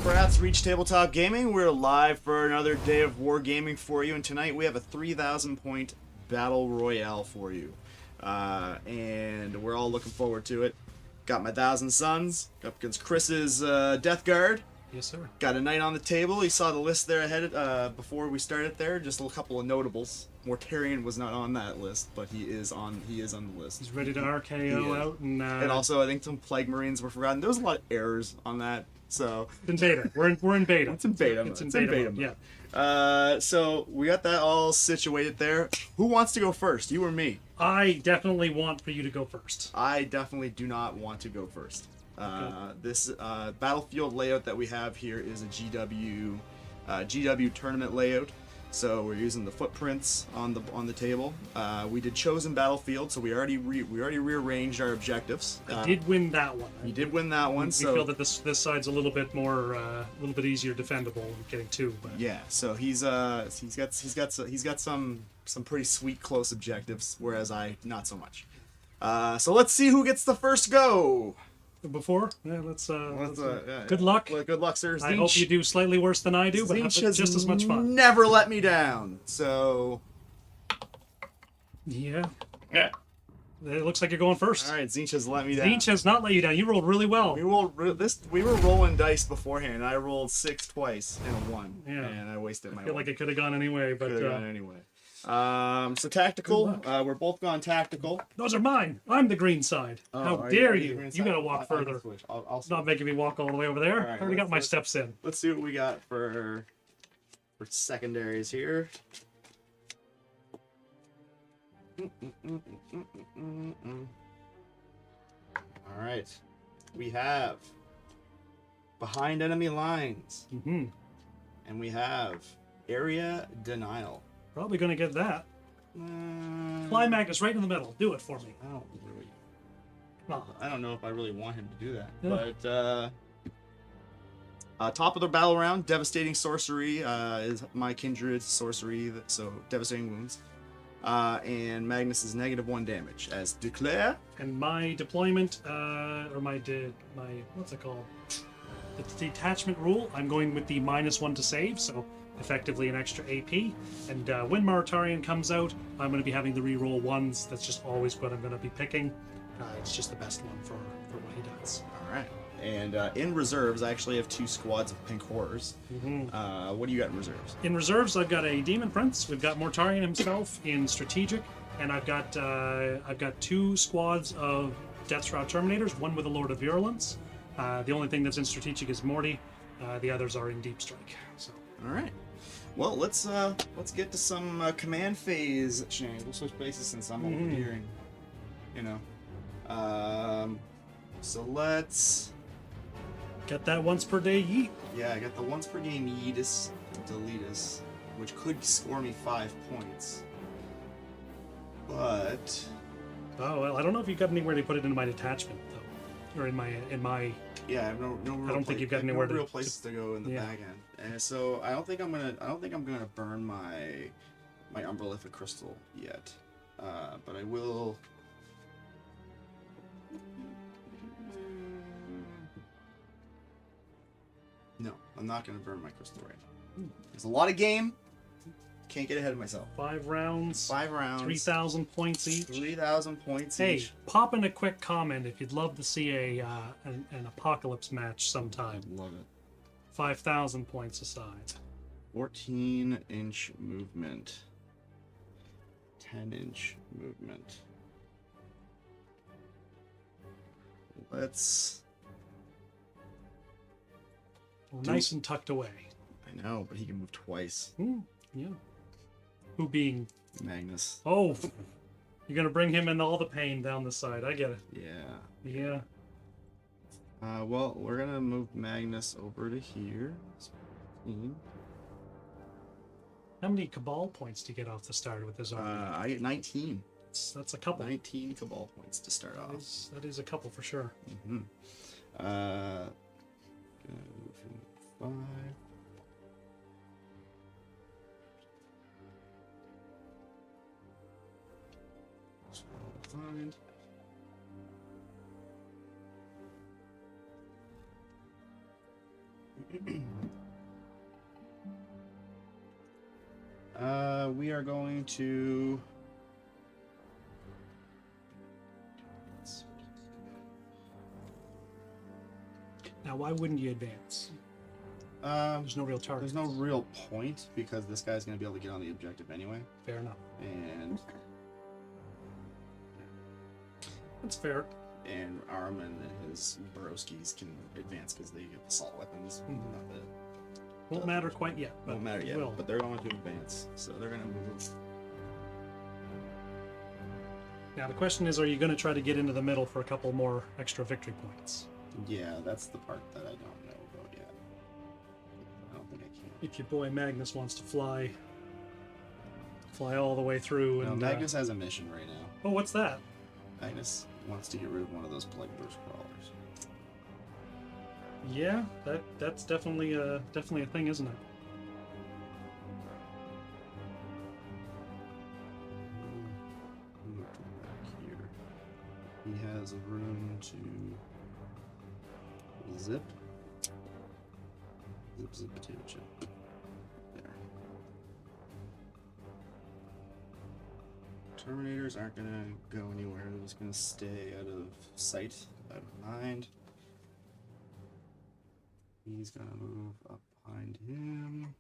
Brats Reach Tabletop Gaming. We're live for another day of wargaming for you, and tonight we have a 3,000 point battle royale for you. And we're all looking forward to it. Got my 1,000 Suns up against Chris's Deathguard. Yes, sir. Got a knight on the table. You saw the list there ahead before we started there. Just a couple of notables. Mortarion was not on that list, but he is on the list. He's ready to RKO out, and also I think some Plague Marines were forgotten. There was a lot of errors on that. So it's in beta. We're in beta. It's in beta. It's in beta. Yeah. So we got that all situated there. Who wants to go first? You or me? I definitely want for you to go first. I definitely do not want to go first. This battlefield layout that we have here is a GW tournament layout. So we're using the footprints on the table. We did chosen battlefield, so we already rearranged our objectives. I did win that one. You did win that one. We so feel that this side's a little bit more, a little bit easier defendable. Getting two, but yeah. So he's got some pretty sweet close objectives, whereas I not so much. So let's see who gets the first go. Before, yeah, let's yeah. Good luck. Well, good luck, sir. I hope you do slightly worse than I do, but have just as much fun. Never let me down. So yeah. It looks like you're going first. All right, Zinch has let me down. Zinch has not let you down. You rolled really well. We were rolling dice beforehand. I rolled 6 twice and a 1. Yeah. And I wasted my. I feel like it could have gone anyway, but so tactical. We're both gone tactical. Those are mine. I'm the green side. How dare you? You gotta walk further. I'll Not making me walk all the way over there. Right, I already got my steps in. Let's see what we got for secondaries here. All right, we have behind enemy lines, and we have area denial. Probably gonna get that. Fly Magnus right in the middle. Do it for me. I don't know if I really want him to do that. But top of the battle round, devastating sorcery is my kindred sorcery, so devastating wounds. And Magnus is -1 damage as declare. And my deployment, or my what's it called? The detachment rule. I'm going with the -1 to save, so effectively an extra AP. And when Mortarion comes out, I'm going to be having the reroll ones. That's just always what I'm going to be picking. It's just the best one for what he does. All right. And in reserves, I actually have 2 squads of pink horrors. What do you got in reserves? In reserves, I've got a Demon Prince. We've got Mortarion himself in strategic, and I've got 2 squads of Deathshroud Terminators. One with a Lord of Virulence. The only thing that's in strategic is Morty. The others are in deep strike. So. All right. Well, let's get to some command phase shenanigans. We'll switch places since I'm overhearing. So let's Get that once per day yeet. Yeah, I got the once per game yeetus deletus, which could score me 5 points. But oh well, I don't know if you've got anywhere to put it into my detachment though, or in my yeah, I have no real I don't think you've got anywhere real places to go in the back end, and so I don't think I'm gonna burn my Umbralific Crystal yet, but I will. No, I'm not gonna burn my crystal right now. There's a lot of game. Can't get ahead of myself. 5 rounds. 5 rounds. 3,000 points each. 3,000 points hey, each. Pop in a quick comment if you'd love to see an apocalypse match sometime. Love it. 5,000 points aside. 14-inch movement. 10-inch movement. Let's. Nice and tucked away. I know, but he can move twice. Yeah. Who being? Magnus. Oh, you're gonna bring him in all the pain down the side. I get it. Yeah. Yeah. Well, we're gonna move Magnus over to here. How many Cabal points do you get off the start with this army? I get 19. That's a couple. 19 Cabal points to start off. That is a couple for sure. 5. Find. We are going to. Now, why wouldn't you advance? There's no real target. There's no real point because this guy's going to be able to get on the objective anyway. Fair enough. And That's fair. and Armin and his Borowskis can advance because they get assault weapons. Not that Won't matter quite yet. But won't matter yet, will. but they're going to advance, so they're going to move. Now, the question is, are you going to try to get into the middle for a couple more extra victory points? Yeah, that's the part that I don't know about yet. I don't think I can. If your boy Magnus wants to fly all the way through, No, and Magnus has a mission right now. oh, what's that? Magnus wants to get rid of one of those plague burst crawlers. Yeah, that's definitely a thing, isn't it? Back here. He has a room to zip. Zip potato chip. There. Terminators aren't gonna go anywhere. They're just gonna stay out of sight, out of mind. He's gonna move up behind him.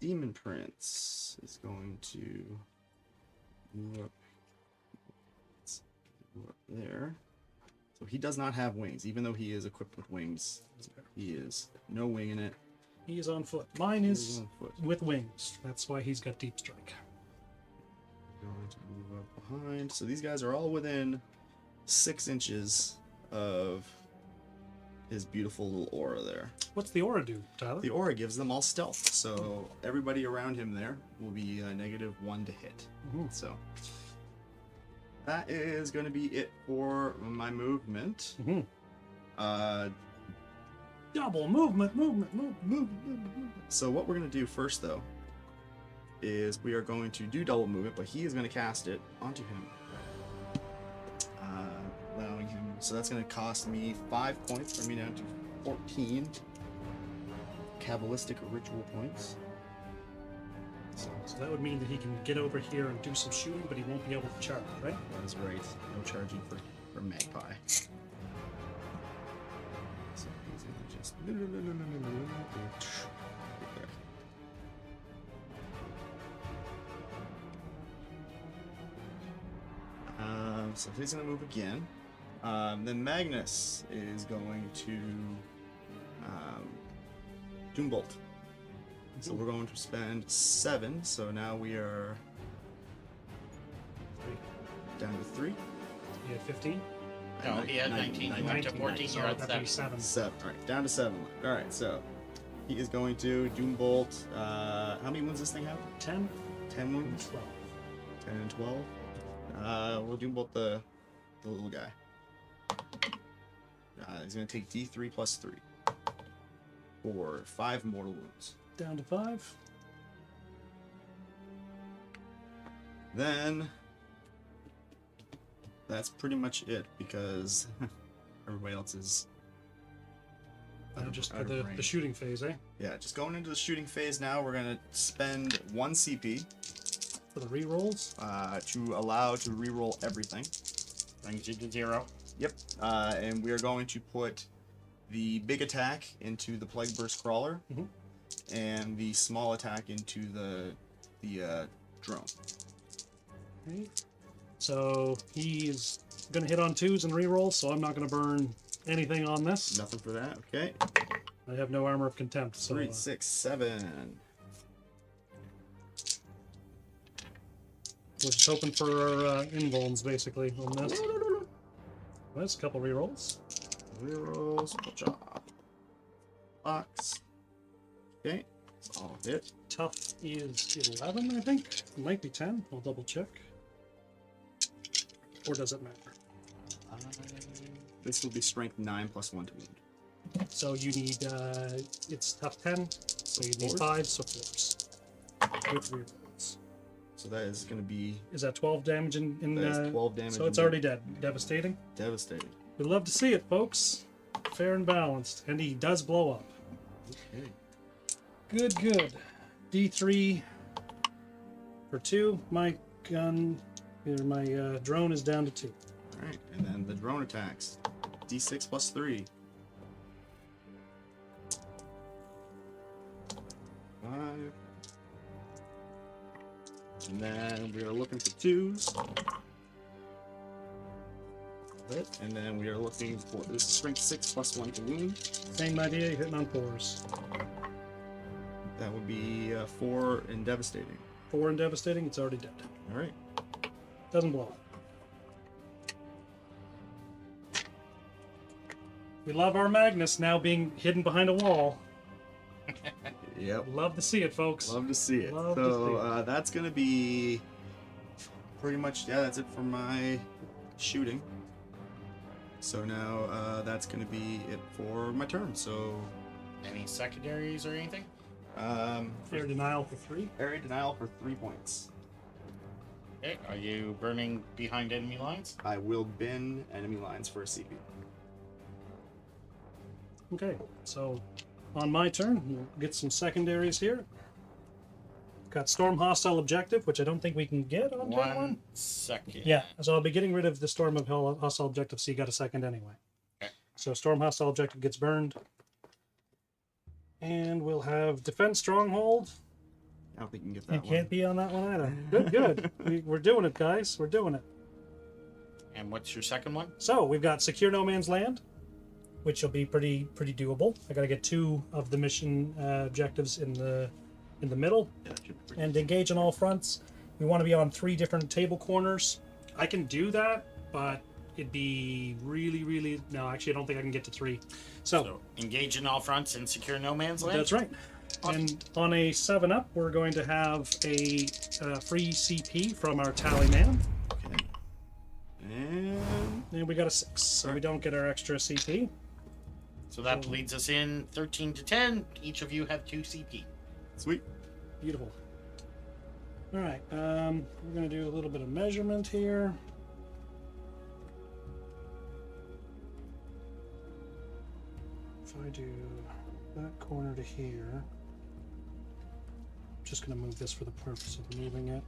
Demon Prince is going to move up there. So he does not have wings, even though he is equipped with wings. He is no wing in it. He is on foot. Mine is on foot. with wings. That's why he's got deep strike. Going to move up behind. So these guys are all within 6 inches of his beautiful little aura there. What's the aura do, Tyler? The aura gives them all stealth, so everybody around him there will be -1 to hit. So that is going to be it for my movement. Double movement. So what we're going to do first, though, is we are going to do double movement, but he is going to cast it onto him, allowing him. So that's going to cost me 5 points, bring me down to 14 Kabbalistic ritual points. So that would mean that he can get over here and do some shooting, but he won't be able to charge, right? That is right. No charging for Magpie. So he's going to just. So he's going to move again. Then Magnus is going to Doombolt. So we're going to spend 7. So now we are down to 3. You had 15? No, he had 19. He went to 14. So You're at that'd be 7. 7. All right, down to 7. All right, so he is going to Doombolt. How many wounds does this thing have? 10? 10 wounds. 12. 10 and 12. We'll Doombolt the little guy. He's going to take D3 plus 3 for 5 mortal wounds. Down to 5. Then that's pretty much it because everybody else is Just out for of the range. shooting phase, eh? Yeah, just going into the shooting phase now. We're going to spend 1 CP For the rerolls. to allow to reroll everything. Brings you to 0. Yep. And we are going to put the big attack into the Plague Burst Crawler, and the small attack into the drone. Okay. So he's going to hit on 2s and reroll, so I'm not going to burn anything on this. Nothing for that. Okay. I have no armor of contempt, so 3, 6, 7. we're just hoping for invulns, basically, on this. Well, that's a couple rerolls. Rerolls. Good job. Box. Okay. It's all hit. Tough is 11, I think. It might be 10. I'll double check. Or does it matter? This will be strength 9 plus 1 to wound. So you need, it's tough 10, so you need Fours? 5, so 4s. With rerolls. So that is going to be Is that 12 damage in that is 12 damage. So it's already dead. Devastating. Devastating. We'd love to see it, folks. Fair and balanced. And he does blow up. Okay. Good, good. D3 for 2. My gun, or my drone is down to 2. All right, and then the drone attacks. D6 plus 3. 5. And then we are looking for 2s. And then we are looking for this is strength 6 plus 1 to wound. Same idea, you're hitting on 4s. That would be 4 in devastating. 4 and devastating, it's already dead. All right. Doesn't blow up. We love our Magnus now being hidden behind a wall. Yep. Love to see it, folks. Love to see it. Love to So see it. that's gonna be pretty much that's it for my shooting. So now that's gonna be it for my turn. So Any secondaries or anything? Fair denial for 3. area denial for 3 points. Okay. Are you burning behind enemy lines? I will bin enemy lines for a CP. Okay, so on my turn, we'll get some secondaries here. Got Storm Hostile Objective, which I don't think we can get on turn 1. 1 second. Yeah, so I'll be getting rid of the Storm of Hostile Objective, so you got a second anyway. Okay. So Storm Hostile Objective gets burned. And we'll have Defense Stronghold. I don't think you can get that You one. can't be on that one either. Good, good. We're doing it, guys. We're doing it. And what's your second one? So we've got Secure No Man's Land, which will be pretty doable. I got to get 2 of the mission objectives in the middle, Yeah, that should be pretty and engage on all fronts. We want to be on 3 different table corners. I can do that, but it'd be really no. Actually, I don't think I can get to 3. So engage in all fronts and secure no man's land. that's right. And on a 7-up, we're going to have a free CP from our tally man. Okay. And And we got a 6, so we don't get our extra CP. So that leads us in 13 to 10. Each of you have 2 CP. sweet. Beautiful. All right, we're going to do a little bit of measurement here. If I do that corner to here, I'm just going to move this for the purpose of moving it.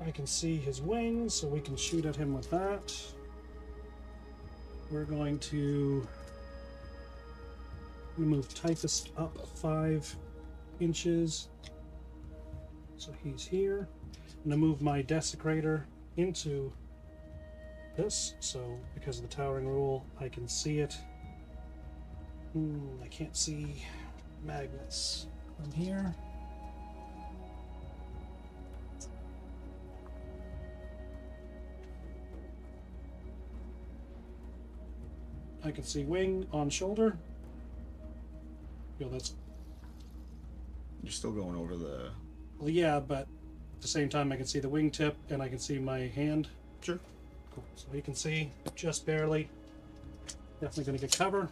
I can see his wings, so we can shoot at him with that. We're going to move Typhus up 5 inches. So he's here. I'm going to move my Desecrator into this. So because of the towering rule, I can see it. I can't see Magnus from here. I can see wing on shoulder. Yo, that's You're still going over the. well, yeah, but at the same time, I can see the wingtip and I can see my hand. Sure. Cool. So you can see just barely. Definitely going to get cover.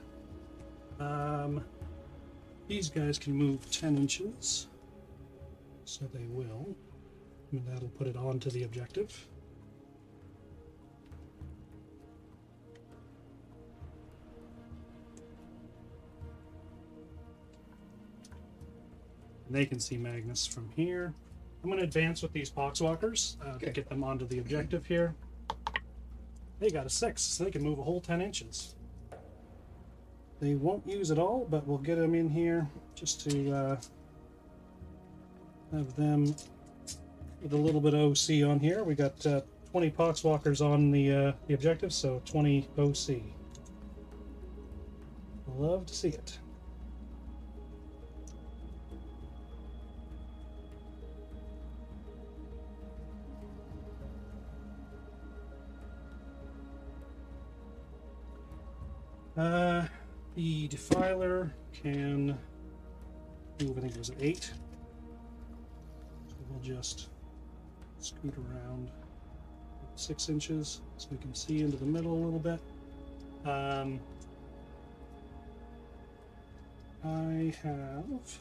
These guys can move 10 inches, so they will. And that'll put it onto the objective. They can see Magnus from here. I'm going to advance with these Poxwalkers to get them onto the objective here. They got a 6, so they can move a whole 10 inches. They won't use it all, but we'll get them in here just to have them with a little bit of OC on here. We got 20 Poxwalkers on the objective, so 20 OC. Love to see it. The Defiler can move, I think it was an 8. So we'll just scoot around 6 inches so we can see into the middle a little bit. I have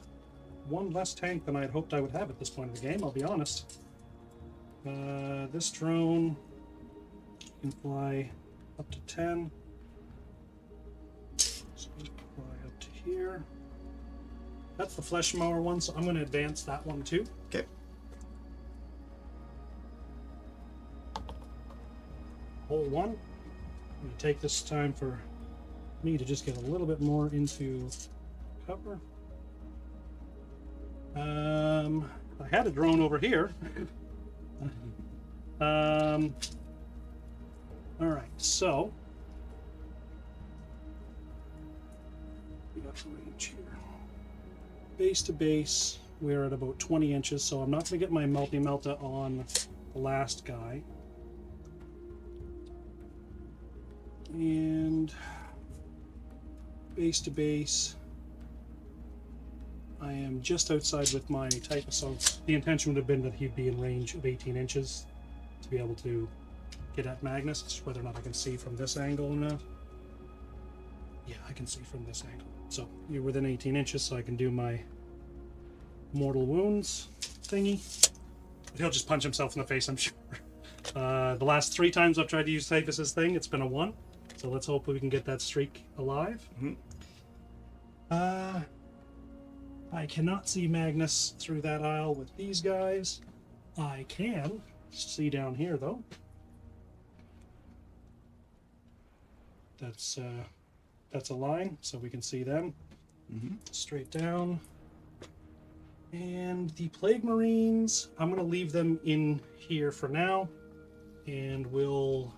one less tank than I had hoped I would have at this point of the game, I'll be honest. This drone can fly up to 10. So we can fly up to here. That's the flesh mower one, so I'm going to advance that one too. Okay. Hole 1. I'm going to take this time for me to just get a little bit more into cover. I had a drone over here. All right, so we got some range here. Base to base, we're at about 20 inches, so I'm not going to get my multi-melta on the last guy. And base to base, I am just outside with my type, so the intention would have been that he'd be in range of 18 inches to be able to get at Magnus. It's just whether or not I can see from this angle or not. Yeah, I can see from this angle. So you're within 18 inches, so I can do my mortal wounds thingy. But he'll just punch himself in the face, I'm sure. The last 3 times I've tried to use Typhus's thing, it's been a 1. So let's hope we can get that streak alive. Mm-hmm. I cannot see Magnus through that aisle with these guys. I can see down here, though. That's a line, so we can see them. Mm-hmm. Straight down. And the Plague Marines, I'm going to leave them in here for now. And we'll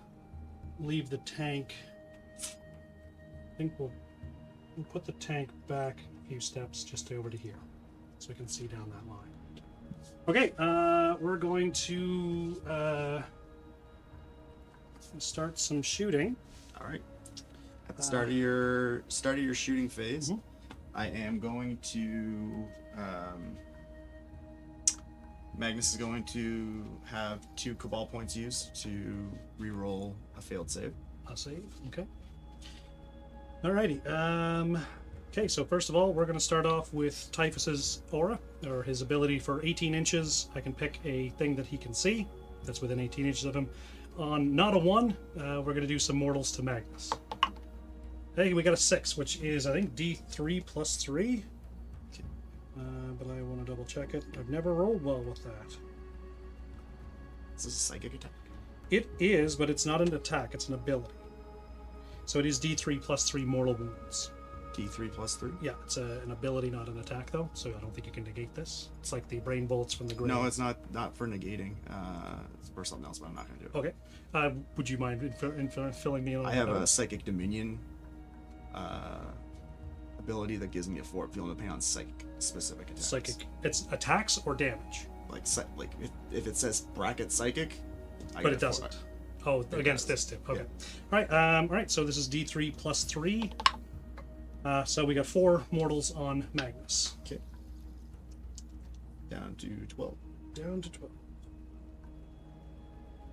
leave the tank. I think we'll put the tank back a few steps just over to here, so we can see down that line. Okay, we're going to start some shooting. All right. At the start of your shooting phase, Mhm. I am going to. Magnus is going to have 2 Cabal points used to reroll a failed save. A save, okay. Alrighty. Okay, so first of all, we're going to start off with Typhus's aura, or his ability for 18 inches. I can pick a thing that he can see that's within 18 inches of him. On not a 1, we're going to do some mortals to Magnus. Hey, we got a 6, which is, I think, D3 plus 3. But I want to double check it. I've never rolled well with that. This is a psychic attack. It is, but it's not an attack, it's an ability. So it is D3 plus 3 mortal wounds. D3 plus 3? Yeah, it's an ability, not an attack, though, so I don't think you can negate this. It's like the brain bullets from the grave. No, it's not for negating. It's for something else, but I'm not going to do it. Okay. Would you mind filling me in on I have that? a Psychic Dominion ability that gives me a 4 feeling depending on psychic specific attacks. Psychic. It's attacks or damage? Like if it says bracket psychic, But it doesn't. Oh, against this too. Okay. Yeah. All right, so this is D3 plus 3. So we got 4 mortals on Magnus. Okay. Down to 12. Down to 12.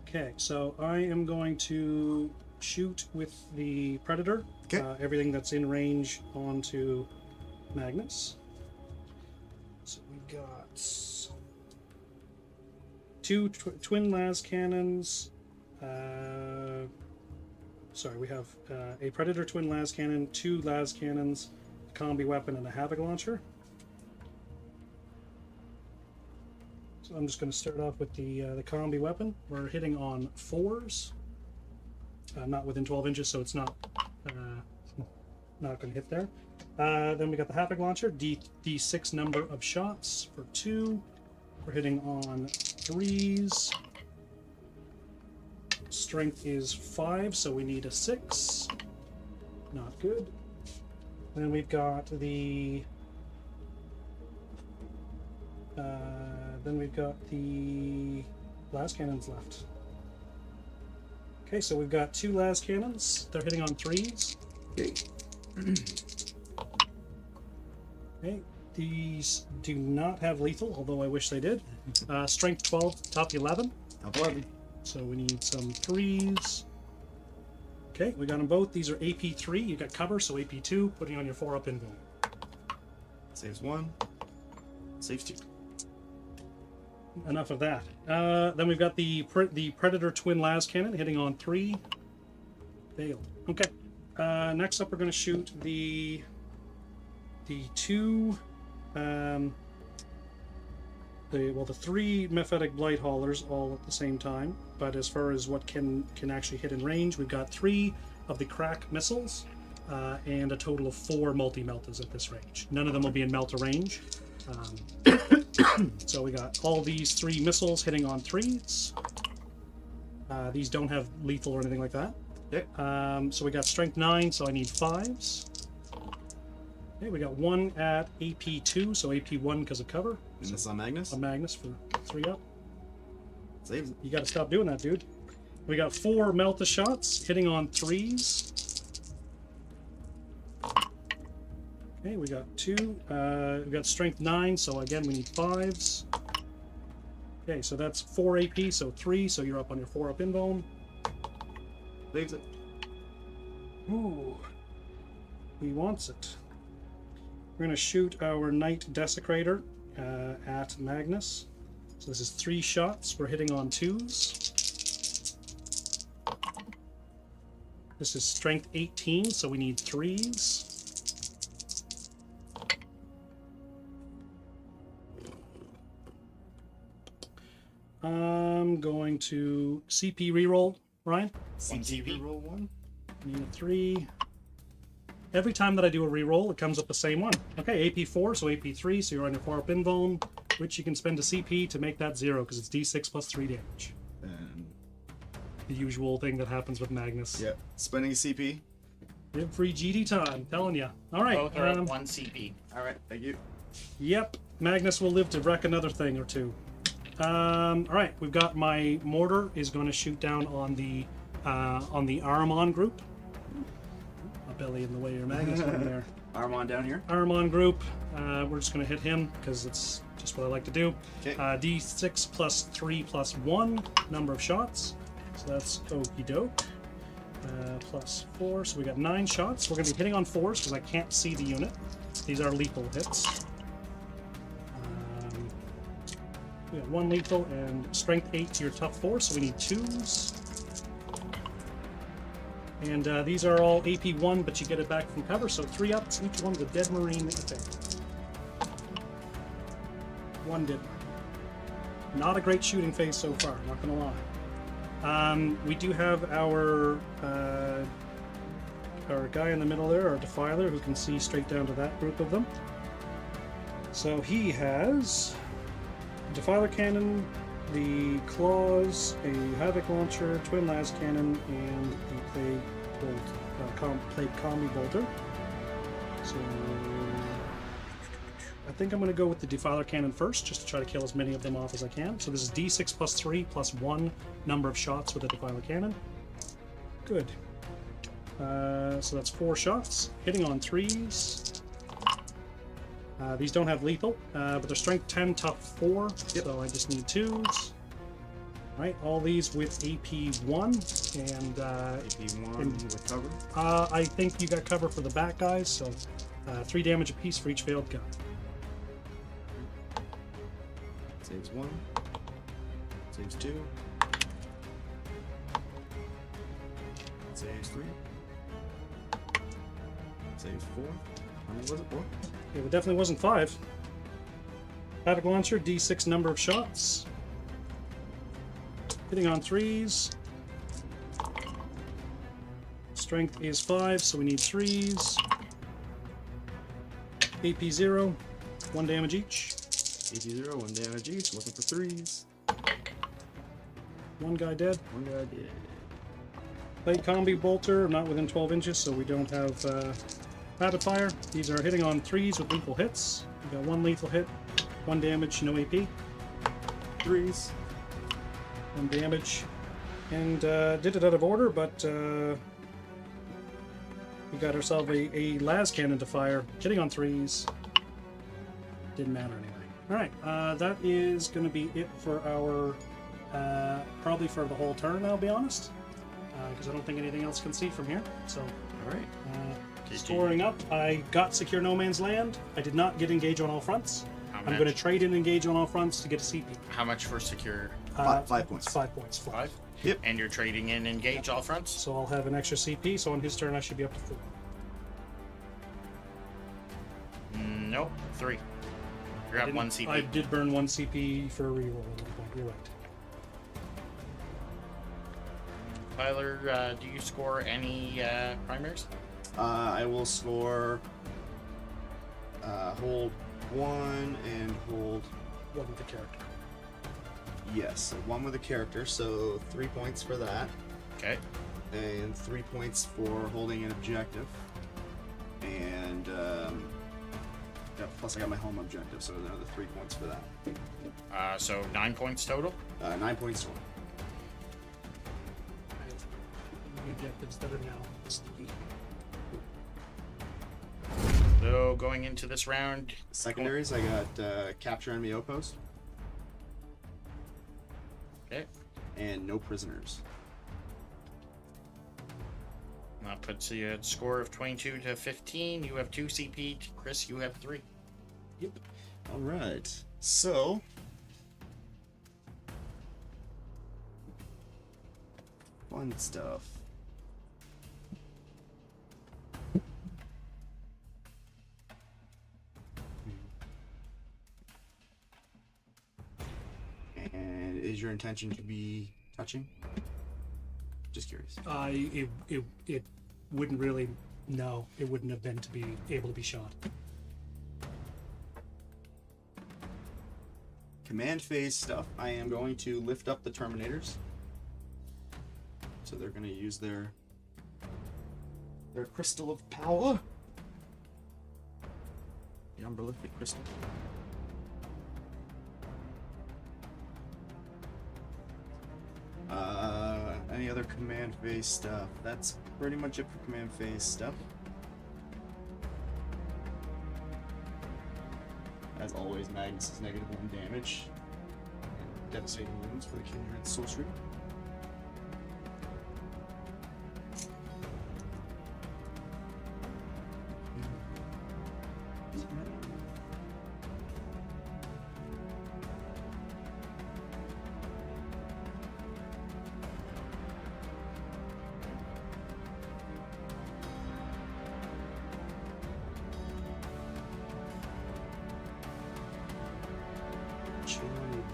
Okay, so I am going to shoot with the Predator. Okay. Everything that's in range onto Magnus. So we've got 2 twin las cannons. Sorry, we have a Predator twin las cannon, 2 las cannons, a combi weapon, and a havoc launcher. So I'm just going to start off with the combi weapon. We're hitting on 4s, not within 12 inches, so it's not going to hit there. Then we got the havoc launcher, D6 number of shots for 2. We're hitting on 3s. Strength is 5, so we need a 6. Not good. Then we've got the las cannons left. Okay, so we've got 2 las cannons. They're hitting on 3s. Okay. Okay, these do not have lethal, although I wish they did. Strength 12, top 11. Top 11. So we need some 3s. Okay, we got them both. These are AP 3. You got cover, so AP 2. Putting on your 4-up invuln. Saves 1. Saves 2. Enough of that. Then we've got the Predator Twin Las Cannon hitting on 3. Failed. Okay. Next up, we're going to shoot the 2... the 3 Mephetic Blight Haulers all at the same time. But as far as what can actually hit in range, we've got 3 of the Crack missiles and a total of 4 multi-meltas at this range. None of them will be in melta range. So we got all these 3 missiles hitting on 3s. These don't have lethal or anything like that. Okay. So we got strength 9, so I need 5s. Okay, we got 1 at AP 2, so AP 1 because of cover. And this is on Magnus? On Magnus for 3 up. Saves it. You gotta stop doing that, dude. We got 4 Melta shots hitting on 3s. Okay, we got 2. We got strength 9, so again we need 5s. Okay, so that's 4 AP, so 3, so you're up on your 4 up invuln. Saves it. Ooh. He wants it. We're gonna shoot our Knight Desecrator at Magnus. So this is 3 shots. We're hitting on 2s. This is strength 18, so we need 3s. I'm going to CP reroll, Ryan. CP. Roll 1. Need a 3. Every time that I do a reroll, it comes up the same one. Okay, AP 4, so AP 3, so you're on your 4 up invuln, which you can spend a CP to make that 0, because it's D6 plus 3 damage. And The usual thing that happens with Magnus. yep, spending a CP. Free GD time, telling ya. Alright, Both are at 1 CP. Alright, thank you. yep, Magnus will live to wreck another thing or 2. Alright, we've got my mortar is going to shoot down on the Aramon group. My belly in the way of Magnus over there. Armand down here. Aramon group, we're just going to hit him because it's just what I like to do. Okay. D6 plus 3 plus 1 number of shots. So that's okie doke. Plus 4, so we got 9 shots. We're going to be hitting on 4s because I can't see the unit. These are lethal hits. We got 1 lethal and strength 8 to your tough 4, so we need 2s. And these are all AP 1, but you get it back from cover, so 3 ups. Each one's a dead marine attack. 1 dead marine. Not a great shooting phase so far, not gonna lie. We do have our guy in the middle there, our Defiler, who can see straight down to that group of them. So he has Defiler Cannon, the Claws, a Havoc Launcher, Twin Las Cannon, and the Plague Bolt, Plague Combi Bolter. So I think I'm going to go with the Defiler Cannon first, just to try to kill as many of them off as I can. So this is D6 plus 3 plus 1 number of shots with the Defiler Cannon. Good. So that's 4 shots, hitting on 3s. These don't have lethal, but they're strength 10, tough 4, so I just need 2s. Right, all these with AP 1, and AP 1 with cover. I think you got cover for the back guys, so 3 damage apiece for each failed gun. Saves 1. Saves 2. Saves 3. Saves 4. How many was it? 4? It definitely wasn't 5. Havoc Launcher, D6 number of shots. Hitting on 3s. Strength is 5, so we need 3s. AP 0, 1 damage each. AP 0, 1 damage each. Looking for 3s. 1 guy dead. 1 guy dead. Plague Combi Bolter, not within 12 inches, so we don't have rapid fire. These are hitting on 3s with lethal hits. We got 1 lethal hit, 1 damage, no AP. 3s. 1 damage. And did it out of order, but we got ourselves a las cannon to fire, hitting on 3s. Didn't matter anyway. Alright, that is going to be it for our, probably for the whole turn, I'll be honest. Because I don't think anything else can see from here. So, Alright. scoring up, I got Secure No Man's Land. I did not get engaged on all fronts. How I'm going to trade and engage on all fronts to get a CP. How much for secure? 5 points. 5 points. Flat. 5? Yep. And you're trading in engage all fronts? So I'll have an extra CP, so on his turn I should be up to 4. Nope, 3. You're at 1 CP. I did burn 1 CP for a reroll at one point. You're right. Tyler, do you score any primaries? I will score hold 1 and hold. One with the character. Yes, so 1 with a character, so 3 points for that. Okay. And 3 points for holding an objective. And plus I got my home objective, so another 3 points for that. So 9 points total? 9 points total. The objectives that are now sticky. So going into this round, Secondaries, I got capture enemy outpost. okay, And no prisoners. that puts you at a score of 22 to 15. You have 2 CP. Chris, you have 3. Yep. All right. So fun stuff. And is your intention to be touching? Just curious. It wouldn't really. No, it wouldn't have been to be able to be shot. Command phase stuff. I am going to lift up the Terminators. So they're going to use their crystal of power. The Umberlific crystal. Any other command phase stuff? That's pretty much it for command phase stuff. As always, Magnus is -1 damage. And devastating wounds for the Kindred Sorcery.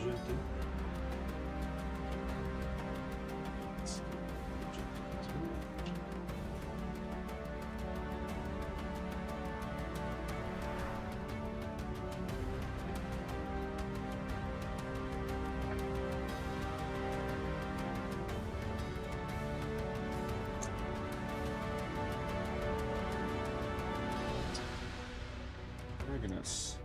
Objective. Dragonus.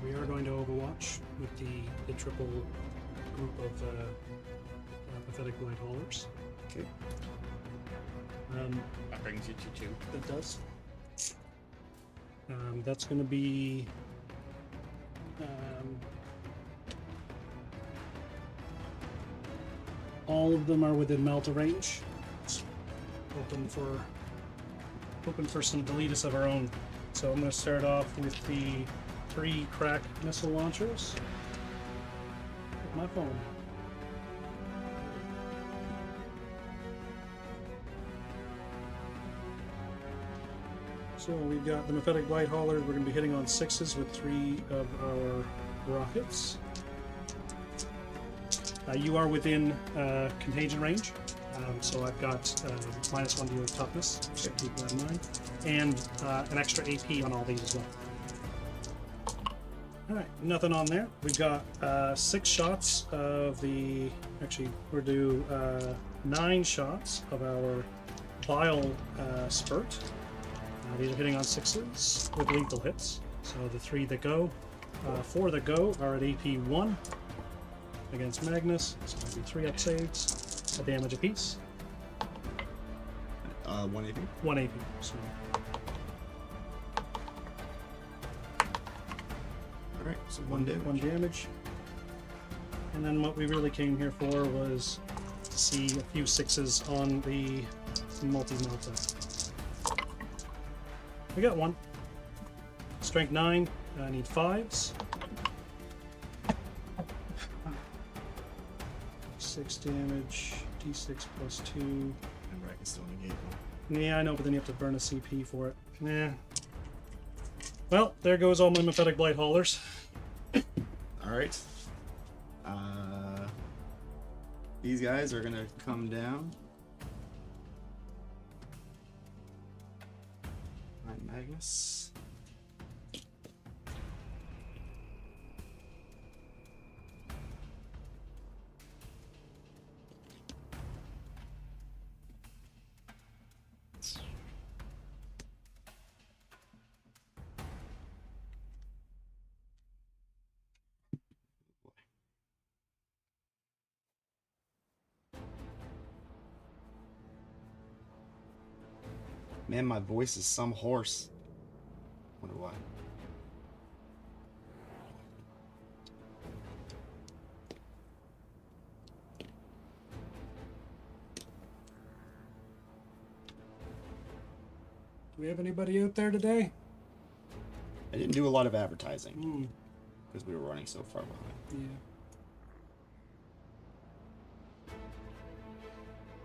We are going to Overwatch with the triple group of pathetic blind haulers. Okay. That brings you to 2. That does. That's going to be. All of them are within Melta range. Hoping for some deletus of our own. So I'm going to start off with the 3 crack missile launchers with my phone. So we've got the Mephetic Blight Haulers. We're going to be hitting on 6s with 3 of our rockets. You are within contagion range. So I've got -1 to your toughness, so keep that in mind, and an extra AP on all these as well. Alright, nothing on there. We've got 6 shots of the... Actually, we're due 9 shots of our Bile Spurt. These are hitting on 6s with lethal hits. So the 3 that go, 4 that go are at AP 1 against Magnus. So it'll be 3 up saves, a damage apiece. 1 AP? 1 AP. So. Alright, so 1 damage. 1 damage. And then what we really came here for was to see a few 6s on the multi-melta. We got 1. Strength 9. I need 5s. 6 damage. D6 plus 2. Remember, I can still negate 1. Yeah, I know, but then you have to burn a CP for it. Yeah. Well, there goes all my Mephitic Blight haulers. Alright. These guys are gonna come down. Alright, Magnus. Man, my voice is some hoarse. Wonder why. Do we have anybody out there today? I didn't do a lot of advertising because we were running so far behind.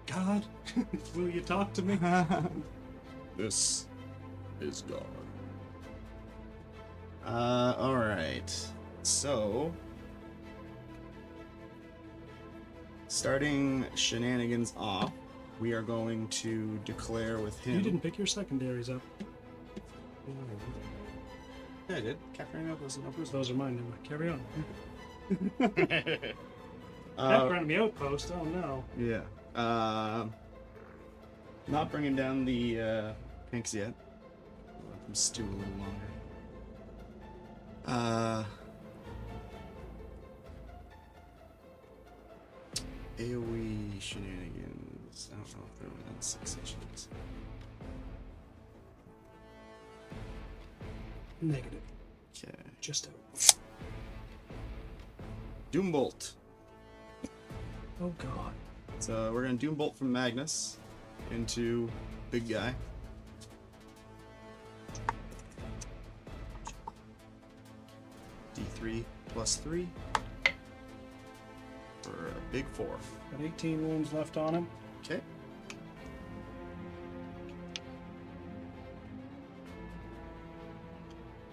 Yeah. God, will you talk to me? This is God. Alright. So, starting shenanigans off, we are going to declare with him. You didn't pick your secondaries up. Yeah, I did. Catherine was an upper. Those are mine. Never mind. Carry on. Background of the outpost. Oh no. Yeah. Not bringing down the pinks yet. Let them stew a little longer. AoE shenanigans. I don't know if they're within 6 inches. Negative. Okay. Just out. Doombolt. Oh god. So we're gonna Doombolt from Magnus into big guy. D3 plus 3 for a big 4. Got 18 wounds left on him. Okay.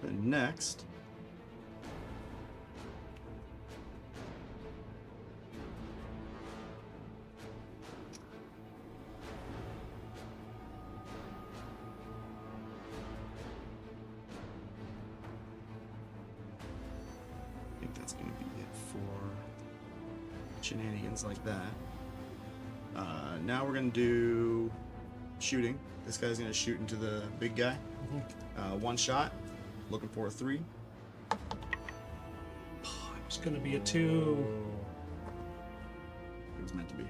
Then next, I think that's going to be it for shenanigans like that. Now we're going to do shooting. This guy's going to shoot into the big guy. One shot. Looking for a 3. It's gonna be a 2. It was meant to be.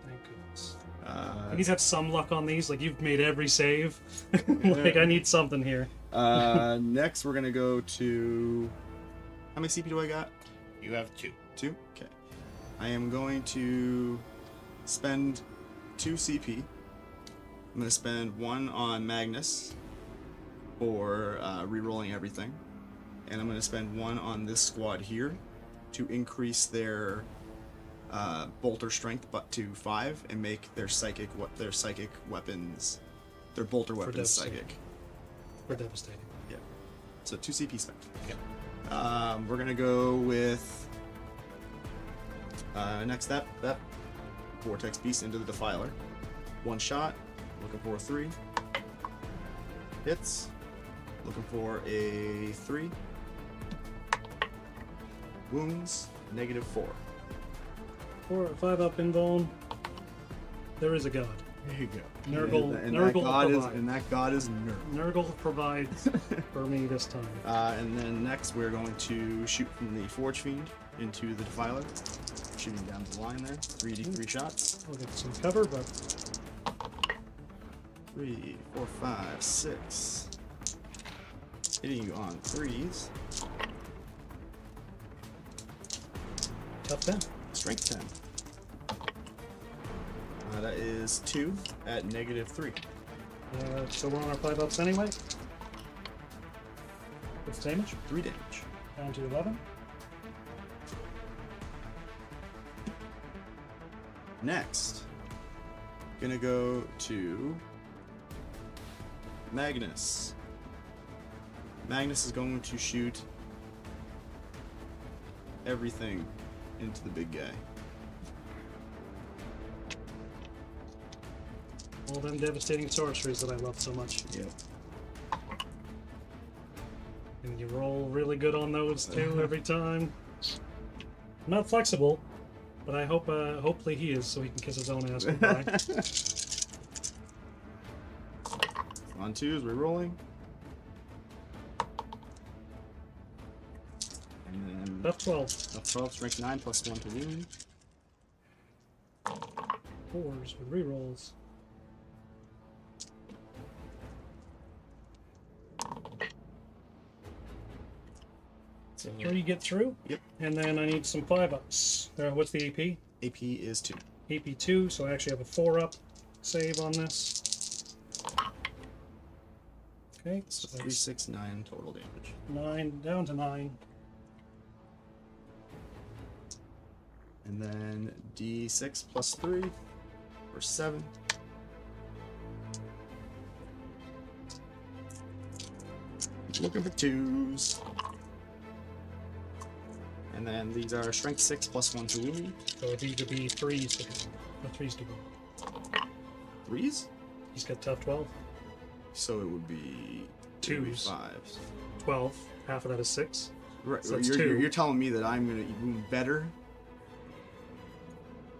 Thank goodness. I need to have some luck on these. Like, you've made every save. Yeah. Like, I need something here. Next, we're gonna go to. How many CP do I got? You have 2. 2? Okay. I am going to spend 2 CP. I'm gonna spend 1 on Magnus for re-rolling everything, and I'm gonna spend 1 on this squad here to increase their bolter strength but to 5 and make their psychic weapons, their bolter weapons psychic. We're devastating. Yeah. So 2 CP spent. Yeah. We're gonna go with next that Vortex Beast into the Defiler. One shot, looking for a 3. Hits, looking for a 3. Wounds, -4. 4 or 5 up invuln. There is a god. There you go. Nurgle, and Nurgle that god is Nurgle. Nurgle provides for me this time. And then next we're going to shoot from the Forge Fiend into the Defiler. Shooting down the line there. 3d3 shots. I'll get some cover, but 3, 4, 5, 6. Hitting you on 3s. tough 10. Strength 10. That is 2 at -3. So we're on our 5 ups anyway. What's the damage? 3 damage. Down to 11. Next, gonna go to Magnus. Magnus is going to shoot everything into the big guy. All them devastating sorceries that I love so much. Yep. And you roll really good on those too every time. I'm not flexible, but I hope hopefully he is, so he can kiss his own ass goodbye. On 2s, we're rolling. And then Tough 12. up 12, strength 9 plus 1 to wound. 4s with rerolls. So 3 get through. Yep. And then I need some 5 ups. What's the AP? AP is 2. AP 2, so I actually have a 4 up save on this. Okay, So so 3, 6, 9 total damage. 9, down to 9. And then D6 plus 3 for 7. Looking for 2s. And then these are strength 6 plus 1 to wound. So it'd either be 3s to go. No, 3s to go. 3s? He's got tough 12. So it would be 2s. 5s. 12. Half of that is 6. Right, So it's you're, 2. you're telling me that I'm going to wound better?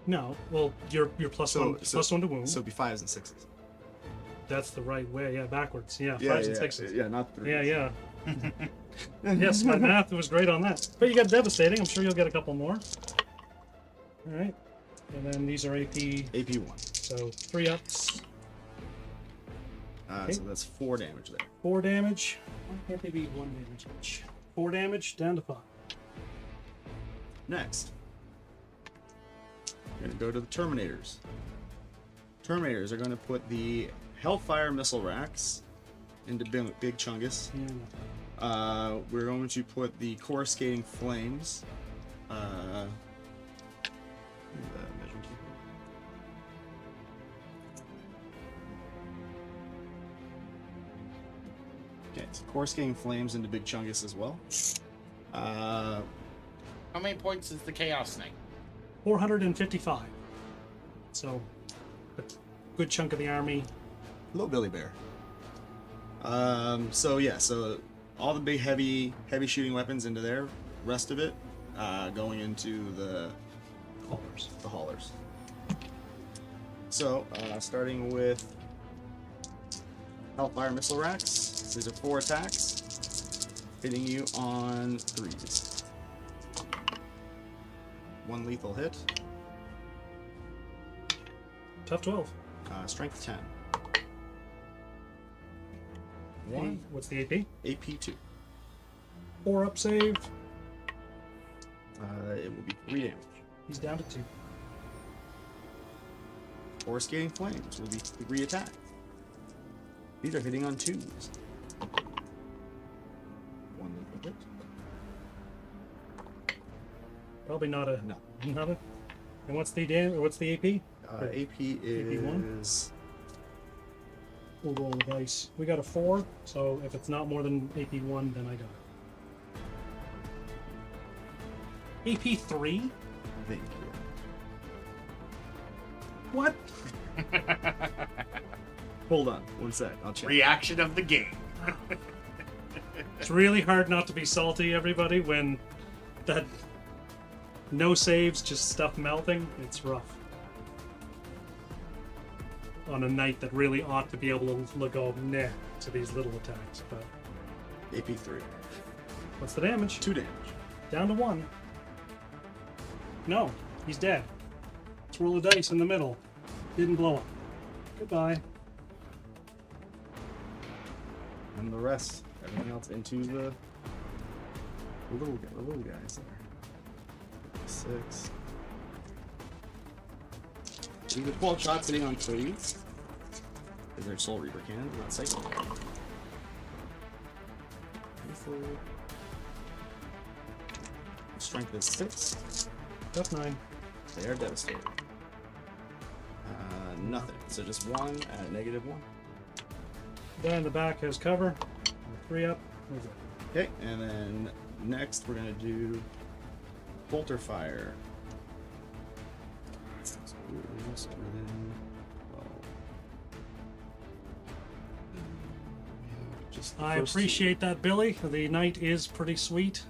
No, well, you're plus So- one so- plus 1 to wound. So it'd be 5s and 6s. That's the right way. Yeah, backwards. Yeah, 5s Yeah, and yeah, 6s. yeah, not 3s. Yeah, yeah. Yes, my math was great on that. But you got devastating. I'm sure you'll get a couple more. All right. And then these are AP. AP 1. So 3 ups, So that's 4 damage there. 4 damage. Why can't they be 1 damage each? 4 damage, down to 5. Next, we're going to go to the Terminators. Terminators are going to put the Hellfire missile racks into Big Chungus. Yeah. We're going to put the Coruscating Flames. Measure key. Okay, so Coruscating Flames into Big Chungus as well. How many points is the Chaos Snake? 455. So, a good chunk of the army. Little Billy Bear. So yeah, so all the big heavy shooting weapons into there. Rest of it going into the haulers. So starting with Hellfire missile racks. These are 4 attacks, hitting you on 3s. 1 lethal hit. Tough 12. Strength 10. Okay, 1. what's the AP? AP 2. 4 up save. It will be 3 damage. He's down to 2. Coruscating Flames will be 3 attacks. These are hitting on 2s. 1 lethal hit. Probably not a. No. Not a. And what's the damage? What's the AP? AP is AP1? We'll roll the dice. We got a 4, so if it's not more than AP 1, then I got it. AP 3? Thank What? Hold on, 1 sec. I'll check. Reaction of the game. It's really hard not to be salty, everybody, when that no saves, just stuff melting. It's rough. On a night that really ought to be able to go nah to these little attacks, but AP3. what's the damage? 2 damage. Down to 1. No, he's dead. Let's roll a dice in the middle. Didn't blow up. Goodbye. And the rest, everything else into the little guys there. 6. These are 12 shots hitting on 3. Is there Soul Reaper cannon? Not cycle. Strength is 6. Tough 9. They are devastated. Nothing. So just 1 at -1. Guy in the back has cover. 3 up. We're good. Okay, and then next we're gonna do bolter fire. So we're just within 12. Just the I first two. appreciate that, Billy. The night is pretty sweet.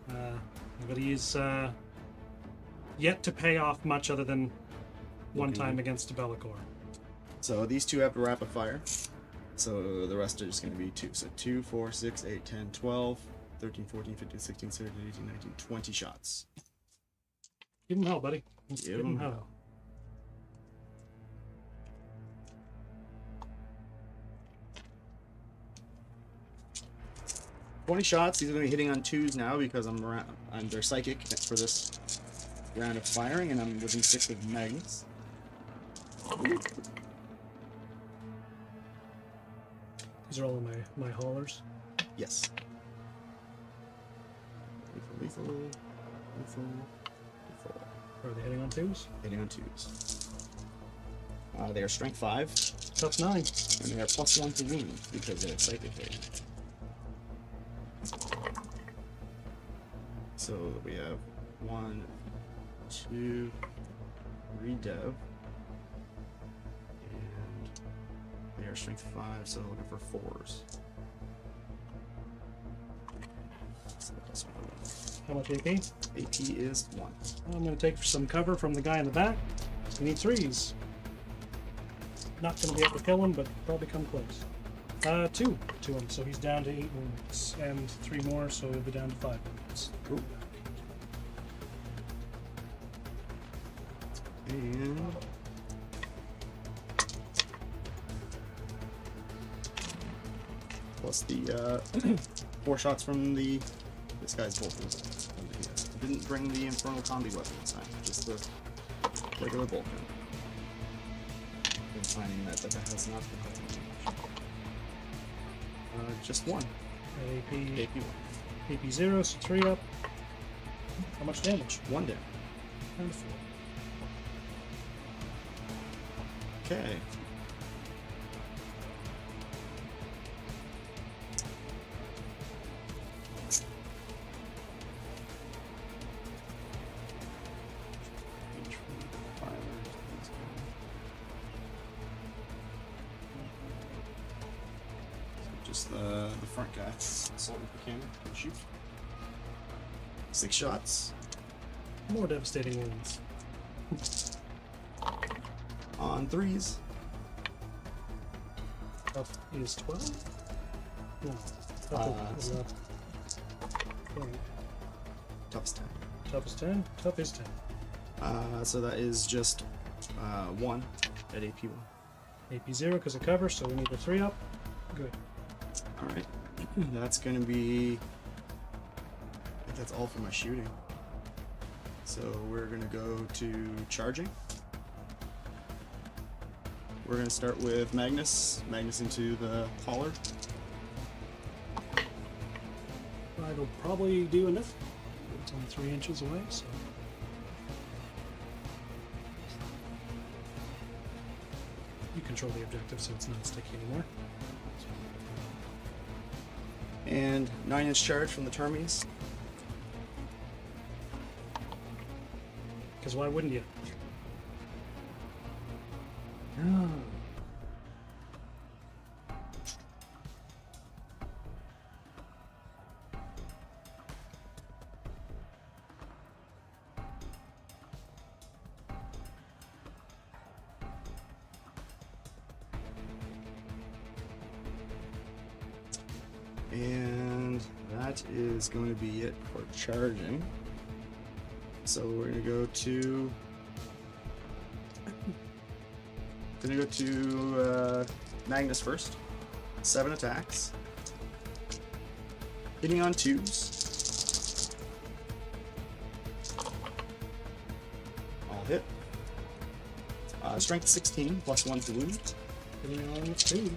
But he's yet to pay off much other than one time against a Bellicor. So these two have rapid fire. So the rest are just going to be 2. So 2, 4, 6, 8, 10, 12, 13, 14, 15, 16, 17, 18, 19, 20 shots. Give him hell, buddy. Let's give him hell. $20 shots. These are going to be hitting on 2s now because I'm their psychic for this round of firing, and I'm within 6 of Magnus. These are all of my haulers. Yes. Lethal. Are they hitting on 2s? Hitting on 2s. They are strength 5, Tough 9. and they are +1 to wound because they're psychic rating. So we have 1, 2, 3 dev, and they are strength 5, so looking for 4s. So that's one. How much AP? AP is 1. I'm going to take some cover from the guy in the back. We need 3s. Not going to be able to kill him, but probably come close. 2 to him, so he's down to 8 wounds, and 3 more, so he'll be down to 5 wounds. Cool. And plus the 4 shots from this guy's bolt. Didn't bring the infernal combi weapon this time, just the regular bolt gun. Been finding that has not been helping too much. Just 1. AP AP 1. AP 0, so 3 up. How much damage? 1 down. Down to 4. Okay. Just the front guy. Assault with the cannon. Shoot. 6 shots. More devastating wounds. On 3s. Tough is 12? No. Tough is 20. Tough's 10. Tough is 10? Tough is 10. So that is just 1 at AP 1. AP 0 because of cover, so we need the 3 up. Good. Alright. That's going to be... I think that's all for my shooting. So we're going to go to charging. We're going to start with Magnus. Magnus into the collar. It'll probably do enough. It's only 3 inches away, so. You control the objective, so it's not sticky anymore. And 9-inch charge from the Termies. Because why wouldn't you? And that is going to be it for charging. So we're gonna go to Magnus first. 7 attacks. Hitting on 2s. All hit. Strength 16 plus 1 to wound. Hitting on 2.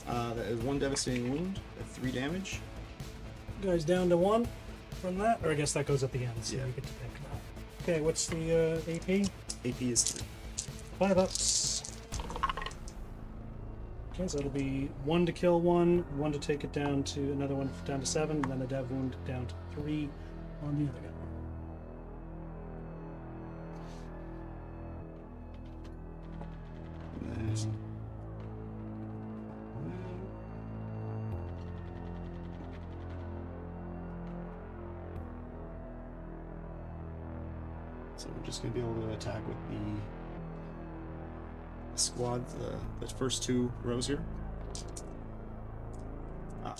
That is 1 devastating wound at 3 damage. Guys down to 1 from that, or I guess that goes at the end, so Yeah. you get to pick. Okay, what's the AP? AP is 3. 5 ups. Okay, so it'll be 1 to kill 1, 1 to take it down to another one down to 7, and then a dev wound down to 3 on the other guy. So we're just going to be able to attack with the squad, the first 2 rows here.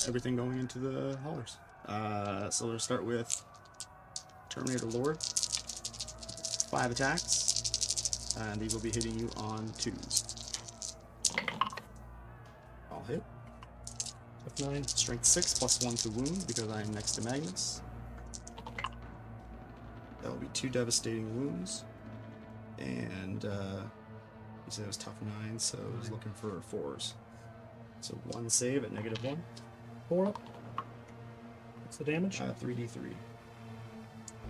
Everything going into the haulers. So we'll start with Terminator Lord. 5 attacks, and these will be hitting you on 2s. All hit. F9. Strength 6 plus 1 to wound because I am next to Magnus. That will be 2 devastating wounds. And you said it was tough 9, so I was looking for 4s. So 1 save at -1. 4 up. What's the damage? 3d3.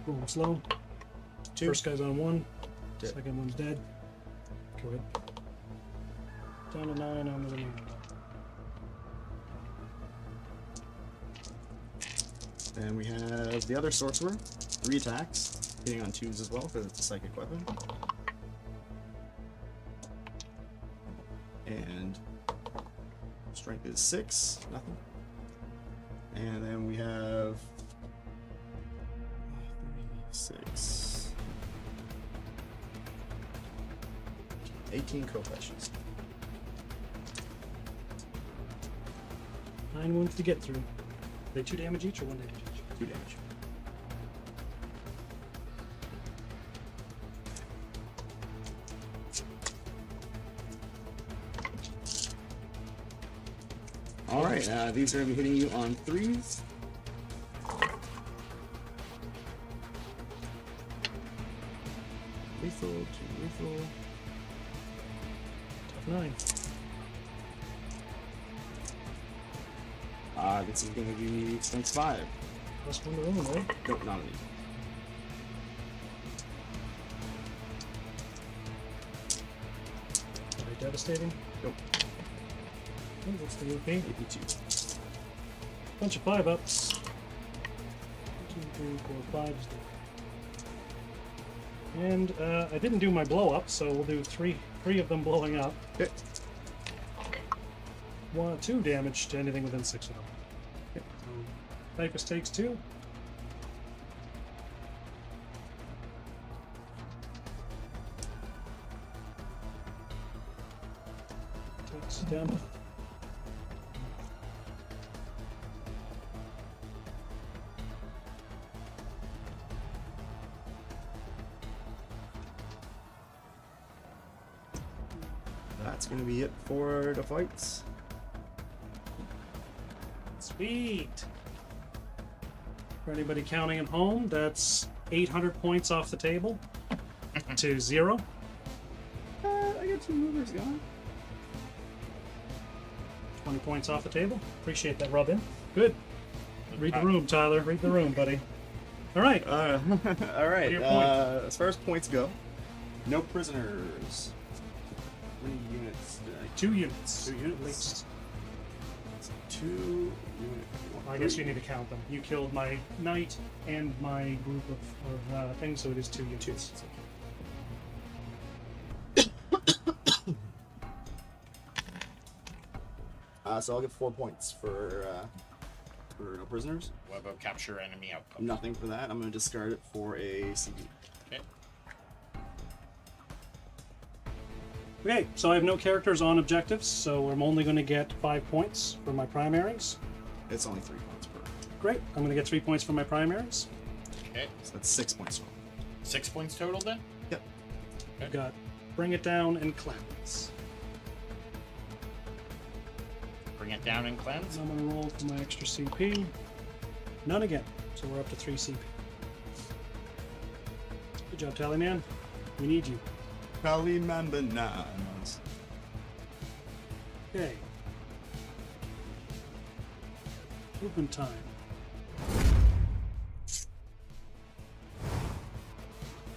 Roll slow. 2. First guy's on 1. Dead. Second one's dead. Good. Down to 9 on the remaining. And we have the other sorcerer. 3 attacks. Hitting on 2s as well because it's a psychic weapon. And strength is 6. Nothing. And then we have 6. 18 Kopeshes. 9 wounds to get through. Are they 2 damage each or 1 damage each? 2 damage. Alright, these are going to be hitting you on 3s. Lethal to lethal. Tough 9. This is going to be strength 5. Plus 1 to roll, right? Nope, not an easy. Are they devastating? Nope. Oh, what's the AP? AP2. Bunch of 5 ups. 2, 3, 4, 5 is dead. And I didn't do my blow up, so we'll do three of them blowing up. Okay. 2 damage to anything within 6 of them. Okay. So Typhus takes 2. Takes down. That's going to be it for the fights. Sweet. For anybody counting at home, that's 800 points off the table to 0. I got 2 movers going. 20 points off the table. Appreciate that rub in. Good. Read the room, Tyler. Read the room, buddy. All right. All right. Your point. As far as points go, no prisoners. How many units? 2 units. 2 units. At least. 2 units. I guess you need to count them. You killed my knight and my group of things, so it is 2 units. So I'll get 4 points for no prisoners. What about capture enemy outpost? Nothing for that. I'm going to discard it for a CP. Okay. Okay, so I have no characters on objectives, so I'm only going to get 5 points for my primaries. It's only 3 points per. Great, I'm going to get 3 points for my primaries. Okay. So that's 6 points total. 6 points total then? Yep. I've got Bring It Down and Cleanse. Bring it down and cleanse. I'm going to roll for my extra CP. None again, so we're up to 3 CP. Good job, Tallyman. We need you. Tallyman bananas. Okay. Movement time.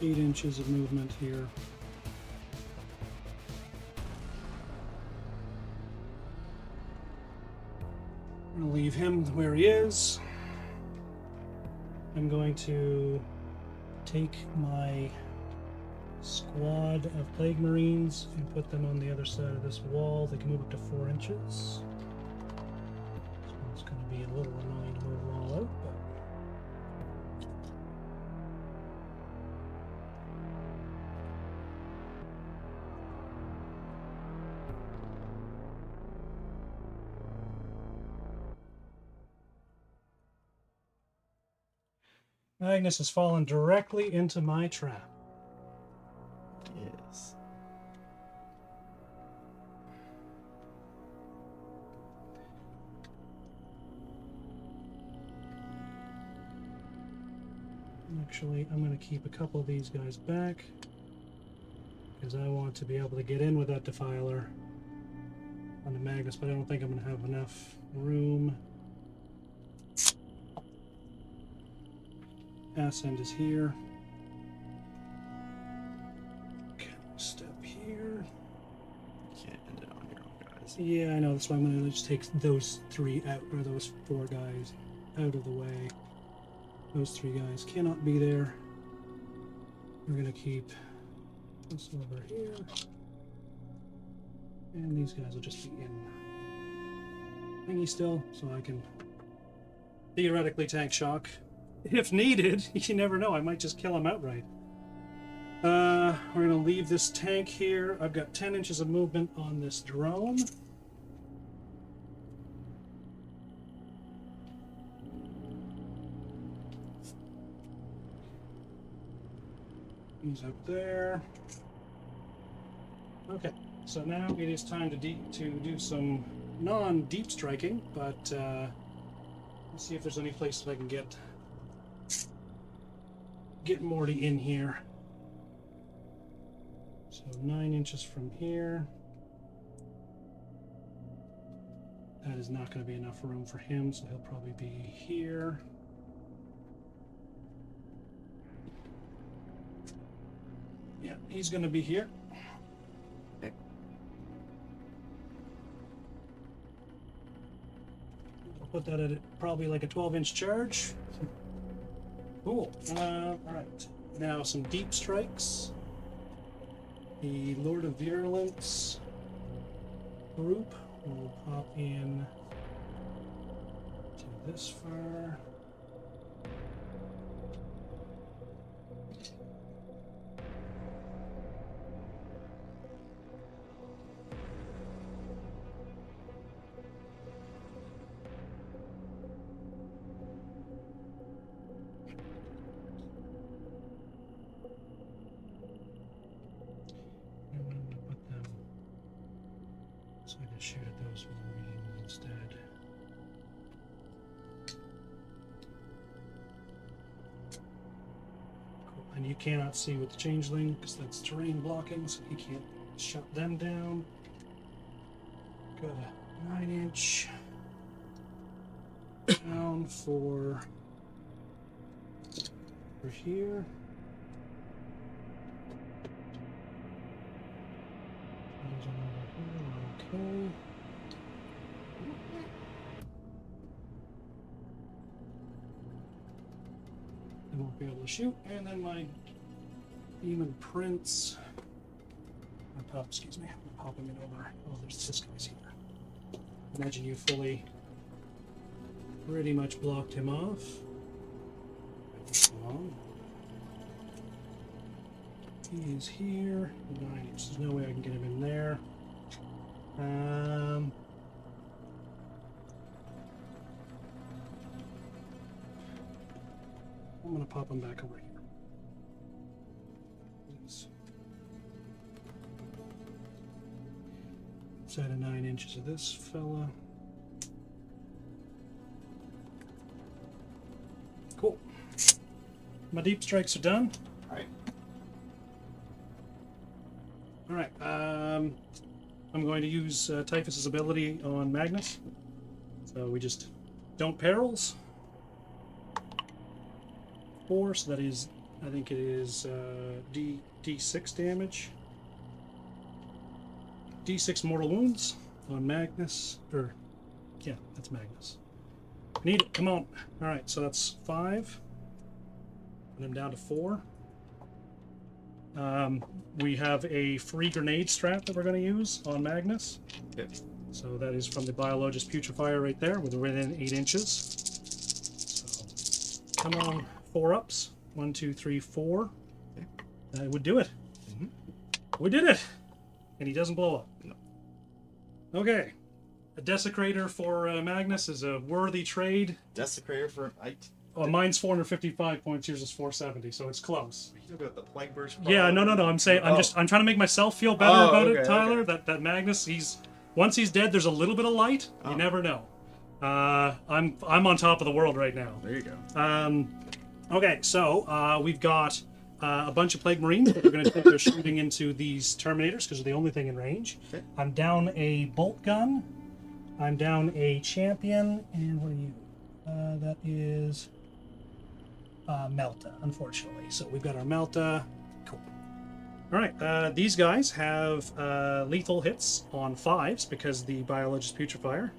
Eight inches of movement here. I'm going to leave him where he is. I'm going to take my squad of Plague Marines and put them on the other side of this wall. They can move up to 4 inches. So it's going to be a little annoying to move them all out, but Magnus has fallen directly into my trap. Yes. Actually, I'm going to keep a couple of these guys back because I want to be able to get in with that Defiler on the Magnus, but I don't think I'm going to have enough room. Ascend is here. Okay, step here. Can't end it on your own, guys. Yeah, I know. That's why I'm going to just take those 3 out, or those 4 guys out of the way. Those 3 guys cannot be there. We're going to keep this over here. And these guys will just be in thingy still, so I can theoretically tank shock. If needed, you never know, I might just kill him outright. We're going to leave this tank here. I've got 10 inches of movement on this drone. He's up there. Okay, so now it is time to do some non-deep striking, but let's see if there's any place that I can get Morty in here. So 9 inches from here. That is not going to be enough room for him, so he'll probably be here. Yeah, he's going to be here. Okay. I'll put that at probably like a 12-inch charge. Cool. Alright. Now some deep strikes. The Lord of Virulence group will pop in to this far. So I just shoot at those Marines instead. Cool. And you cannot see with the changeling because that's terrain blocking, so he can't shut them down. Got a 9-inch down for here. Those are over here. Okay. I won't be able to shoot. And then my Demon Prince. Excuse me. I'm popping it over. Oh, there's this guy's here. Imagine you fully, pretty much blocked him off. Come on. He is here. 9 inches. There's no way I can get him in there. I'm gonna pop him back over here. Inside of 9 inches of this fella. Cool. My deep strikes are done. Alright. Alright, I'm going to use Typhus's ability on Magnus. So we just don't perils. 4, so that is, I think it is D6 damage. D6 mortal wounds on Magnus. Or, yeah, that's Magnus. I need it, come on. Alright, so that's 5. Put him down to 4. We have a free grenade strat that we're going to use on Magnus. Yep. So that is from the Biologist Putrefier right there, within 8 inches. So, come on, 4 ups. 1, 2, 3, 4. Okay. That would do it. Mm-hmm. We did it! And he doesn't blow up. No. Okay. A Desecrator for Magnus is a worthy trade. Desecrator for... Oh, mine's 455 points, yours is 470, so it's close. You talking about the Plague Burst? Yeah, no. I'm saying I'm trying to make myself feel better about it, Tyler. Okay. That Magnus, once he's dead, there's a little bit of light. Oh. You never know. I'm on top of the world right now. There you go. Okay, so we've got a bunch of Plague Marines that are going to take their shooting into these Terminators because they're the only thing in range. Okay. I'm down a Bolt Gun. I'm down a Champion, and what are you? That is Melta, unfortunately. So we've got our Melta. Cool. All right, these guys have lethal hits on 5s because the Biologist Putrefier.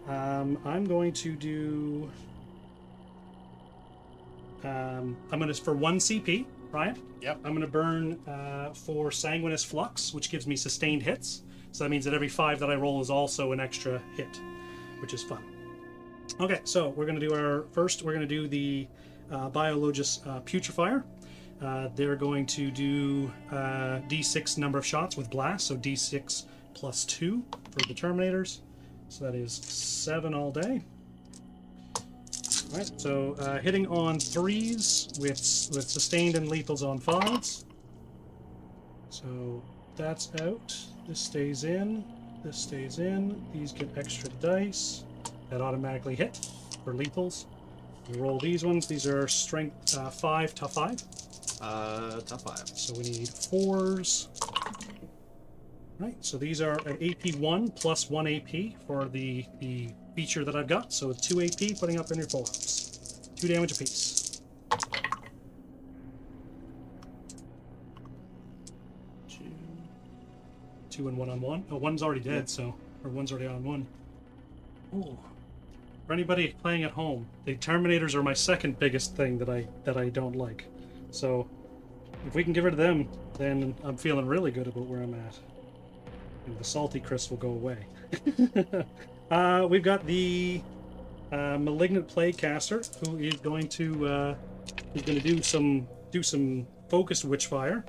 I'm going to do... I'm going to, for 1 CP, Ryan? Yep. I'm going to burn for Sanguinous Flux, which gives me sustained hits. So that means that every 5 that I roll is also an extra hit, which is fun. Okay, so we're going to do we're going to do the Biologist Putrefier. They're going to do D6 number of shots with blast, so D6 plus 2 for the Terminators. So that is 7 all day. Alright, so hitting on 3s with sustained and lethals on 5s. So that's out. This stays in. This stays in. These get extra dice. That automatically hit for lethals. We roll these ones. These are strength 5, tough 5. Tough 5. So we need 4s. Right, so these are AP 1 plus 1 AP for the feature that I've got. So 2 AP, putting up in your 4-ups. 2 damage apiece. 2 and 1 on 1. Oh, one's already dead, so... Or one's already on 1. Ooh. For anybody playing at home, the Terminators are my second biggest thing that I don't like. So, if we can get rid of them, then I'm feeling really good about where I'm at. And the salty Chris will go away. We've got the Malignant Plague Caster, who is going to do some focused Witchfire.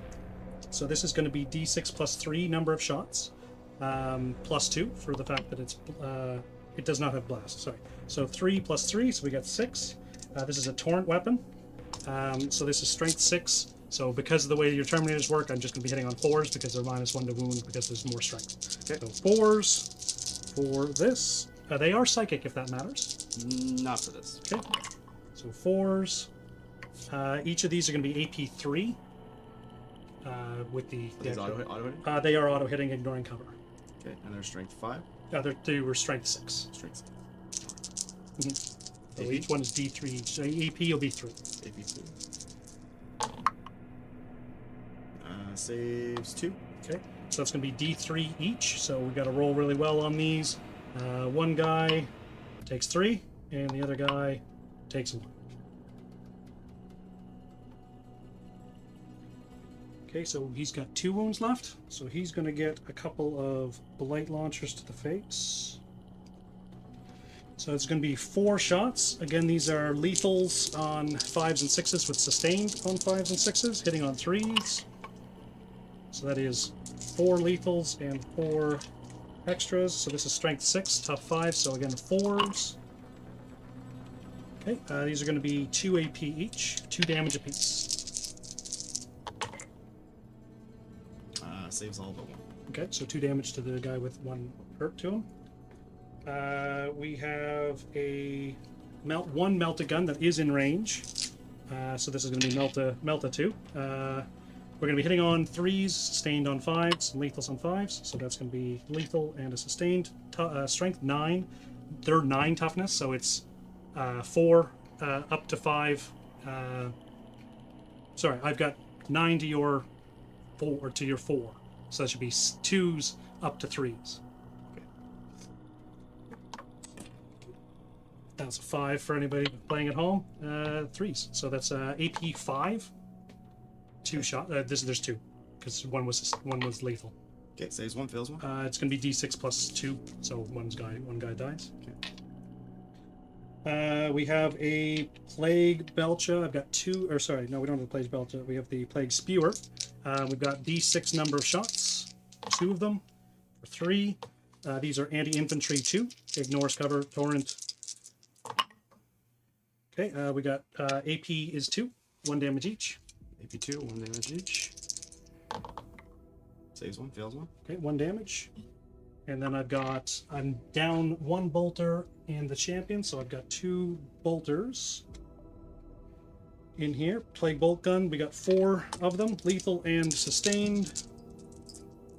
So this is going to be D6 plus 3 number of shots, plus 2 for the fact that it does not have blast. Sorry. So 3 plus 3, so we got 6. This is a torrent weapon. So this is strength 6. So because of the way your Terminators work, I'm just going to be hitting on 4s because they're -1 to wound because there's more strength. Okay. So 4s for this. They are psychic if that matters. Not for this. Okay. So 4s. Each of these are going to be AP 3. With the auto hitting? they are auto hitting, ignoring cover. Okay, and they're strength 5. They were strength 6. Strength 6. So each one is D3 each. So AP will be 3. AP 3. Saves 2. Okay, so that's going to be D3 each. So we got to roll really well on these. One guy takes 3, and the other guy takes 1. Okay, so he's got 2 wounds left. So he's going to get a couple of blight launchers to the face. So it's going to be 4 shots. Again, these are lethals on 5s and 6s with sustained on 5s and 6s, hitting on 3s. So that is 4 lethals and 4 extras. So this is strength 6, tough 5, so again 4s. Okay, these are going to be 2 AP each, 2 damage apiece. Saves all but 1. Okay, so 2 damage to the guy with 1 hurt to him. We have a one melta gun that is in range. So this is going to be melta 2. We're going to be hitting on 3s, sustained on 5s, and lethals on 5s. So that's going to be lethal and a sustained. Strength 9. They're 9 toughness, so it's 4 up to 5. Sorry, I've got 9 to your 4 or to your 4. So that should be 2s up to 3s. That was a 5 for anybody playing at home. 3s. So that's AP 5. 2 shot. There's 2, because one was lethal. Okay, saves 1, fails 1. It's going to be D6 plus 2, so one guy dies. Okay. We have a Plague Belcher. I've got 2. Or sorry, no, we don't have the Plague Belcher. We have the Plague Spewer. We've got D6 number of shots. 2 of them for 3. These are anti-infantry 2. Ignores cover, torrent. Okay, we got AP is 2, 1 damage each. AP 2, 1 damage each. Saves 1, fails 1. Okay, 1 damage. And then I'm down 1 bolter in the champion, so I've got 2 bolters in here. Plague Bolt Gun, we got 4 of them, lethal and sustained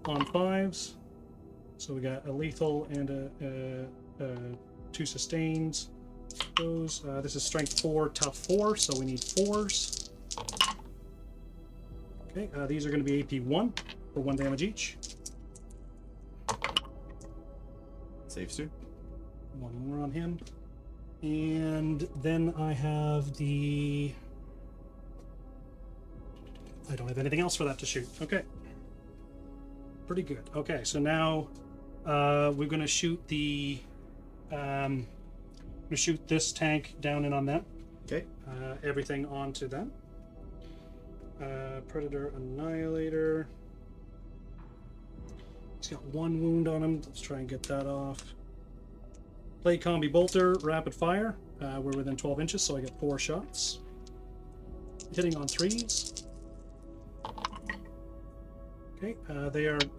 on 5s. So we got a lethal and 2 sustains. Those. This is strength 4, tough 4, so we need 4s. Okay, these are going to be AP 1 for 1 damage each. Saves 2. 1 more on him. And then I have the... I don't have anything else for that to shoot. Okay. Pretty good. Okay, so now we're going to shoot the... I'm going to shoot this tank down in on them. Okay. Everything onto them. Predator Annihilator. He's got 1 wound on him. Let's try and get that off. Play Combi Bolter, Rapid Fire. We're within 12 inches, so I get 4 shots. Hitting on 3s. Okay,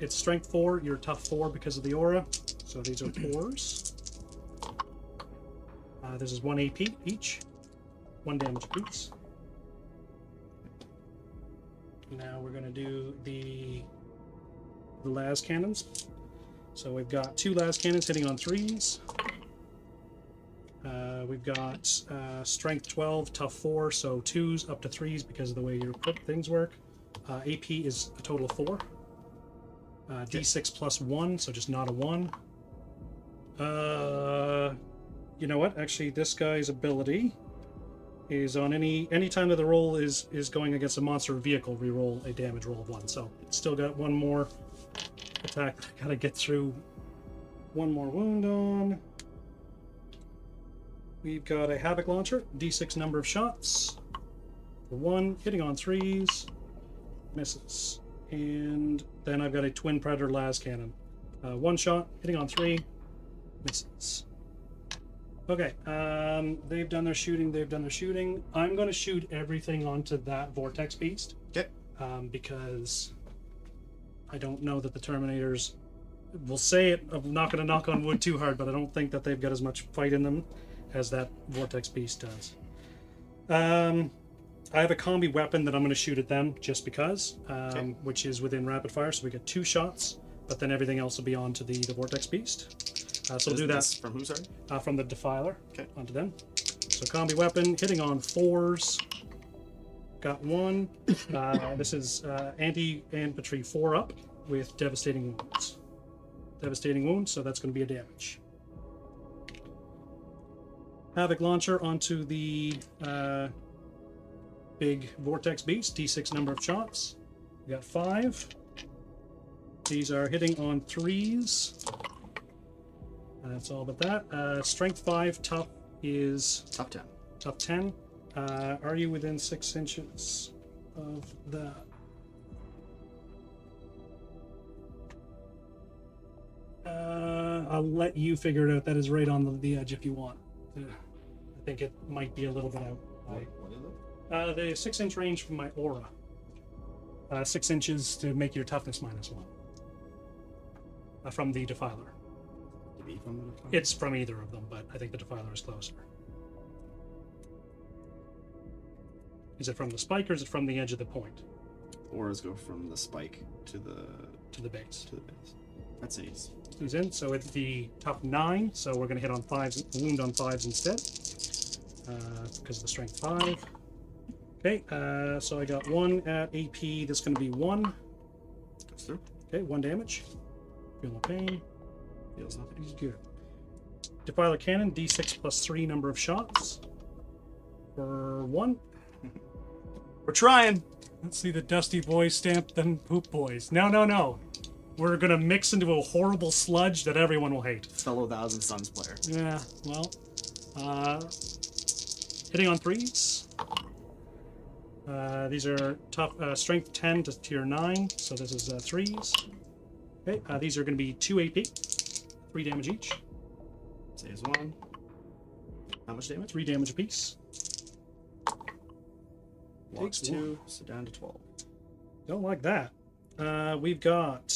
it's Strength 4, you're Tough 4 because of the aura. So these are 4s. This is 1 AP each. 1 damage apiece. Now we're going to do the las cannons. So we've got 2 las cannons hitting on 3s. We've got strength 12, tough 4, so 2s up to 3s because of the way your things work. AP is a total of 4. D6 plus 1, so just not a 1. You know what? Actually, this guy's ability is on any time that the roll is going against a monster or vehicle, reroll a damage roll of 1. So it's still got 1 more attack that I gotta get through. 1 more wound on. We've got a Havoc Launcher, D6 number of shots. For 1, hitting on 3s, misses. And then I've got a Twin Predator las cannon. 1 shot, hitting on 3, misses. Okay, they've done their shooting. I'm going to shoot everything onto that Vortex Beast. Okay. Because I don't know that the Terminators will say it. I'm not going to knock on wood too hard, but I don't think that they've got as much fight in them as that Vortex Beast does. I have a combi weapon that I'm going to shoot at them just because, which is within rapid fire, so we get 2 shots, but then everything else will be onto the Vortex Beast. So we'll do that. From who, sorry? From the Defiler. Okay. Onto them. So combi weapon, hitting on 4s. Got 1. This is anti-infantry 4 up with devastating wounds. Devastating wounds, so that's going to be a damage. Havoc Launcher onto the big Vortex Beast, D6 number of shots. We got 5. These are hitting on 3s. That's all but that. Strength 5, tough is Top 10. tough 10. Are you within 6 inches of that? I'll let you figure it out. That is right on the edge if you want. I think it might be a little bit out. What is it? The 6-inch range from my aura. 6 inches to make your toughness -1. From the Defiler. It's from either of them, but I think the Defiler is closer. Is it from the spike or is it from the edge of the point? Auras go from the spike to the base. That's an ease. He's in, so it's the tough 9, so we're going to hit on 5s, wound on 5s instead. Because of the strength 5. Okay, so I got 1 at AP, that's going to be 1. Goes through. Okay, 1 damage. Feel no pain. Feels nothing. He's good. Defiler Cannon, D6 plus 3 number of shots. For 1. We're trying! Let's see the Dusty Boys stamp, then Poop Boys. No. We're going to mix into a horrible sludge that everyone will hate. Fellow Thousand Suns player. Yeah, well. Hitting on 3s. These are tough, strength 10 to tier 9, so this is 3s. Okay, these are going to be 2 AP, 3 damage each. Saves 1. How much damage? 3 damage apiece. Walks Takes 2, 1. so down to 12. Don't like that. We've got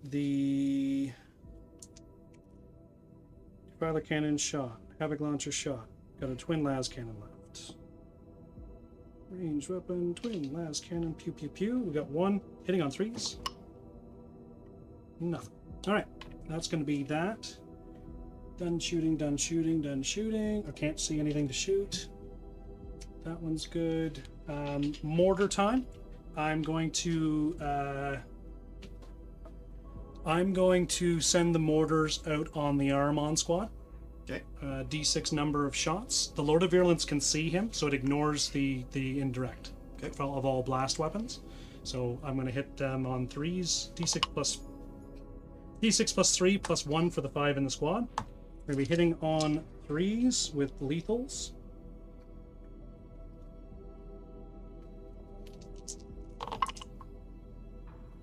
the Defiler Cannon shot, Havoc Launcher shot. Got a twin las cannon left. Ranged weapon, twin las cannon, pew pew pew. We got 1 hitting on 3s. Nothing. All right, that's going to be that. Done shooting, done shooting, done shooting. I can't see anything to shoot. That one's good. Mortar time. I'm going to send the mortars out on the Aramon squad. Okay. D6 number of shots. The Lord of Virulence can see him, so it ignores the indirect of all blast weapons. So I'm going to hit them on 3s. D6 plus 3 plus 1 for the 5 in the squad. We're going to be hitting on 3s with lethals.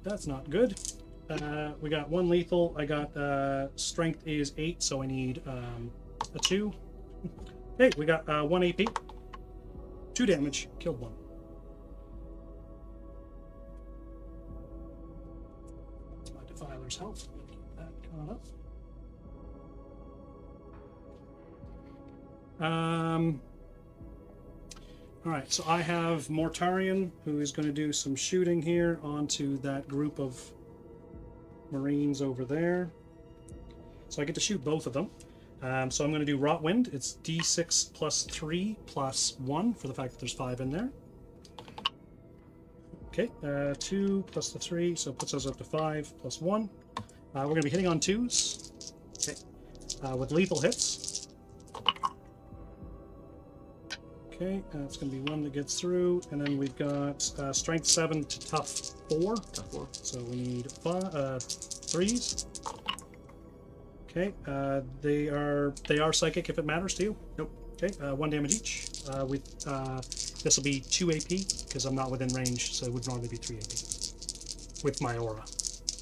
That's not good. We got 1 lethal. I got strength is 8, so I need a 2. Hey, we got 1 AP. 2 damage. Killed 1. That's my Defiler's health. Keep that caught up. Alright, so I have Mortarion, who is going to do some shooting here onto that group of Marines over there. So I get to shoot both of them. So I'm going to do Rot Wind. It's D6 plus 3 plus 1 for the fact that there's 5 in there. Okay, 2 plus the 3, so it puts us up to 5 plus 1. We're going to be hitting on 2s. Okay. With lethal hits. Okay, that's going to be 1 that gets through, and then we've got strength 7 to tough 4. Tough 4. So we need 3s. Okay, they are psychic if it matters to you. Nope. Okay, 1 damage each. This will be 2 AP because I'm not within range, so it would normally be 3 AP with my aura.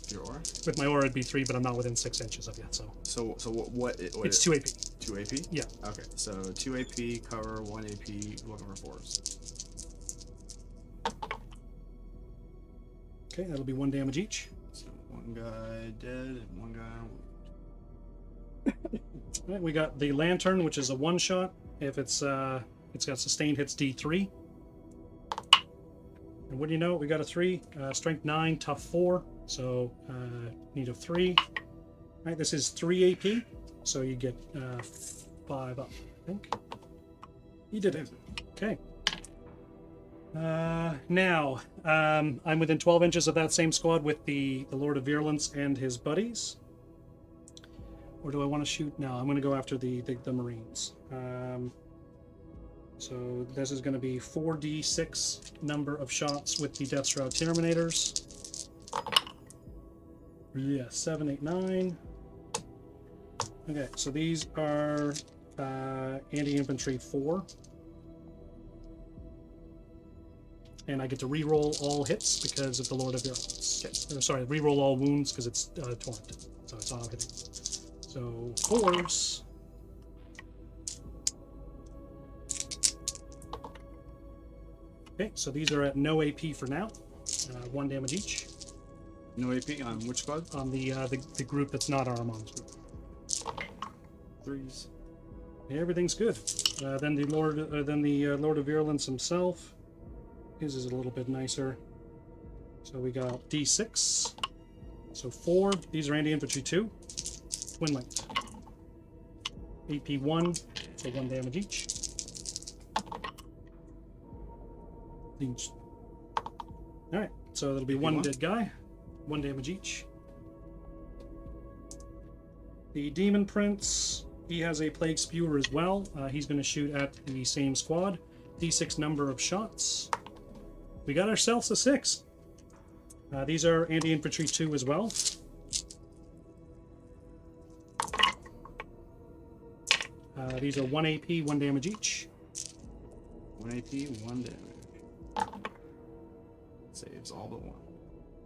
Your aura? With my aura, it'd be 3, but I'm not within 6 inches of it. So what it's 2 AP. 2 AP? Yeah. Okay, so 2 AP, cover, 1 AP, looking for 4s. Okay, that'll be 1 damage each. So 1 guy dead and 1 guy. All right, we got the Lantern, which is a 1-shot. If it's got sustained hits D3. And what do you know? We got a 3, strength 9, tough 4. So need a 3. All right, this is 3 AP. So you get 5 up, I think. You did it. Okay. Now, I'm within 12 inches of that same squad with the Lord of Virulence and his buddies. Or do I want to shoot? No, I'm going to go after the Marines. So this is going to be 4d6 number of shots with the Death Shroud Terminators. Yeah, 7, 8, 9. Okay, so these are anti-infantry 4. And I get to re-roll all hits because of the Lord of Virulence. Okay. Sorry, re-roll all wounds because it's torrent. So it's auto-hitting. So 4s. Okay, so these are at no AP for now. 1 damage each. No AP on which squad? On the group that's not Armand's group. 3s. Yeah, everything's good. Then the Lord of Virulence himself. His is a little bit nicer. So we got D6. So 4. These are anti-infantry 2. Twin linked. AP 1. So 1 damage each. Alright, so that'll be AP 1 1. dead guy. 1 damage each. The Demon Prince, he has a Plague Spewer as well. He's going to shoot at the same squad. D6 number of shots. We got ourselves a 6. These are anti-infantry 2 as well. These are 1 AP, 1 damage each. 1 AP, 1 damage. Saves all but 1.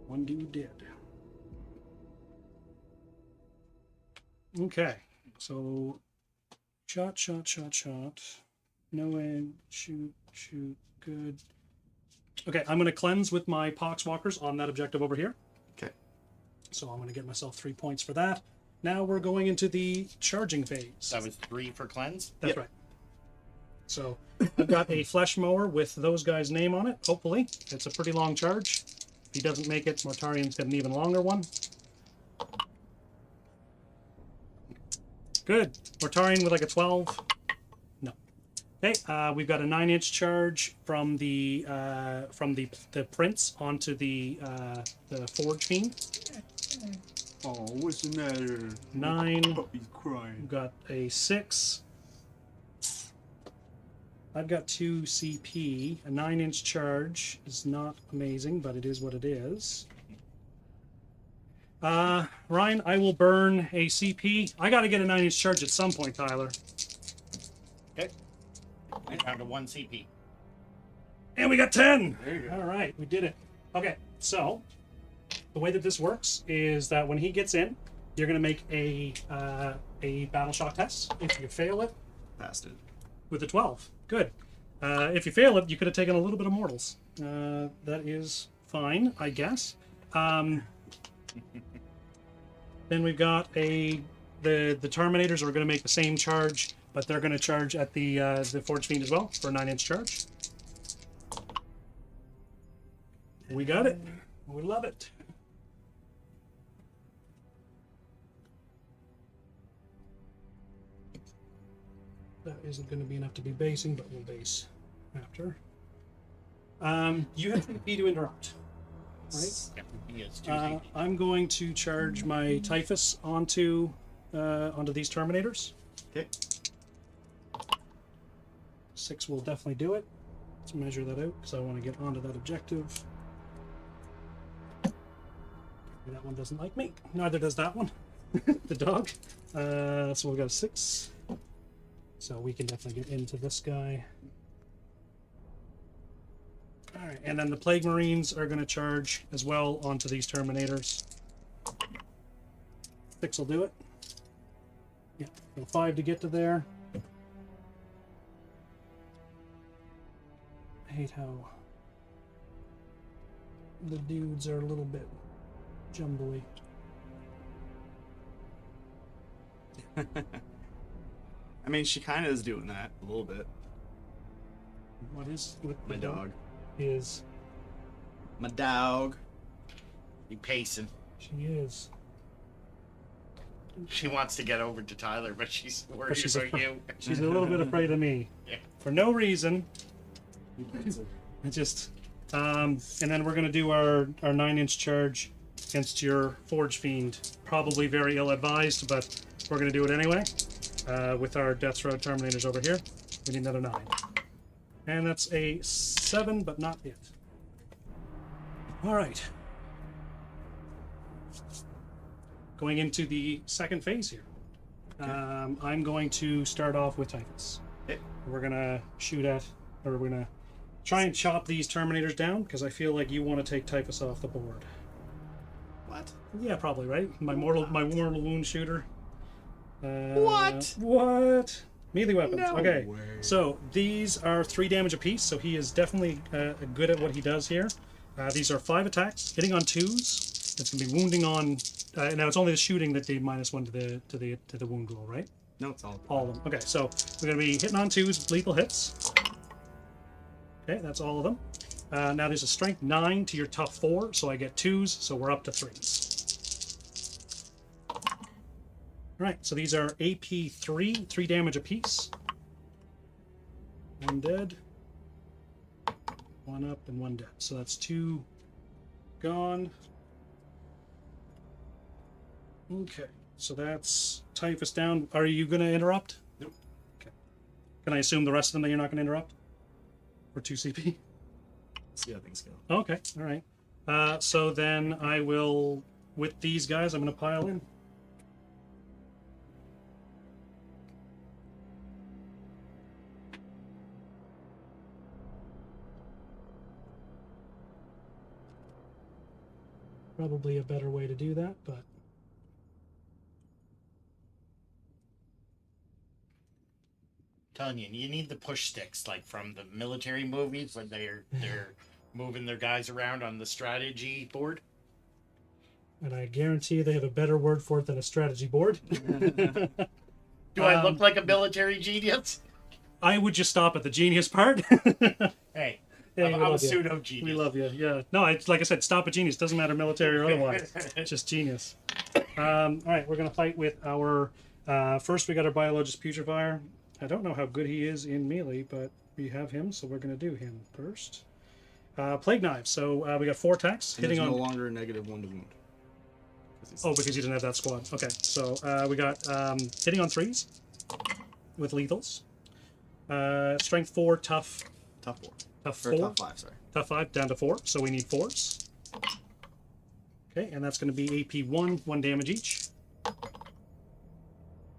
1 dude dead. Okay, so shot. No aim, shoot, good. Okay, I'm going to cleanse with my Poxwalkers on that objective over here. Okay. So I'm going to get myself 3 points for that. Now we're going into the charging phase. That was 3 for cleanse? That's right. So I've got a flesh mower with those guys' name on it, hopefully. It's a pretty long charge. If he doesn't make it, Mortarian's got an even longer one. Good. Mortarian with like a 12. No. Okay, we've got a 9-inch charge from the prince onto the forge fiend. Oh, what's the matter? 9. Puppy's crying. We've got a 6. I've got 2 CP. A 9-inch charge is not amazing, but it is what it is. Ryan, I will burn a CP. I got to get a 9-inch charge at some point, Tyler. Okay. And down to 1 CP. And we got 10. There you go. All right, we did it. Okay, so the way that this works is that when he gets in, you're going to make a battle shock test. If you fail it, Passed it. with a 12. Good. If you fail it, you could have taken a little bit of mortals. That is fine, I guess. Then we've got the Terminators are going to make the same charge, but they're going to charge at the Forge Fiend as well for a 9-inch charge. We got it. We love it. That isn't going to be enough to be basing, but we'll base after. You have CP to interrupt, right? Yeah, he has 2 CP. I'm going to charge my Typhus onto these Terminators. Okay. 6 will definitely do it. Let's measure that out because I want to get onto that objective. That one doesn't like me. Neither does that one. The dog. So we've got a 6. So we can definitely get into this guy. Alright, and then the Plague Marines are going to charge as well onto these Terminators. 6 will do it. Yeah, so 5 to get to there. I hate how the dudes are a little bit jumbly. I mean, she kind of is doing that a little bit. What is with My dog. is My dog. Be pacing. she is. She wants to get over to Tyler, but she's worried she's about you. She's a little bit afraid of me. Yeah. For no reason. It just and then we're gonna do our 9-inch charge against your Forge Fiend. Probably very ill-advised, but we're gonna do it anyway. With our Death Road Terminators over here. We need another 9. And that's a 7, but not it. Alright. Going into the second phase here. I'm going to start off with Typhus. Okay. We're gonna shoot at, or we're gonna try and chop these Terminators down because I feel like you want to take Typhus off the board. What? Yeah, probably right. My mortal wound shooter. What? What? Melee weapons. No okay. way. So these are 3 damage apiece. So he is definitely good at what he does here. These are 5 attacks, hitting on 2s. It's gonna be wounding on. Now it's only the shooting that they -1 to the wound roll, right? No, it's all. All of them. Okay, so we're gonna be hitting on 2s, lethal hits. Okay, that's all of them. Now there's a strength 9 to your tough 4, so I get 2s, so we're up to 3s. Alright, so these are AP 3 damage apiece. 1 dead. 1 up and 1 dead. So that's 2 gone. Okay, so that's Typhus down. Are you going to interrupt? Nope. Okay. Can I assume the rest of them that you're not going to interrupt? For 2 CP? See how things go. Okay, alright. So then I will, with these guys, I'm going to pile in. Probably a better way to do that, but Telling you, you need the push sticks like from the military movies when they're moving their guys around on the strategy board. and I guarantee they have a better word for it than a strategy board. Do I look like a military genius? I would just stop at the genius part. Hey, Yeah, I'm we a love you. pseudo genius. We love you. Yeah. No, it's like I said, stop at genius. Doesn't matter military or otherwise. It's just genius. All right, we're gonna fight with our. First, we got our Biologist Putrefier. I don't know how good he is in melee, but we have him, so we're gonna do him first. Plague Knives. So we got 4 attacks, And hitting there's on. no longer a -1 to wound. Oh, because you didn't have that squad. Okay, so we got hitting on 3s with lethals. Strength 4, tough Tough 4. tough Or 4. top 5, sorry. Tough 5 down to 4, so we need 4s. Okay, and that's going to be AP 1 damage each.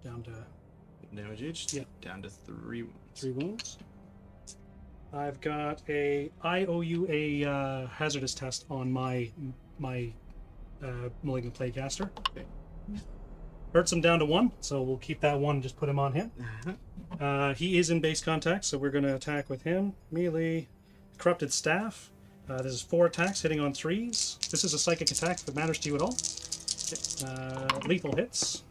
Down to Damage each? Yeah. Down to 3 wounds. 3 wounds. I've got a. I owe you a hazardous test on my Malignant Plaguecaster. Okay. Hurts him down to 1, so we'll keep that 1 and just put him on him. He is in base contact, so we're going to attack with him. Melee. Corrupted Staff. This is 4 attacks, hitting on 3s. This is a psychic attack if it matters to you at all. Lethal hits.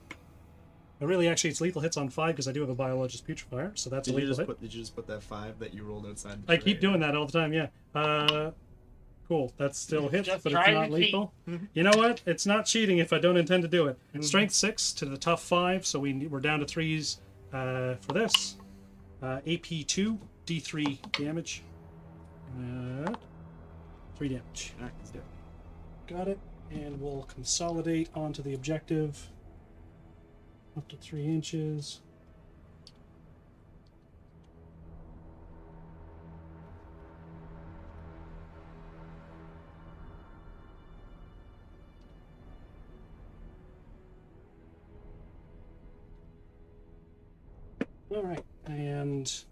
Really, actually, it's lethal hits on 5 because I do have a Biologist Putrefier, so that's a lethal hit. Did you just put that 5 that you rolled outside? I keep doing that all the time, yeah. Cool, that's still a hit, Just but it's trying not to lethal. You know what? It's not cheating if I don't intend to do it. Strength 6 to the tough 5, so we're down to 3s for this. AP 2, D3 damage. 3 damage. Alright, let's do it. Got it. And we'll consolidate onto the objective. Up to 3 inches. All right, and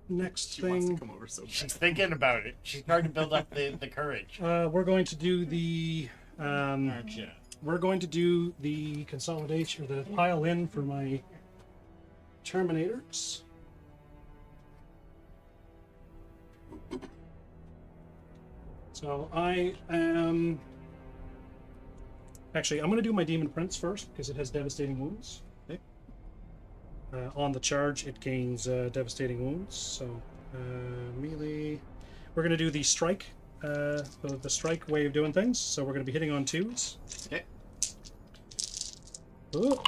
next She wants to thing, come over so bad. She's thinking about it. She's trying to build up the courage. we're going to do the Aren't you? we're going to do the consolidation or the pile in for my Terminators. So I am actually I'm going to do my Demon Prince first because it has devastating wounds. Okay. On the charge, it gains devastating wounds. So melee. We're going to do the strike, the strike way of doing things. So we're going to be hitting on 2s. Okay. Ooh.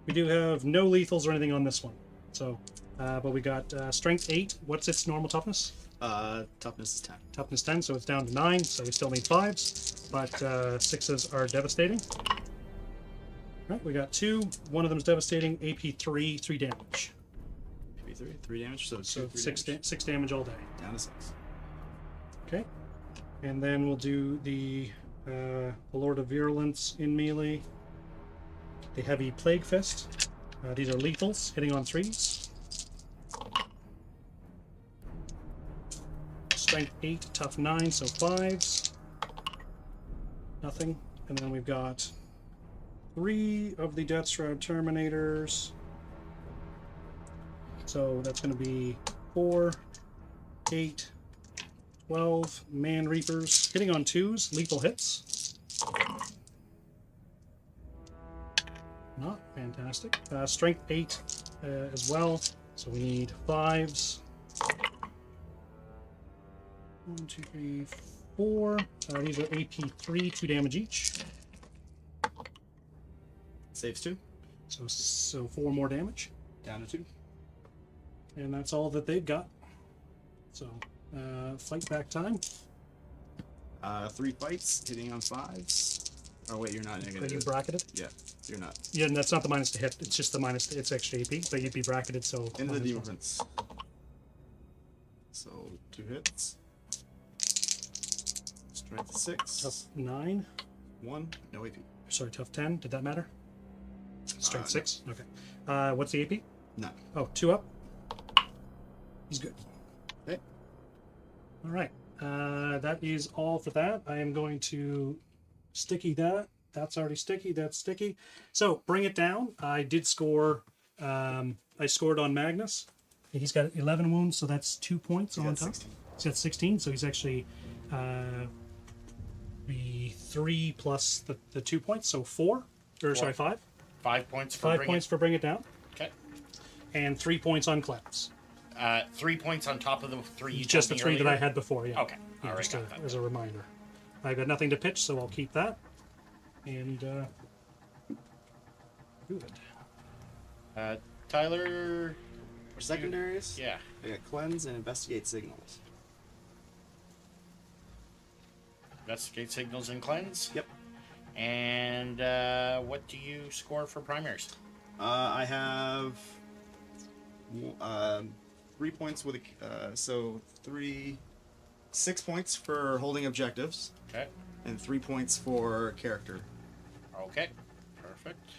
We do have no lethals or anything on this one. So, but we got strength 8. What's its normal toughness? Toughness is 10. Toughness 10, so it's down to 9. So we still need 5s, but 6s are devastating. Right, we got 2. One of them is devastating. AP 3, 3 damage. Maybe 3 damage. So, So 3 6 damage. 6 damage all day. Down to 6. Okay, and then we'll do the Lord of Virulence in melee. the heavy Plague Fist. These are lethals, hitting on 3s. Strength 8, tough 9, so 5s. Nothing. And then we've got 3 of the Death Shroud Terminators. So that's going to be 4, 8, 12 Man Reapers. Hitting on 2s, lethal hits. Not fantastic. Strength 8 as well. So we need 5s. 1, 2, 3, 4. These are AP 3, 2 damage each. Saves 2. So 4 more damage. Down to 2. And that's all that they've got. So, fight back time. 3 fights, hitting on 5s. Oh wait, you're not Are you negative. bracketed? Yeah, you're not. Yeah, and that's not the minus to hit. It's just the minus. It's extra AP, but you'd be bracketed. So Into the minus Demon one. Prince. So 2 hits. Strength 6. Tough 9. 1. No AP. Sorry, tough 10. Did that matter? Strength No. 6. Okay. What's the AP? No. Oh, 2 up. He's good. Okay. All right. That is all for that. I am going to sticky that. That's already sticky. That's sticky. So bring it down. I did score. I scored on Magnus. He's got 11 wounds, so that's 2 points He's on got top. 16. He's got 16, so he's actually be 3 plus the 2 points, so 4. Or sorry, 5. 5 points for 5 bring points for bring it down, Okay. and 3 points on cleanse. 3 points on top of the 3 you Just the told me 3 that I earlier? had before. Yeah. Okay. Yeah, All right. just Got that. as a reminder. I've got nothing to pitch, so I'll keep that. And good. Tyler. For secondaries, Yeah. I got Cleanse and Investigate Signals. Investigate signals and cleanse. Yep. And what do you score for primaries? I have 3 points with a, so 6 points for holding objectives, Okay. and 3 points for character. Okay. Perfect.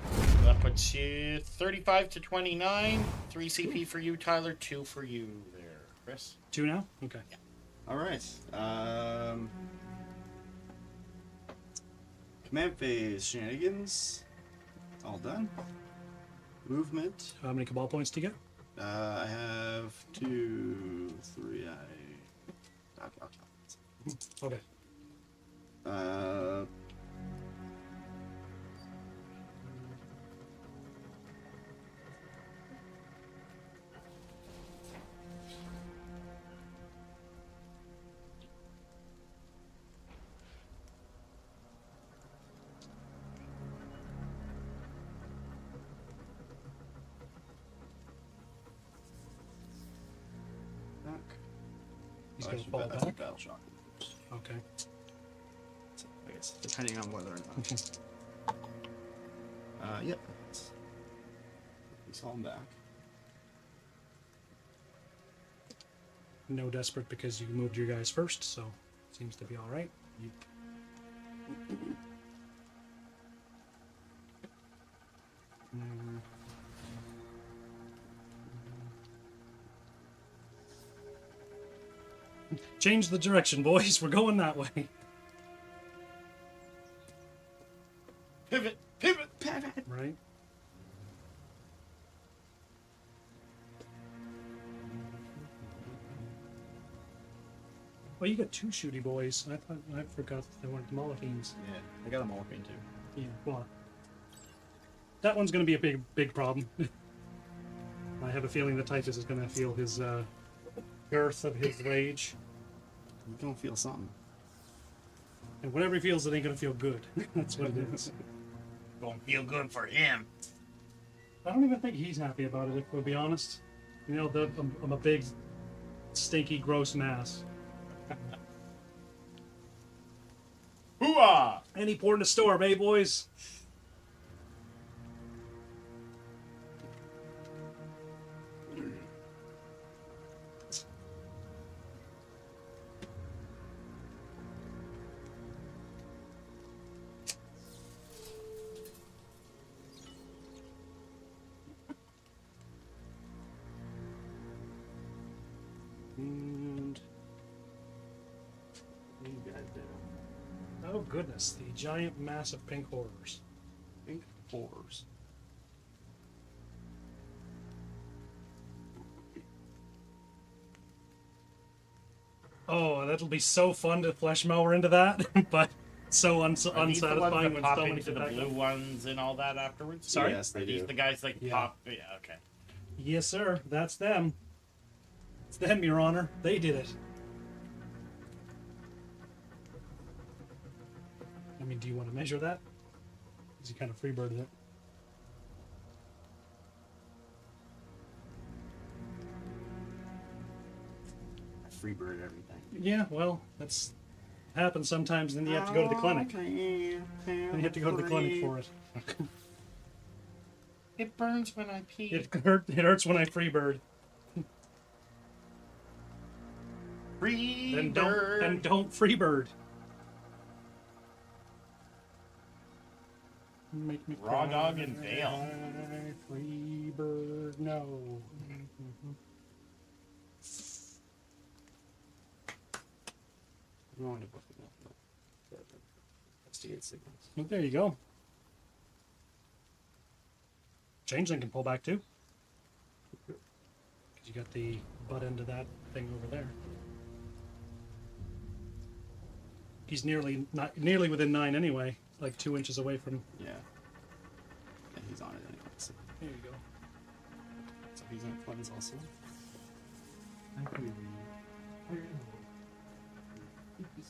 So that puts you 35 to 29. 3 CP for you, Tyler. 2 for you there, Chris. 2 now? Okay. All right. Command phase shenanigans. All done. Movement. How many Cabal points do you get? I have 2, 3. Okay. He's gonna fall That's a back. battle shock. Okay. So, I guess depending on whether or not. Yep. We saw him back. No desperate because you moved your guys first, so seems to be all right. Change the direction, boys. We're going that way. Pivot. Pivot. Pivot. Right? Oh, you got 2 shooty boys. I forgot they weren't the Molotines. Yeah, I got a Mulligan too. Yeah, well, that one's going to be a big problem. I have a feeling that Titus is going to feel his girth of his rage, You don't feel something. and whatever he feels, it ain't going to feel good. That's what it is. Gonna feel good for him. I don't even think he's happy about it, if we'll be honest. You know, I'm a big, stinky, gross mass. Hooah! Any port in the storm, eh, boys? And you guys down. Oh goodness, the giant, massive pink horrors. Pink horrors. Oh, that'll be so fun to flesh mower into that, but so Are these the ones unsatisfying that when pop so many into the blue ones and all that afterwards? Sorry? Yes, they Are these do. the guys that Yeah. pop? Yeah, okay. Yes, sir. That's them. It's them, Your Honor. They did it. I mean, do you want to measure that? Because you kind of freebirded it. Freebird everything. Yeah, well, that's happens sometimes, and then you have to go to the clinic. Then you have to go to the clinic for it. It burns when I pee. It hurts when I freebird. Free Then bird. don't freebird. Make me Raw cry. dog and Vale. Freebird, no. I'm going to book it up. Investigate signals. Well, there you go. Changeling can pull back too. Because you got the butt end of that thing over there. He's nearly within 9 anyway, like 2 inches away from. Yeah. Yeah, he's on it anyway. So, There you go. so he's on cleanse also.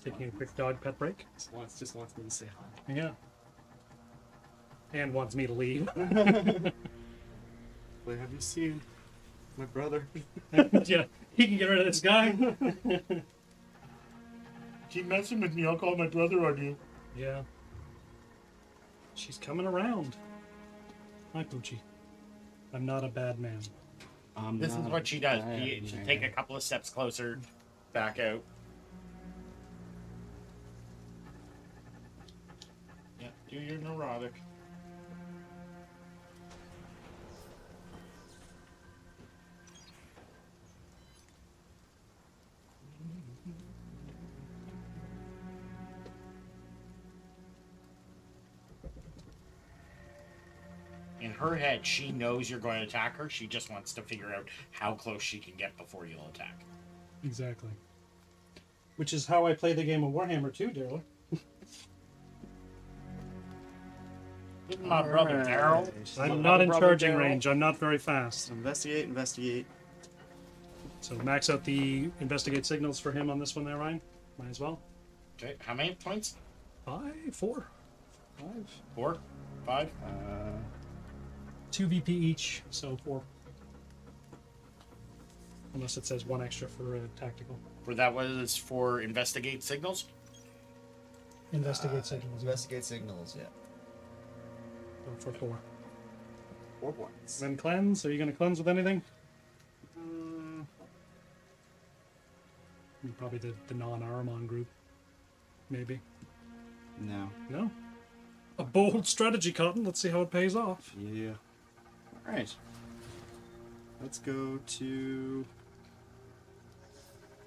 Taking a quick dog pet break. Just wants me to say hi. Yeah. And wants me to leave. Wait, have you seen my brother? Yeah, he can get rid of this guy. Keep messing with me, I'll call my brother on you. Yeah. She's coming around. Hi, Poochie. I'm not a bad man. This is what she does. She take a couple of steps closer, back out. Yeah, do your neurotic. In her head, she knows you're going to attack her. She just wants to figure out how close she can get before you'll attack. Exactly. Which is how I play the game of Warhammer too, Daryl. This is my brother Daryl. I'm not in Brother charging Daryl. range. I'm not very fast. So investigate. So max out the investigate signals for him on this one there, Ryan. Might as well. Okay, how many points? 4. 5. 4? 5? 2 VP each, so 4. Unless it says 1 extra for tactical. For that was for investigate signals? Investigate signals. Investigate signals, yeah. For 4. 4 points. Then cleanse. Are you going to cleanse with anything? Probably the non-Aramon group. Maybe. No. No? A bold strategy, Cotton. Let's see how it pays off. Yeah. Alright. Let's go to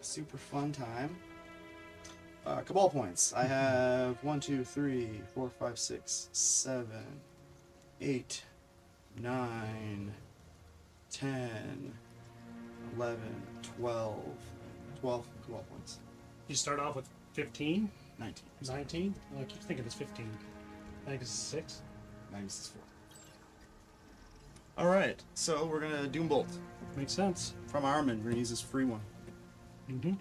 super fun time. Cabal points. I have 1, 2, 3, 4, 5, 6, 7, 8, 9, 10, 11, 12. 12 Cabal points. You start off with 15? 19. 19? Well, I keep thinking it's 15. I think it's 6. 94. Alright, so we're gonna Doom Bolt. Makes sense. From Armin, we're gonna use this free one. Mm-hmm.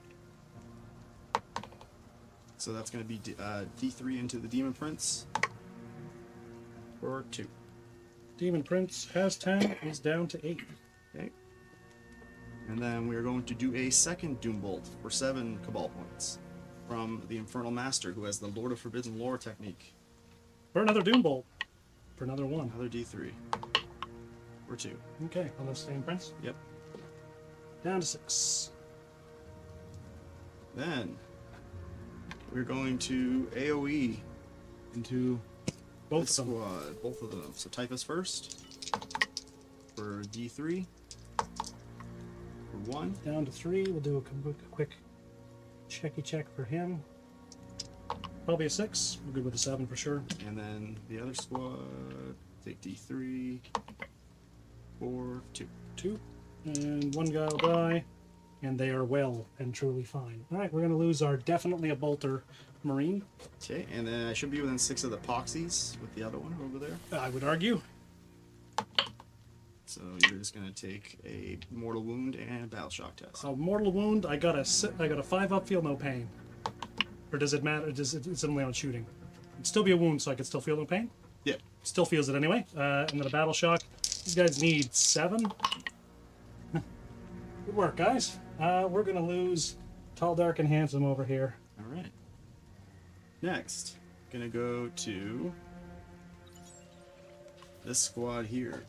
So that's gonna be D3 into the Demon Prince. For 2. Demon Prince has 10, is down to 8. Okay. And then we're going to do a second Doom Bolt for 7 Cabal points. From the Infernal Master, who has the Lord of Forbidden Lore technique. For another Doom Bolt. For another 1. Another D3. For 2. Okay, on the same Prince. Yep. Down to 6. Then we're going to AoE into Both this of them. squad. Both of them. So Typhus first for D3. for 1. Down to 3. We'll do a quick checky check for him. Probably a 6. We're good with a 7 for sure. And then the other squad, take D3, 4, 2. 2. And one guy will die. And they are well and truly fine. Alright, we're going to lose our definitely a bolter Marine. Okay, and then I should be within 6 of the Poxies with the other one over there. I would argue. So you're just going to take a mortal wound and a battle shock test. A mortal wound, I got a 5 upfield, no pain. Or does it matter? It's only on shooting. It'd still be a wound, so I could still feel no pain? Yeah. Still feels it anyway. And then a battle shock. These guys need 7. Good work, guys. We're going to lose Tall, Dark, and Handsome over here. All right. Next, gonna go to this squad here.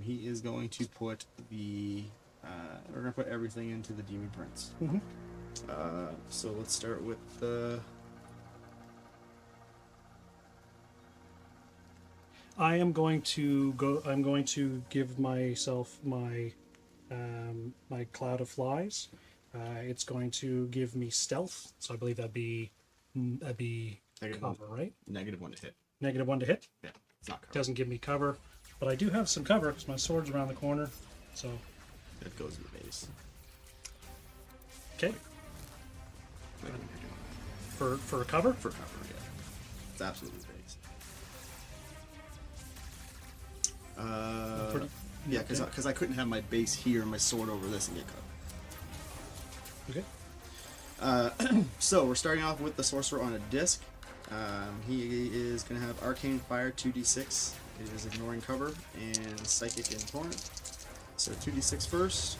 He is going to put the. We're gonna put everything into the Demon Prince. So let's start with the. I'm going to give myself my my Cloud of Flies. It's going to give me stealth, so I believe that'd be cover, right? -1 to hit. -1 to hit. Yeah, it's not cover. Doesn't give me cover, but I do have some cover because my sword's around the corner. So That goes with base. okay, Like when you're doing for a cover. for cover, yeah. It's absolutely base. Pretty- Yeah, because I couldn't have my base here and my sword over this and get cover. Okay. So we're starting off with the sorcerer on a disc. He is going to have arcane fire 2d6. It is ignoring cover and psychic and torrent. So 2d6 first.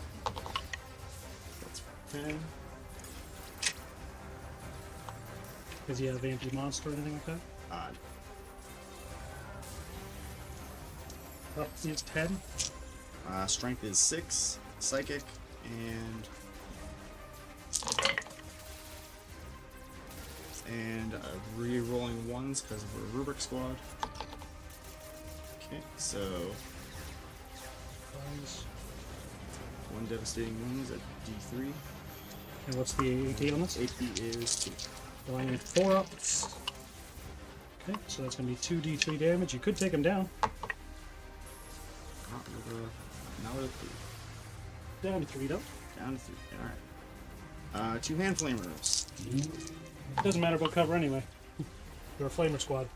That's 10. Does he have anti-monster or anything like that? It's 10. Strength is 6. Psychic and re-rolling ones because we're a rubric squad. Okay, so Flies. 1 devastating wounds at D3. And what's the AP on this? AP is 2. So I need 4 ups. Okay, so that's going to be 2d3 damage. You could take him down. Now we're at 3. Down to 3 though. Down to 3. Alright. 2 hand flamers. It doesn't matter about cover anyway. They're a flamer squad.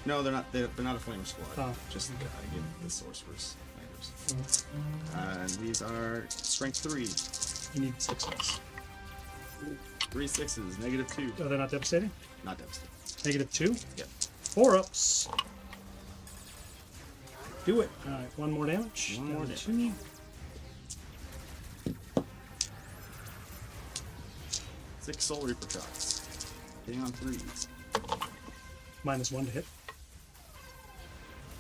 No, they're not. They're not a flamer squad. Oh. Just gotta give the sorcerers flamers. And these are strength 3. You need 6s. 3 6s. -2. Are they not devastating? Not devastating. -2. Yep. 4 ups. Do it. Alright, 1 more damage. One more Down to damage. 2. 6 soul reaper shots. Hitting on 3s. -1 to hit.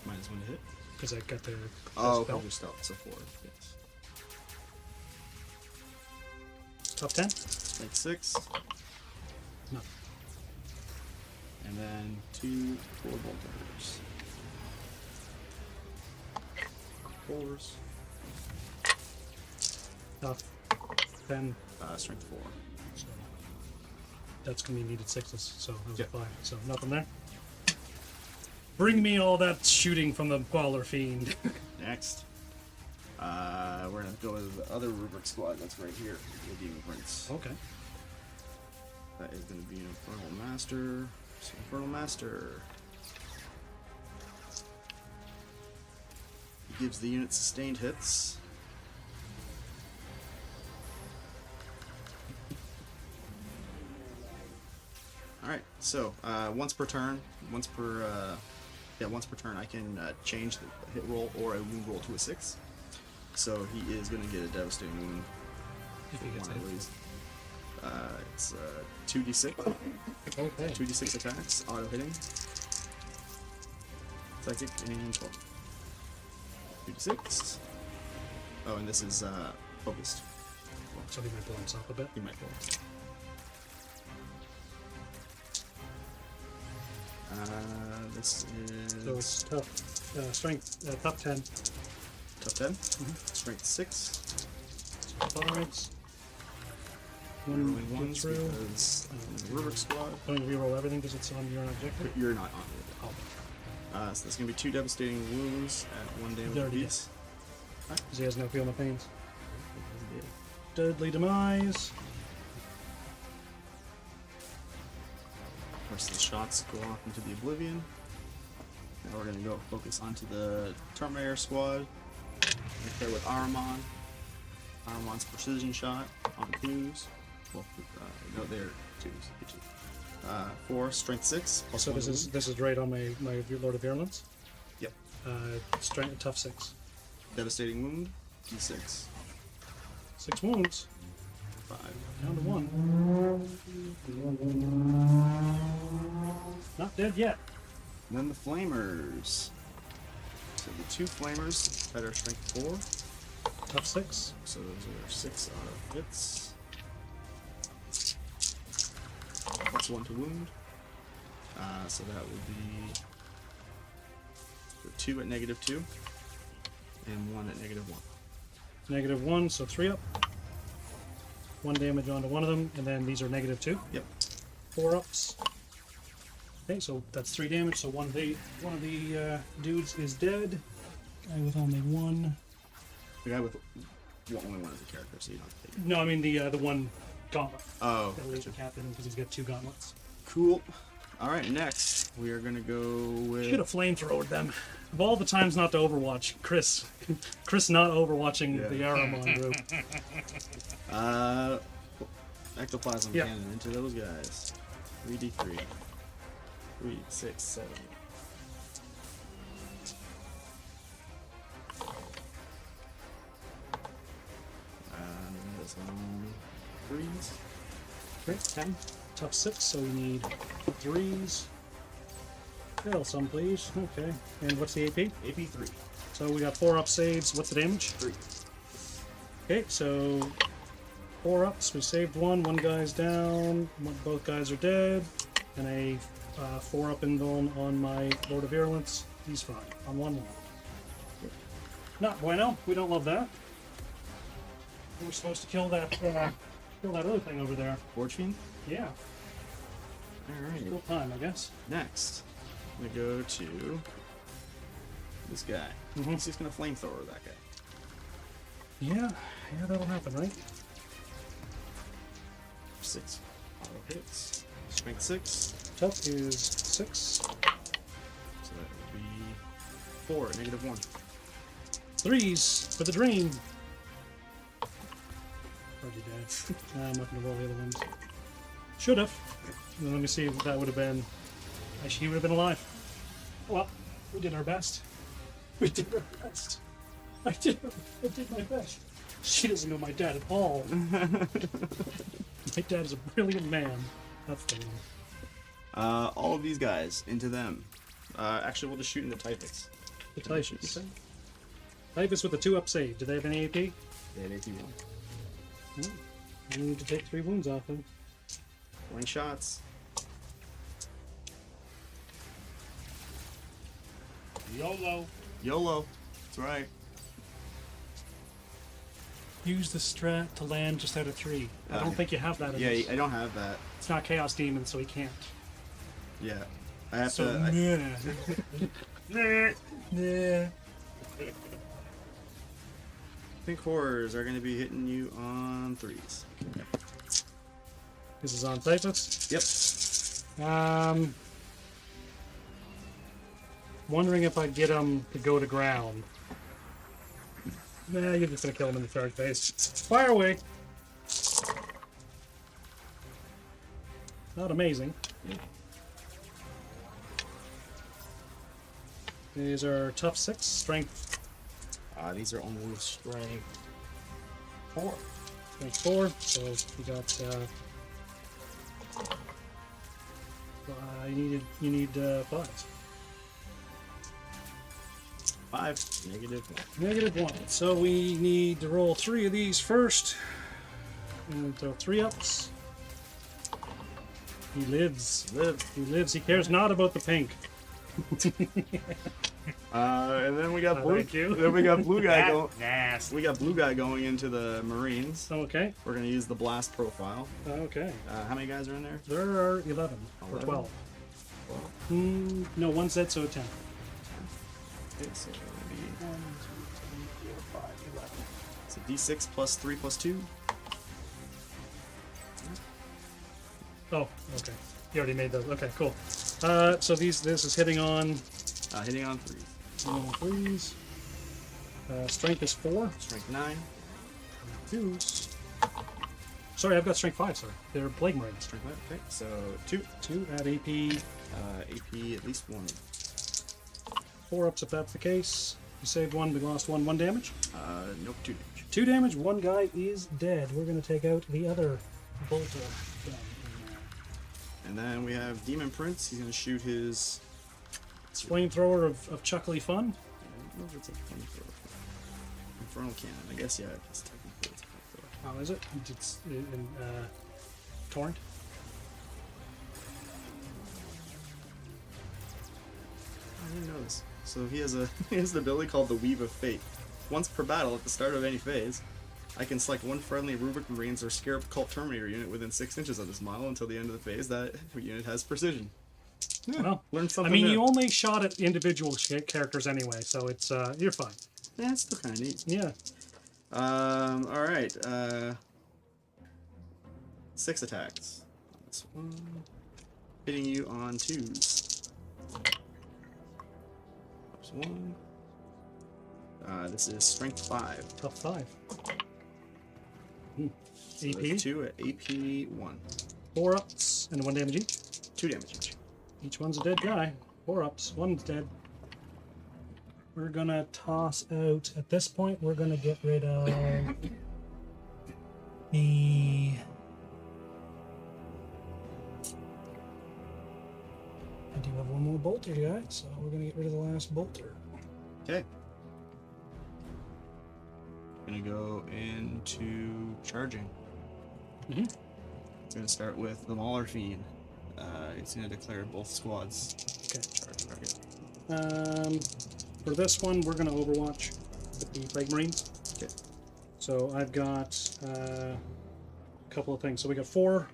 -1 to hit. Because I got their Oh, spell. okay, your stealth. So 4. Yes. Top 10? Strength 6. No. And then 2 4 bolters. 4s. Top 10. Strength 4. So that's going to be needed 6s. So those Yeah. are 5. So nothing there. Bring me all that shooting from the baller fiend. Next, we're gonna go with the other rubric squad that's right here, the Demon Prince. Okay. That is gonna be an Infernal Master. So Infernal Master. He gives the unit sustained hits. Alright, so once per turn, once per turn, I can change the hit roll or a wound roll to a 6. So he is going to get a devastating wound. If he gets One hit. of these. It's 2d6. Okay. 2d6 attacks, auto hitting. Psychic and 12. 2d6. Oh, and this is focused. So he might blow himself a bit. He might blow. This is So it's tough. Strength, top 10. top 10. Strength 6. So Cards. Rolling One, get ones through. because Rubric Squad. Don't reroll everything because it's on your objective. You're not on it. So that's gonna be 2 devastating wounds at 1 damage Dirty. apiece. Because he has no feel no pains. Deadly Demise. Rest of the shots go off into the Oblivion. Now we're gonna go focus onto the Terminator Squad. Right there with Ahriman. Ahriman's precision shot on 2s. Well, no, they're 2s. 4, strength 6. Plus So 1 this is right on my Lord of Virulence. Yep. Strength tough 6. Devastating wound, D6. 6 wounds. 5. Down to 1. Not dead yet. And then the Flamers. So the 2 Flamers that are strength 4. Tough 6. So those are 6 auto hits. Plus 1 to wound. So that would be 2 at -2 and 1 at -1. -1, so 3 up. 1 damage onto one of them, and then these are -2. Yep. 4 ups. Okay, so that's 3 damage. So one of the dudes is dead. Guy with only 1. The guy with only 1 as a character, so you don't have to take it. No, I mean the one gauntlet. Oh, That'll leave the captain because he's got 2 gauntlets. cool. All right, next we are gonna go with. Should have flamethrowered them. Of all the times not to Overwatch, Chris not overwatching Yeah. the Aramon group. Ectoplasm Yeah. cannon into those guys. 3d3. 3, 6, 7. That's on 3s. Okay, 10. Tough 6, so we need 3s. Hell, some please. Okay. And what's the AP? AP 3. So we got 4 up saves. What's the damage? 3. Okay, so 4 ups. We saved 1. 1 guy's down. Both guys are dead. And a 4 up invuln on my Lord of Virulence. He's fine. On 1-1. Not bueno. We don't love that. We're supposed to kill that other thing over there. Forge Fiend? Yeah. Alright. Still time, I guess. Next, I'm gonna go to this guy. Mhm. He's just gonna flamethrower that guy. Yeah, that'll happen, right? 6 auto hits. Strength 6. Tough is 6. So that would be 4 at -1. 3s for the dream. Already dead. I'm not gonna roll the other ones. Should have. Let me see if that would have been. Actually, he would have been alive. Well, we did our best. We did our best. I did my best. She doesn't know my dad at all. My dad is a brilliant man. That's the one. All of these guys into them. Actually, we'll just shoot in the Typhus. The Typhus. Typhus with a 2 up save. Do they have any AP? They have AP 1. I need to take 3 wounds off them. 20 shots. YOLO. YOLO. That's right. Use the strat to land just out of 3. I don't Okay. think you have that in Yeah, this. I don't have that. It's not Chaos Demon, so he can't. Yeah. I have So, to. yeah. Pink horrors are going to be hitting you on 3s. This is on Typhus. Yep. Wondering if I get him to go to ground. Nah, you're just gonna kill him in the third phase. Fire away. Not amazing. These are tough 6, strength These are only strength 4. Strength 4, so we got you need 5. 5, -1. -1. So we need to roll 3 of these first. And throw 3 ups. He lives. He lives. He cares not about the pink. And then we got blue. Thank you. Then we got blue guy That's going. nasty. We got blue guy going into the Marines. Okay. We're gonna use the blast profile. Okay. How many guys are in there? There are 11 or 11? 12. No, one set, so 10. Okay, so it'll be 1, 2, 3, 4, 5, 11. so D6 plus 3 plus 2. Oh, okay. You already made those. Okay, cool. So this is hitting on Hitting on 3. threes. Strength is 4. Strength 9. Twos. Sorry, I've got strength 5. Sorry, they're plague marines. Strength 9. Okay, so 2. 2 at AP. AP at least 1. 4 ups if that's the case. We saved 1. We lost 1. 1 damage. Nope, 2 damage. 2 damage. 1 guy is dead. We're gonna take out the other bolter gun. And then we have Demon Prince. He's gonna shoot his. Flamethrower of Chuckly Fun. I don't know if it's a flamethrower. Infernal Cannon. I guess, yeah, it's technically it's a flamethrower. How is it? It's in Torrent. I didn't know this. So he has the ability called the Weave of Fate. Once per battle, at the start of any phase, I can select one friendly Rubric Marines or Scarab Cult Terminator unit within 6 inches of this model until the end of the phase. That unit has precision. Yeah, Well, learn something I mean, new. you only shot at individual characters anyway, so it's you're fine. Yeah, it's still kind of neat. Yeah. All right. 6 attacks. This one hitting you on 2s. That's 1. This is strength 5. Tough 5. So AP. that's 2 at AP 1. 4 ups and 1 damage each. 2 damage each. Each one's a dead guy. 4 ups. 1's dead. We're gonna toss out. At this point, we're gonna get rid of the. I do have one more bolter guy, so we're gonna get rid of the last bolter. Okay. Gonna go into charging. Mm-hmm. It's gonna start with the Mauler Fiend. It's gonna declare both squads. Okay. Charge target. For this one, we're gonna Overwatch with the Plague Marines. Okay. So I've got a couple of things. So we got 4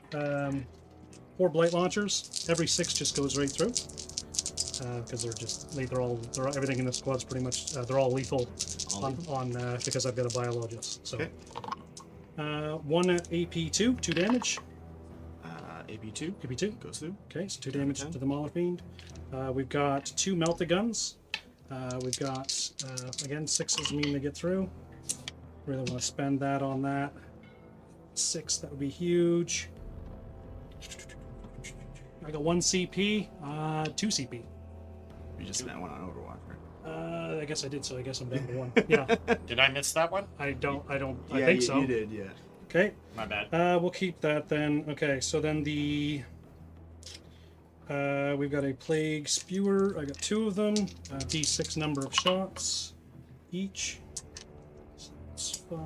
blight launchers. Every 6 just goes right through because they're everything in the squad's pretty much they're all lethal on because I've got a biologist. So Okay. 1 at AP2, 2 damage. AP2 AP2 goes through. Okay, so 2 damage 10. to the Mauler Fiend. We've got 2 melta guns. We've got again 6s mean to get through. Really want to spend that on that. 6, that would be huge. I got 1 CP, 2 CP. You just spent 1 on Overwatch, right? I guess I did, so I guess I'm down to 1. Yeah, Did I miss that one? I Yeah, think so. You did, yeah. Okay, My bad. we'll keep that then. Okay, so then the we've got a plague spewer. I got 2 of them. D6 number of shots each. So that's 5.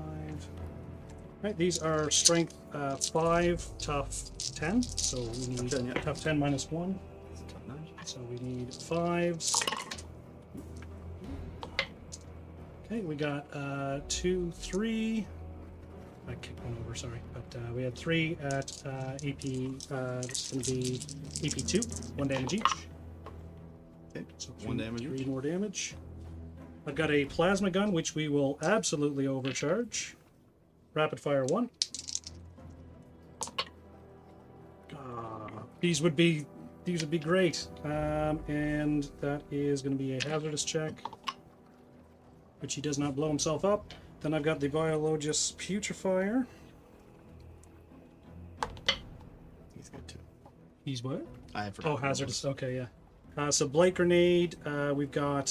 Right, these are strength 5, tough 10. So we need Tough 10, yeah. tough 10 minus 1. It's a top 9. So we need 5s. Okay, we got 2, 3. I kicked one over, sorry. But we had 3 at AP. This is going to be AP2, 1 damage each. Okay, So 1 damage 3 each. more damage. I've got a plasma gun, which we will absolutely overcharge. Rapid fire 1. These would be great. And that is going to be a hazardous check, which he does not blow himself up. Then I've got the Biologist Putrefier. He's good too. He's what? I forgot. Oh, hazardous. Okay, yeah. So Blight Grenade, we've got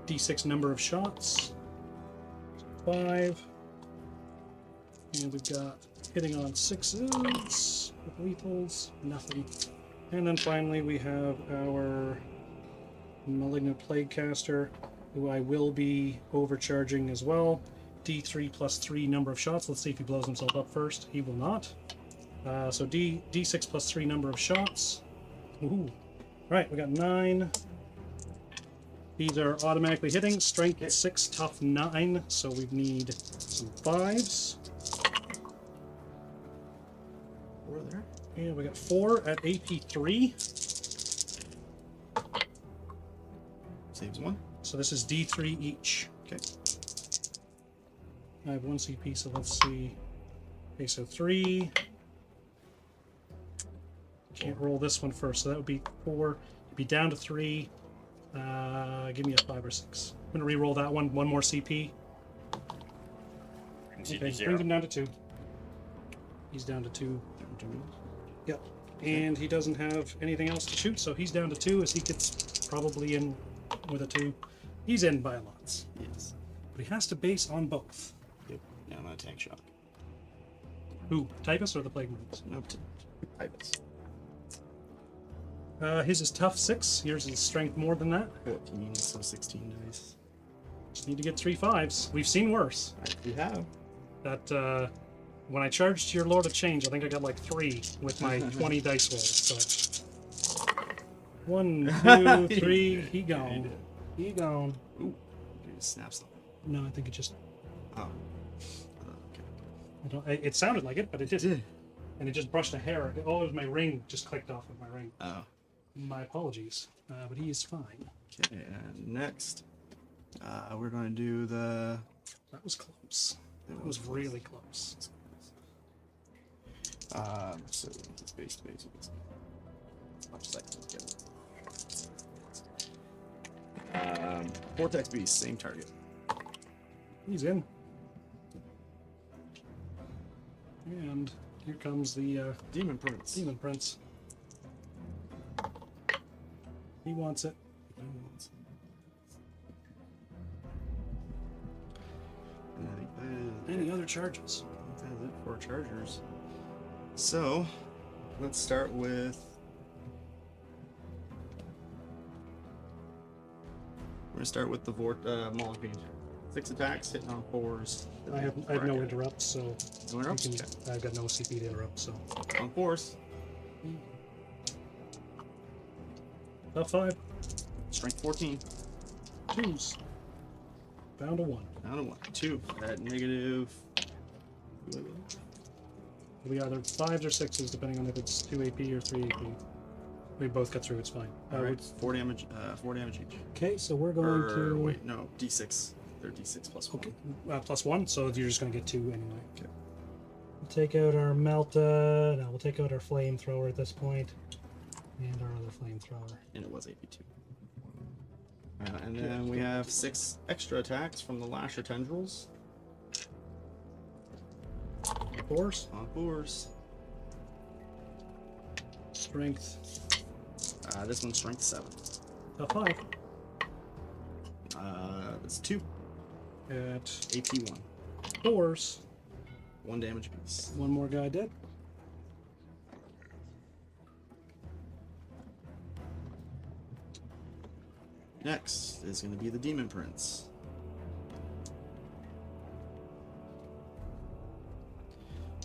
D6 number of shots. 5. And we've got hitting on 6s with lethals, nothing. And then finally we have our Malignant Plague Caster, who I will be overcharging as well. D3 plus 3 number of shots. Let's see if he blows himself up first. He will not. So D6 plus 3 number of shots. Ooh. Right, we got 9, These are automatically hitting. Strength 6, tough 9. So we need some 5s. 4 there. And we got 4 at AP 3. Saves 1. So this is D3 each. Okay. I have 1 CP, so let's see. Okay, so 3. Can't roll this one first, so that would be 4. Be down to 3. Give me a 5 or 6. I'm gonna re-roll that one. 1 more CP. Okay, brings him down to 2. He's down to 2. Yep. And he doesn't have anything else to shoot, so he's down to 2 as he gets probably in with a 2. He's in by lots. Yes. But he has to base on both. Yep. Now I'm gonna tank shock. Who? Typus or the Plague Marines? Nope. Typus. His is tough 6. Yours is strength more than that. 14, so 16 dice. Just need to get 3 5s. We've seen worse. We have. That, when I charged your Lord of Change, I think I got like 3 with my 20 dice rolls. So 1, 2, 3. He gone. He gone. Ooh. It snaps them. No, I think it just. Oh. Okay. It sounded like it, but it didn't. And it just brushed a hair. Oh, it was my ring. Just clicked off of my ring. Oh. My apologies. But he is fine. Okay, and next, we're going to do the... That was close. That was really close. So, it's base. Much second. Vortex Beast, same target. He's in. And here comes the Demon Prince. Demon Prince. He wants it. And I think that is Any other charges? That is it for chargers. So, let's start with... We're gonna start with the Maul Fiend. 6 attacks, hitting on 4s. I have no interrupts, so No interrupts? you can, Okay. I've got no CP to interrupt, so. On 4s. Top 5. Strength 14. 2s. Down to 1. Down to 1. 2 at negative... It'll be either 5s or 6s, depending on if it's 2 AP or 3 AP. We both got through, it's fine. Alright, 4 damage each. Okay, so we're going to... Wait, no, d6. They're d6 plus 1. Okay, plus 1, so you're just going to get 2 anyway. Okay. We'll take out our Melta. No, we'll take out our Flamethrower at this point. And our other Flamethrower. And it was AP2. And then we have 6 extra attacks from the Lasher Tendrils. 4s. On 4s. Strength. This one's strength 7. Top 5. That's 2. At AP1. 4s. 1 damage apiece. One more guy dead. Next is going to be the Demon Prince.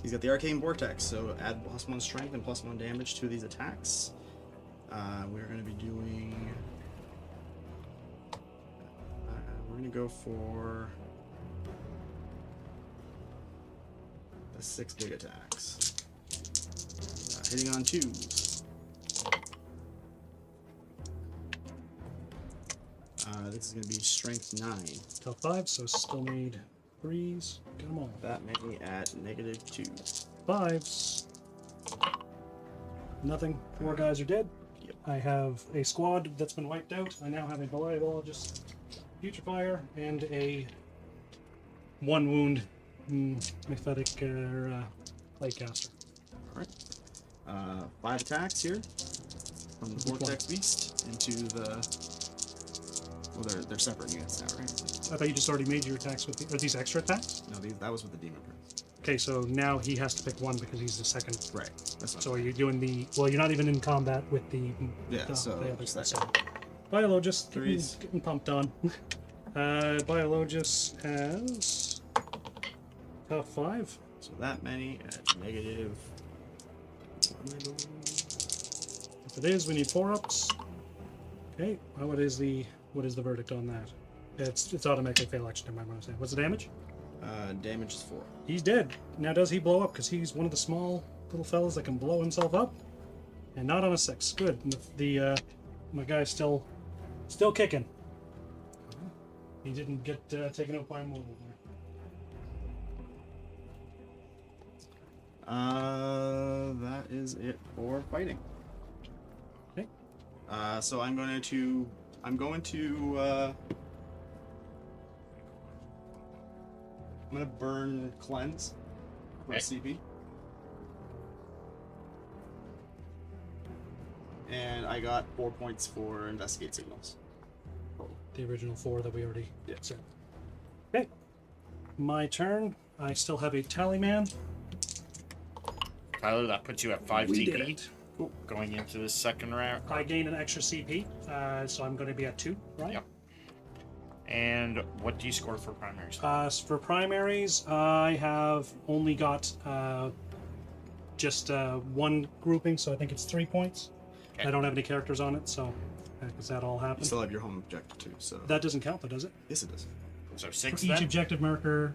He's got the Arcane Vortex, so add +1 strength and +1 damage to these attacks. We're going to be doing... we're going to go for the 6 big attacks. Hitting on 2s. This is going to be strength 9. Top 5, so still need 3s. Get them all. That many at -2. 5s. Nothing. 4 guys are dead. Yep. I have a squad that's been wiped out. I now have a Biologist, Putrefier, and a 1 wound Mephitic Plaguecaster. Alright. 5 attacks here from the Vortex Beast into the... Well, they're separate units now, right? I thought you just already made your attacks with the... Are these extra attacks? No, that was with the Demon Prince. Okay, so now he has to pick 1 because he's the second. Right. That's not So are you doing the... Well, you're not even in combat with the... Yeah, so the other just that stuff. guy. Biologist, Threes. getting pumped on. Biologist has... Top 5. So that many at -1, I believe. If it is, we need 4 ups. Okay, what is the What is the verdict on that? It's automatically fail action. Never mind what I'm saying. What's the damage? Damage is 4. He's dead. Now does he blow up? Because he's one of the small little fellas that can blow himself up. And not on a 6. Good. The my guy's still kicking. He didn't get taken out by a mortal there. That is it for fighting. Okay. So I'm going to burn cleanse for a CP. And I got 4 points for investigate signals. The original 4 that we already said. Okay. My turn. I still have a tally man. Tyler, that puts you at 5 We TP. did it. Cool. Going into the second round. I gain an extra CP, so I'm going to be at 2, right? Yep. And what do you score for primaries? For primaries, I have only got just one grouping, so I think it's 3 points. Okay. I don't have any characters on it, so does that all You happen? still have your home objective too, so That doesn't count, though, does it? yes, it does. So For 6 each then? objective marker.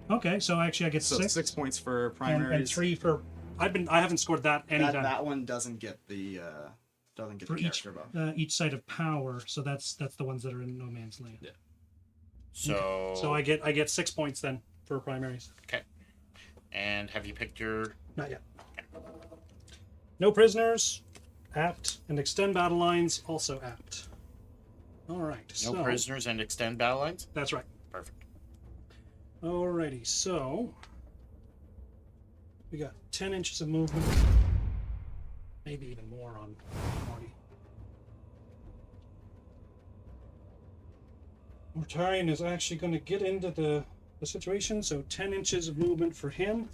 Okay, so actually I get So 6. 6 points for and primaries. 3 for. I haven't scored that anytime. That one doesn't get the For character buff. each site of power, so that's the ones that are in no man's land. Yeah. So I get 6 points then for primaries. okay. And have you picked your? Not yet. No prisoners, apt, and extend battle lines also apt. All right. No so, prisoners and extend battle lines? That's right. Perfect. Alrighty, so we got 10 inches of movement, maybe even more on Marty. Mortarion is actually going to get into the situation, so 10 inches of movement for him.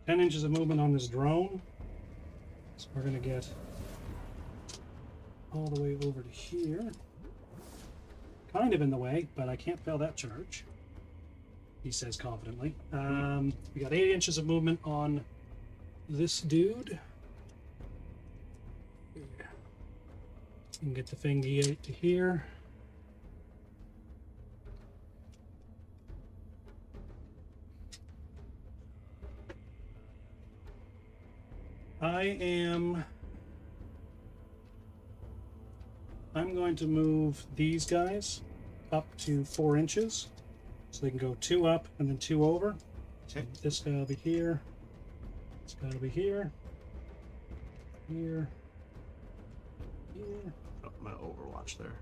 Ten inches of movement on this drone. So we're going to get all the way over to here. Kind of in the way, but I can't fail that charge, he says confidently. We got 8 inches of movement on this dude. And get the thingy out to here. I'm going to move these guys up to 4 inches, so they can go 2 up and then 2 over. So this guy will be here. This guy will be here. Here. Here. Oh, I'm gonna overwatch there.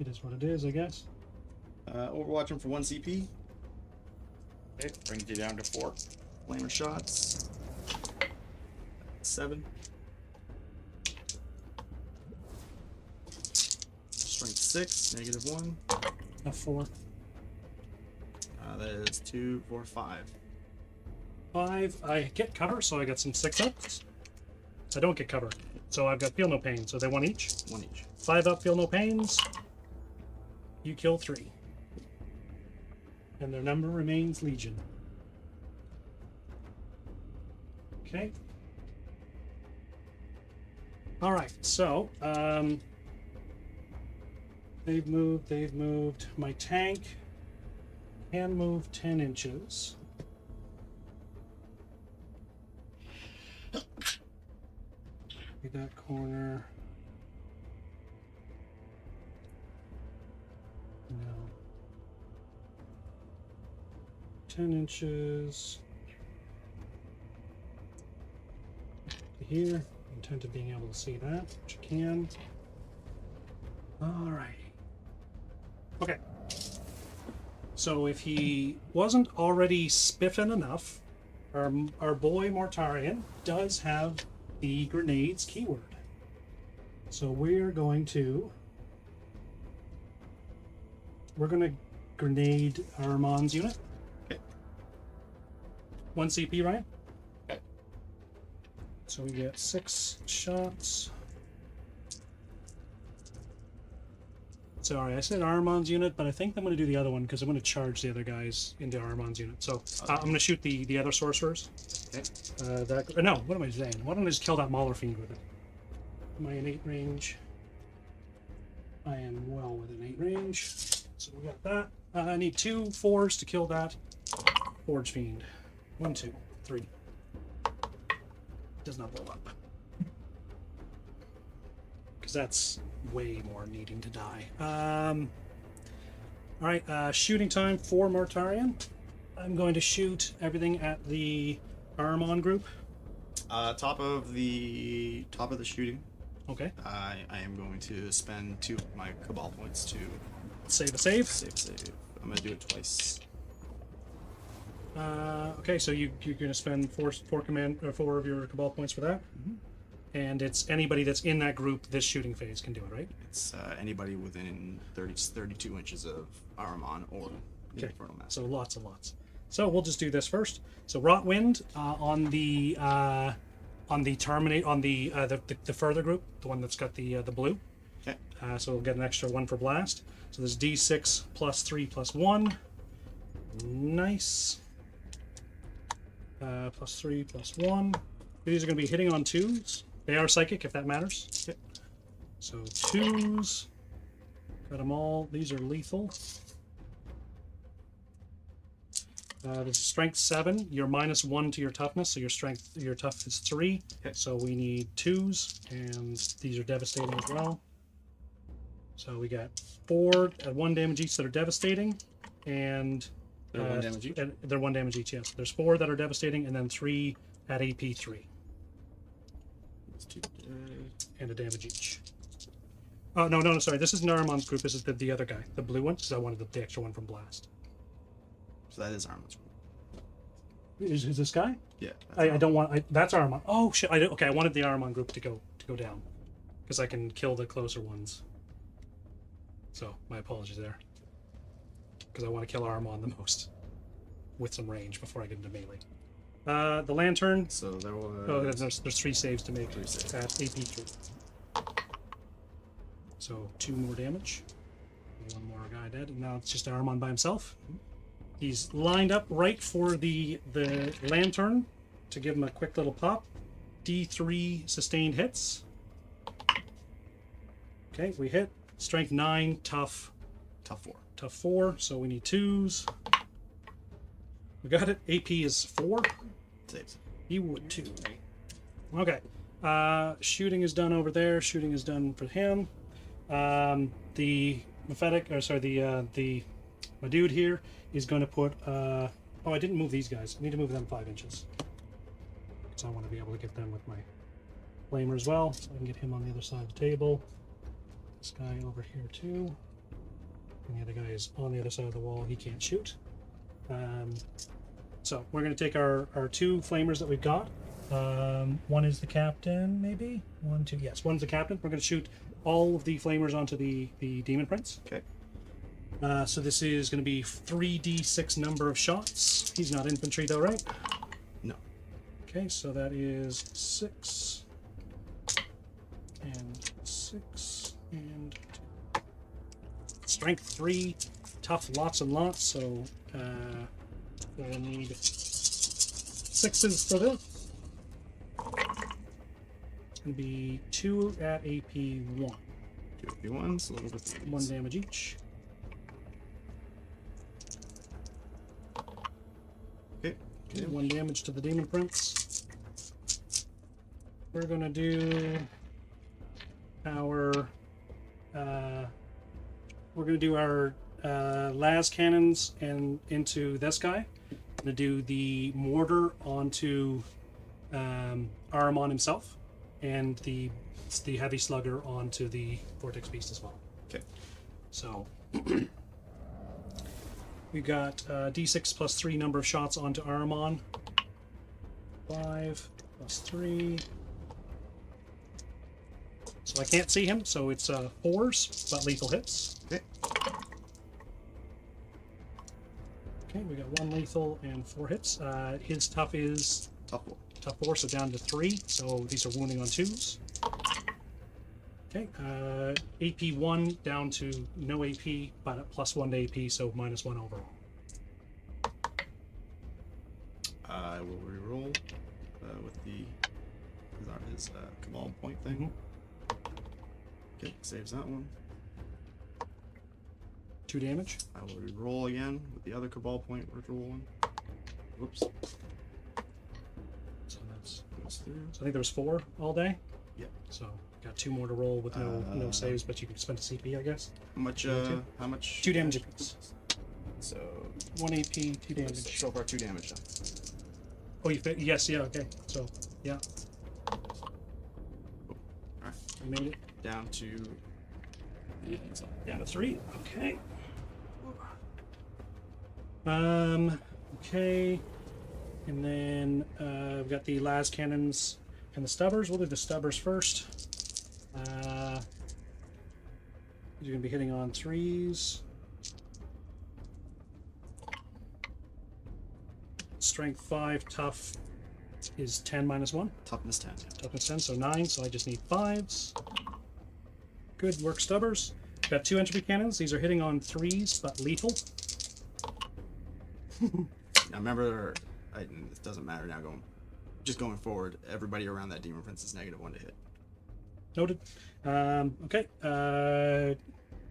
It is what it is, I guess. Overwatch him for 1 CP. Okay, brings you down to 4. Flamer shots. 7. Strength 6, -1. A 4. That is 2, 4, 5. 5. I get cover, so I got some 6 ups. I don't get cover, so I've got feel no pain, so they 1 each. 1 each. 5 up, feel no pains. You kill 3. And their number remains Legion. Okay. Alright, so, they've moved. My tank can move 10 inches. That corner. No. 10 inches. To here. Intent of being able to see that, which I can. Alright. Okay. So if he wasn't already spiffing enough, our boy Mortarion does have the grenades keyword. So we're going to grenade Armand's unit. Okay. 1 CP, right? Okay. So we get 6 shots. Sorry, I said Armand's unit, but I think I'm going to do the other one because I'm going to charge the other guys into Armand's unit. So I'm going to shoot the other sorcerers. Okay. No, what am I saying? Why don't I just kill that Mauler Fiend with it? Am I in 8 range? I am well within 8 range. So we got that. I need 2 4s to kill that Forge Fiend. 1, 2, 3. Does not blow up. Because that's way more needing to die. Alright, shooting time for Mortarion. I'm going to shoot everything at the Aramon group. Top of the shooting. Okay. I am going to spend 2 of my Cabal points to Save a save. save. I'm gonna do it twice. Okay, so you're going to spend 4 of your Cabal points for that. Mm-hmm. And it's anybody that's in that group this shooting phase can do it, right? It's anybody within 32 inches of Aramon or the Infernal Master. So lots and lots. So we'll just do this first. So Rotwind on the terminate on the further group, the one that's got the blue. Okay. So we'll get an extra 1 for blast. So there's D6 plus 3 plus 1. Nice. Plus 3 plus 1. These are going to be hitting on 2s. They are psychic, if that matters. Okay. So 2s. Got them all. These are lethal. There's a strength 7. You're -1 to your toughness, so your tough is 3. Okay. So we need 2s, and these are devastating as well. So we got 4 at 1 damage each that are devastating, and They're 1 damage each? and they're 1 damage each. Yes, there's 4 that are devastating, and then 3 at AP 3, That's 2. and a damage each. Oh no, sorry. This isn't Aramon's group. This is the other guy, the blue one. Because I wanted the extra 1 from blast. So that is Aramon's. Is this guy? Yeah. I don't want. That's Aramon. Oh shit! Okay, I wanted the Aramon group to go down, because I can kill the closer ones. So my apologies there. Because I want to kill Aramon the most, with some range before I get into melee. The lantern. So there was. Oh, there's 3 saves to make 3 saves. at AP 3. So 2 more damage. 1 more guy dead, and now it's just Aramon by himself. He's lined up right for the lantern to give him a quick little pop. D3 sustained hits. Okay, we hit. Strength 9, tough 4. tough 4, so we need 2s. We got it. AP is 4. Saves. You would too. Okay. Shooting is done over there. Shooting is done for him. My dude here is going to put. Oh, I didn't move these guys. I need to move them 5 inches. So I want to be able to get them with my flamer as well, so I can get him on the other side of the table. This guy over here too. And the other guy is on the other side of the wall. He can't shoot. So we're going to take our 2 flamers that we've got. One is the captain, maybe? 1, 2. Yes, one's the captain. We're going to shoot all of the flamers onto the demon prince. Okay. So this is going to be 3d6 number of shots. He's not infantry though, right? No. Okay, so that is 6 and 6 and 2. Strength 3, tough lots and lots. So we'll need 6s for this. It's going to be 2 at AP 1. 2 AP1s, a little bit. 1 damage each. Okay. 1 damage to the demon prince. We're gonna do our las cannons and into this guy. I'm gonna do the mortar onto Aramon himself, and the heavy slugger onto the vortex beast as well. Okay. So we've got d6 plus 3 number of shots onto Aramon. 5 plus 3. So I can't see him, so it's 4s, but lethal hits. Okay. Okay, we got 1 lethal and 4 hits. His tough is Tough 4. tough 4, so down to 3. So these are wounding on 2s. Okay, AP 1 down to no AP, but plus 1 to AP, so -1 overall. I will reroll with his cabal point thing. Okay, saves that one. 2 damage. I will reroll again with the other cabal point ritual one. Whoops. So that's. Goes through. So I think there was 4 all day. Yep. So got 2 more to roll with no saves, but you can spend a CP, I guess. How much? How much? 2 damage apiece. So 1 AP, 2 damage. so far 2 damage then. Oh, you fit? Yes, yeah, okay. So, yeah. Alright. I made it. Down to. Down to 3. Okay. Okay. And then we've got the las cannons and the stubbers. We'll do the stubbers first. You're going to be hitting on 3s. Strength 5, tough is 10 minus 1. Toughness 10. Yeah. Toughness 10, so 9, so I just need 5s. Good work, stubbers. Got 2 entropy cannons. These are hitting on 3s, but lethal. Now remember, it doesn't matter now. Going forward, everybody around that demon prince is -1 to hit. Noted. Okay.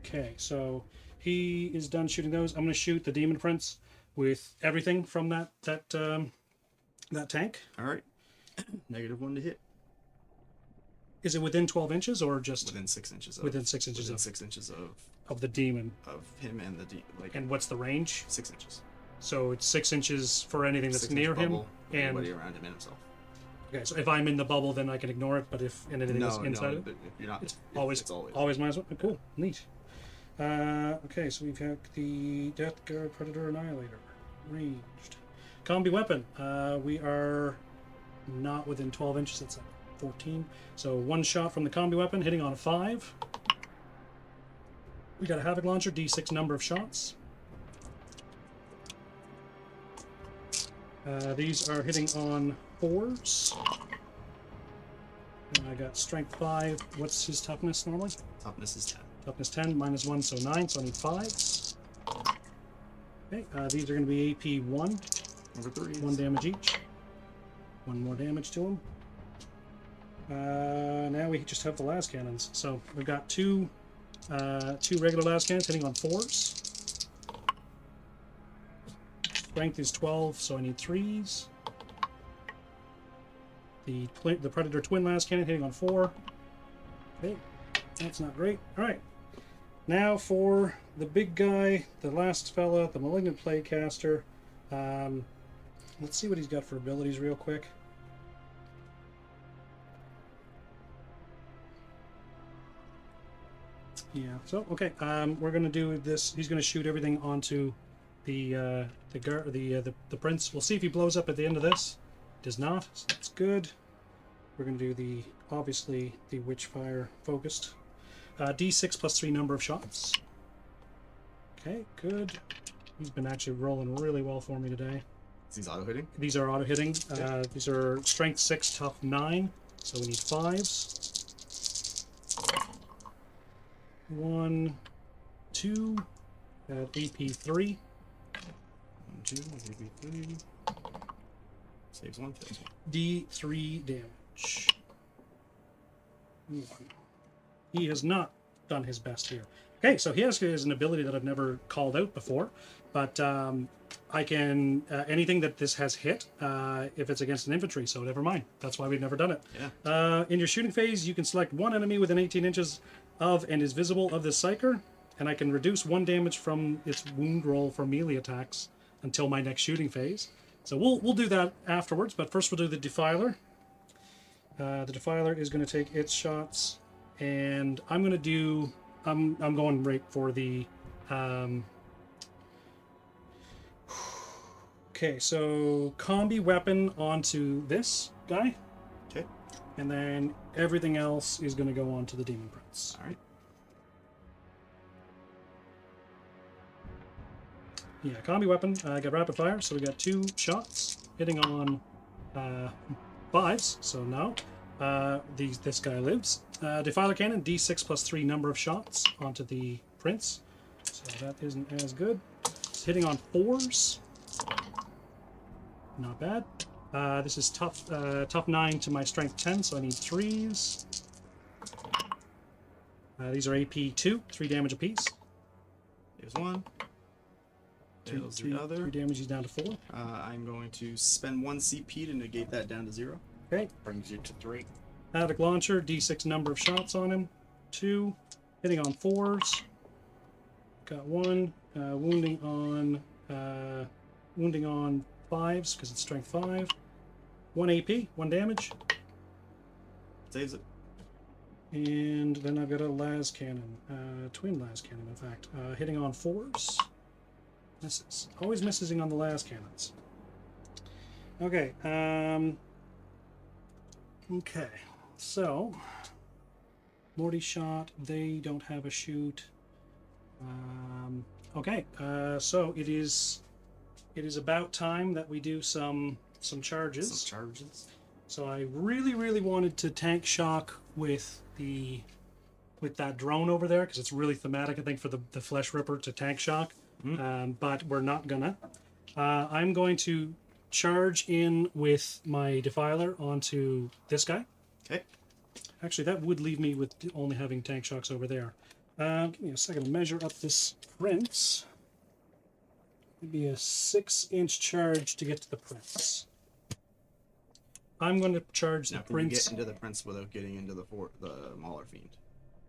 Okay, so he is done shooting those. I'm going to shoot the demon prince with everything from that tank. All right. -1 to hit. Is it within 12 inches or just Within 6 inches. within 6 inches Within of 6 inches of the demon? of him and And what's the range? 6 inches. So it's 6 inches for anything that's 6 near inch him, bubble, and everybody around him and himself. okay. So if I'm in the bubble, then I can ignore it. But if anything is inside it, but if you're not, it's it's always always minus 1. Cool, neat. Okay, so we've got the Deathguard, Predator, Annihilator, ranged, combi weapon. We are not within 12 inches. It's at 14. So 1 shot from the combi weapon, hitting on a 5. We got a Havoc Launcher, D6 number of shots. These are hitting on 4s. And I got Strength 5. What's his toughness normally? Toughness is 10. Toughness 10, -1, so 9, so I need 5s. Okay, these are going to be AP 1. Over 3. 1 damage each. 1 more damage to them. Now we just have the las cannons. So we've got two regular las cannons hitting on 4s. Strength is 12, so I need 3s. The Predator Twin las cannon hitting on 4. Okay, that's not great. All right, now for the big guy, the last fella, the Malignant Plaguecaster. Let's see what he's got for abilities real quick. Yeah. So okay, we're gonna do this. He's gonna shoot everything onto the prince. We'll see if he blows up at the end of this. Does not. So that's good. We're gonna do obviously the Witchfire focused. D6 plus 3 number of shots. Okay, good. He's been actually rolling really well for me today. He's auto hitting. These are auto hitting. These are Strength 6, Tough 9. So we need 5s. 1, 2, AP 3. 1, 2, AP 3. Saves 1, kills 1. D3 damage. 1. He has not done his best here. Okay, so he has an ability that I've never called out before, but I can anything that this has hit if it's against an infantry, so never mind. That's why we've never done it. Yeah. In your shooting phase, you can select one enemy within 18 inches of and is visible of this psyker, and I can reduce 1 damage from its wound roll for melee attacks until my next shooting phase. So we'll do that afterwards, but first we'll do the Defiler. The Defiler is going to take its shots, and I'm going to do. I'm going right for the. Okay, so combi weapon onto this guy. Okay. And then everything else is going to go on to the Demon Prince. All right. Yeah, combi weapon. I got rapid fire, so we got 2 shots hitting on 5s. So no, this guy lives. Defiler cannon, D6 plus 3 number of shots onto the Prince. So that isn't as good. It's hitting on 4s. Not bad. This is tough 9 to my strength 10, so I need 3s. These are AP 2, 3 damage apiece. There's one. There's the other. 3 damage, he's down to 4. I'm going to spend 1 CP to negate that down to 0. Okay. Brings you to 3. Havoc launcher, d6 number of shots on him. 2. Hitting on 4s. Got 1. Wounding on 5s because it's strength 5. 1 AP, 1 damage. Saves it. And then I've got a las cannon, twin las cannon, in fact. Hitting on 4s. Misses. Always missing on the las cannons. Okay. Okay. So, Morty shot. They don't have a shoot. Okay. So it is about time that we do some charges. Some charges. So I really wanted to tank shock with that drone over there because it's really thematic, I think, for the Flesh Ripper to tank shock. But we're not gonna. I'm going to charge in with my Defiler onto this guy. Okay. Actually, that would leave me with only having tank shocks over there. Give me a second to measure up this prince. Maybe a 6-inch charge to get to the prince. I'm going to charge Now, the can prince. you get into the prince without getting into the Mauler Fiend?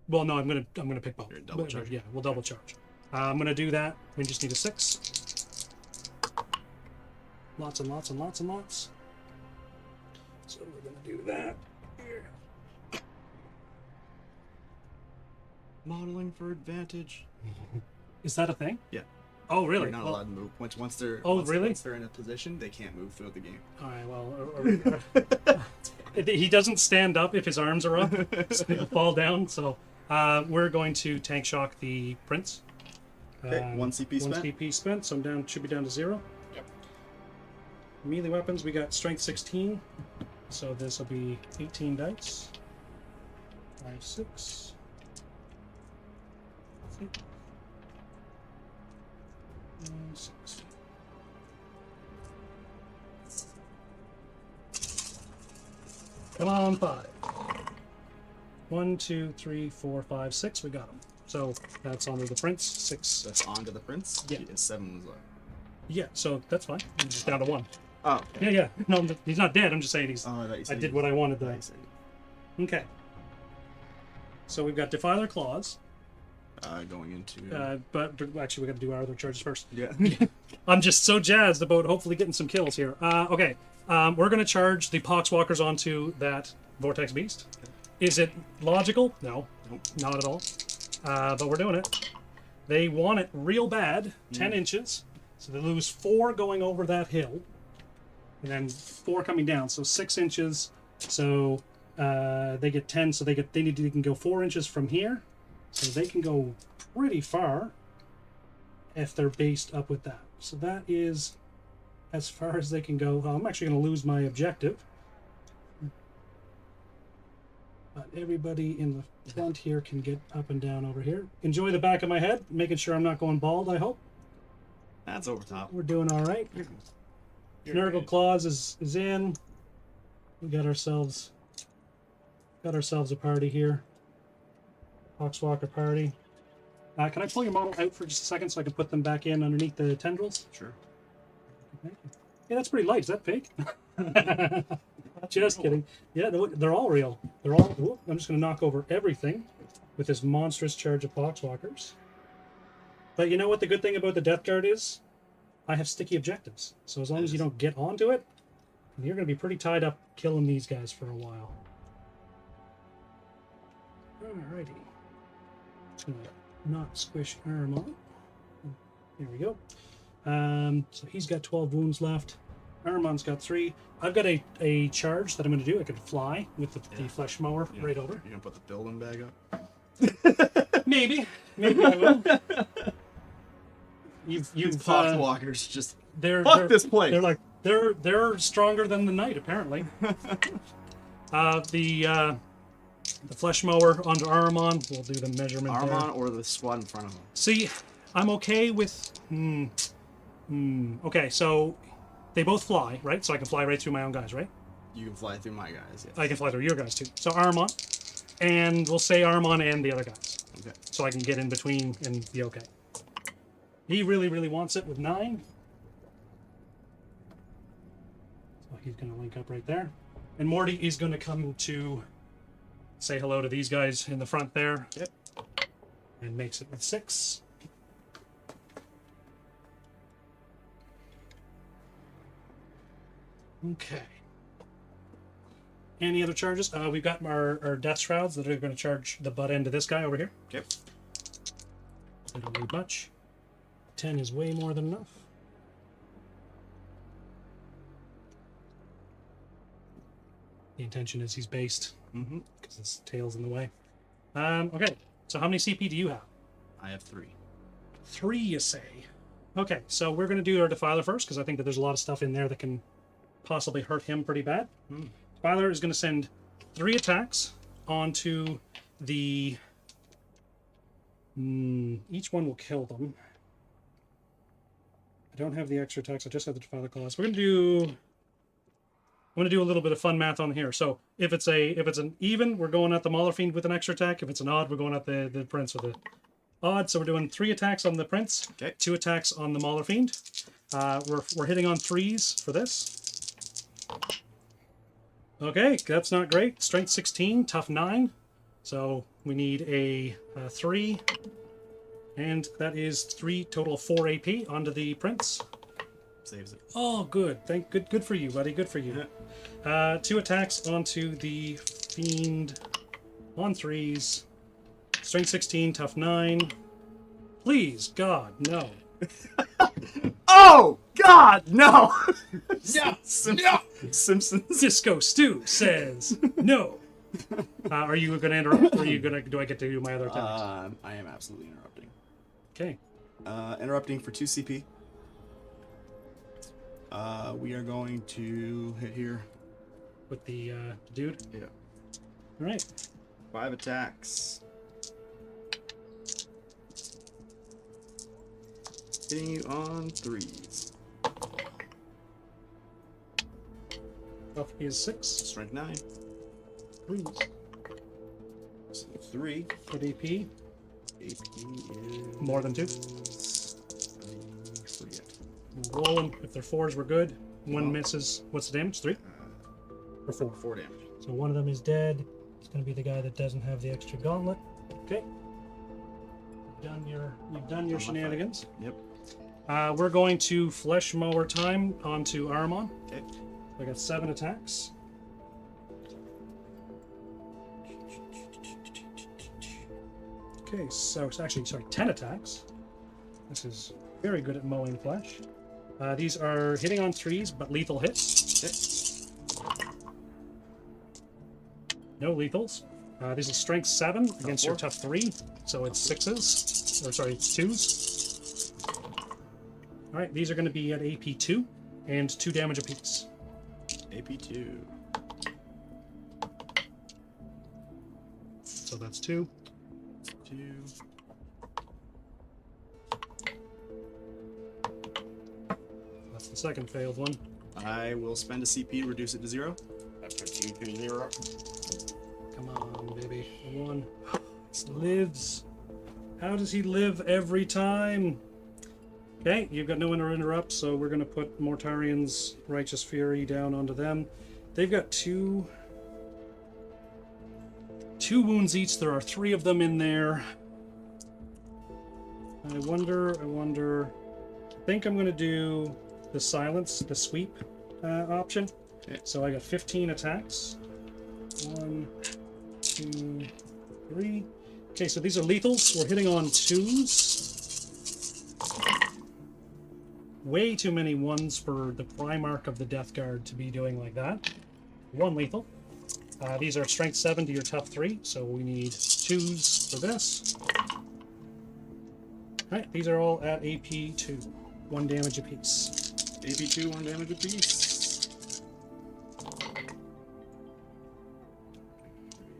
Well, no, I'm gonna pick both. You're double charge. Yeah, we'll double charge. I'm gonna do that. We just need a 6. Lots and lots and lots and lots. So we're gonna do that here. Modeling for advantage. Is that a thing? Yeah. Oh, really? You're not allowed to move. Once they're really? Once they're in a position, they can't move throughout the game. All right. Well, he doesn't stand up if his arms are up. So he'll fall down. So we're going to tank shock the prince. Okay, 1 CP spent. 1 CP spent. So I'm should be down to 0. Yep. Melee weapons. We got strength 16. So this will be 18 dice. 5, 6. 6. Come on, 5. 1, 2, 3, 4, 5, 6. We got him. So that's onto the prince. 6. That's onto the prince. Yeah. 7 was left. Yeah. So that's fine. He's just down to 1. Oh. Okay. Yeah. No, he's not dead. I'm just saying he's. Oh, I did what I wanted I there. see. Okay. So we've got Defiler Claws. Going into. But actually, we got to do our other charges first. Yeah. I'm just so jazzed about hopefully getting some kills here. Okay. We're going to charge the Poxwalkers onto that Vortex Beast. Is it logical? No. Nope. Not at all. But we're doing it. They want it real bad. 10 inches. So they lose 4 going over that hill. And then 4 coming down. So 6 inches. So they get 10. So they can go 4 inches from here. So they can go pretty far if they're based up with that. So that is as far as they can go. I'm actually going to lose my objective. But everybody in the front here can get up and down over here. Enjoy the back of my head, making sure I'm not going bald, I hope. That's over top. We're doing all right. Nurgle Claws is in. We got ourselves a party here. Poxwalker party. Can I pull your model out for just a second so I can put them back in underneath the tendrils? Sure. Thank you. Yeah, that's pretty light. Is that fake? Just kidding. Yeah, they're all real. They're all. Whoop, I'm just going to knock over everything with this monstrous charge of Poxwalkers. But you know what the good thing about the Deathguard is? I have sticky objectives. So as long as you don't get onto it, you're going to be pretty tied up killing these guys for a while. Alrighty. Just going to not squish Armon. Here we go. So he's got 12 wounds left. Armon's got 3. I've got a charge that I'm going to do. I could fly with the flesh mower right over. You're going to put the building bag up? Maybe I will. You've Poxwalkers just they're this place. They're stronger than the knight apparently. The flesh mower onto Armon. We'll do the measurement there. Armon or the squad in front of him? See, I'm okay with. Okay, so They both fly, right? So I can fly right through my own guys, right? You can fly through my guys. Yes. I can fly through your guys too. So Armon, and we'll say Armon and the other guys. Okay. So I can get in between and be okay. He really, really wants it with 9. So he's going to link up right there. And Morty is going to come to say hello to these guys in the front there. Yep. And makes it with 6. Okay. Any other charges? We've got our death shrouds that are going to charge the butt end of this guy over here. Okay. I don't need much. 10 is way more than enough. The intention is he's based because his tail's in the way. Okay, so how many CP do you have? I have 3. 3, you say? Okay, so we're going to do our Defiler first because I think that there's a lot of stuff in there that can possibly hurt him pretty bad. Defiler is going to send 3 attacks onto the... each one will kill them. I don't have the extra attacks, I just have the Defiler claws. We're going to do... I'm going to do a little bit of fun math on here. So if it's an even, we're going at the Mauler Fiend with an extra attack. If it's an odd, we're going at the Prince with an odd. So we're doing 3 attacks on the Prince, Okay. 2 attacks on the Mauler Fiend. We're hitting on 3s for this. Okay, that's not great. Strength 16, tough 9. So we need a 3. And that is 3 total of 4 AP onto the Prince. Saves it. Oh, good. Good for you, buddy. Good for you. 2 attacks onto the Fiend on 3s. Strength 16, tough 9. Please, God, no. Oh God, no! Yeah. Simpsons. Cisco Stew says no. Are you going to interrupt, or do I get to do my other attacks? I am absolutely interrupting. Okay. Interrupting for 2 CP. We are going to hit here. With the dude? Yeah. All right. 5 attacks. Hitting you on 3s. Tough is 6. Strength 9. 3s. So 3. Good AP. AP is... More than 2. I forget. We'll roll them. If they're 4s, we're good. 1 misses. What's the damage? 3? Or 4? 4 damage. So one of them is dead. It's going to be the guy that doesn't have the extra gauntlet. Okay. You've done your shenanigans. Yep. We're going to Flesh Mower time onto Aramon. Okay. I got 7 attacks. Okay, so it's actually, 10 attacks. This is very good at mowing flesh. These are hitting on 3s, but lethal hits. Okay. No lethals. These are strength 7 against your 4. tough 3, so it's 6s. Or sorry, 2s. Alright, these are going to be at AP 2 and 2 damage apiece. AP 2. So that's 2. 2. That's the second failed one. I will spend a CP to reduce it to 0. That puts you to 0. Come on, baby. 1. Lives. How does he live every time? Okay, you've got no one to interrupt, so we're going to put Mortarian's Righteous Fury down onto them. They've got 2 wounds each. There are 3 of them in there. I wonder. I think I'm going to do the silence, the sweep option. Okay. So I got 15 attacks. 1, 2, 3. Okay, so these are lethals. We're hitting on 2s. Way too many 1s for the Primarch of the Deathguard to be doing like that. 1 lethal. These are strength 7 to your tough 3, so we need 2s for this. Alright, these are all at AP 2. 1 damage apiece. AP 2, 1 damage apiece.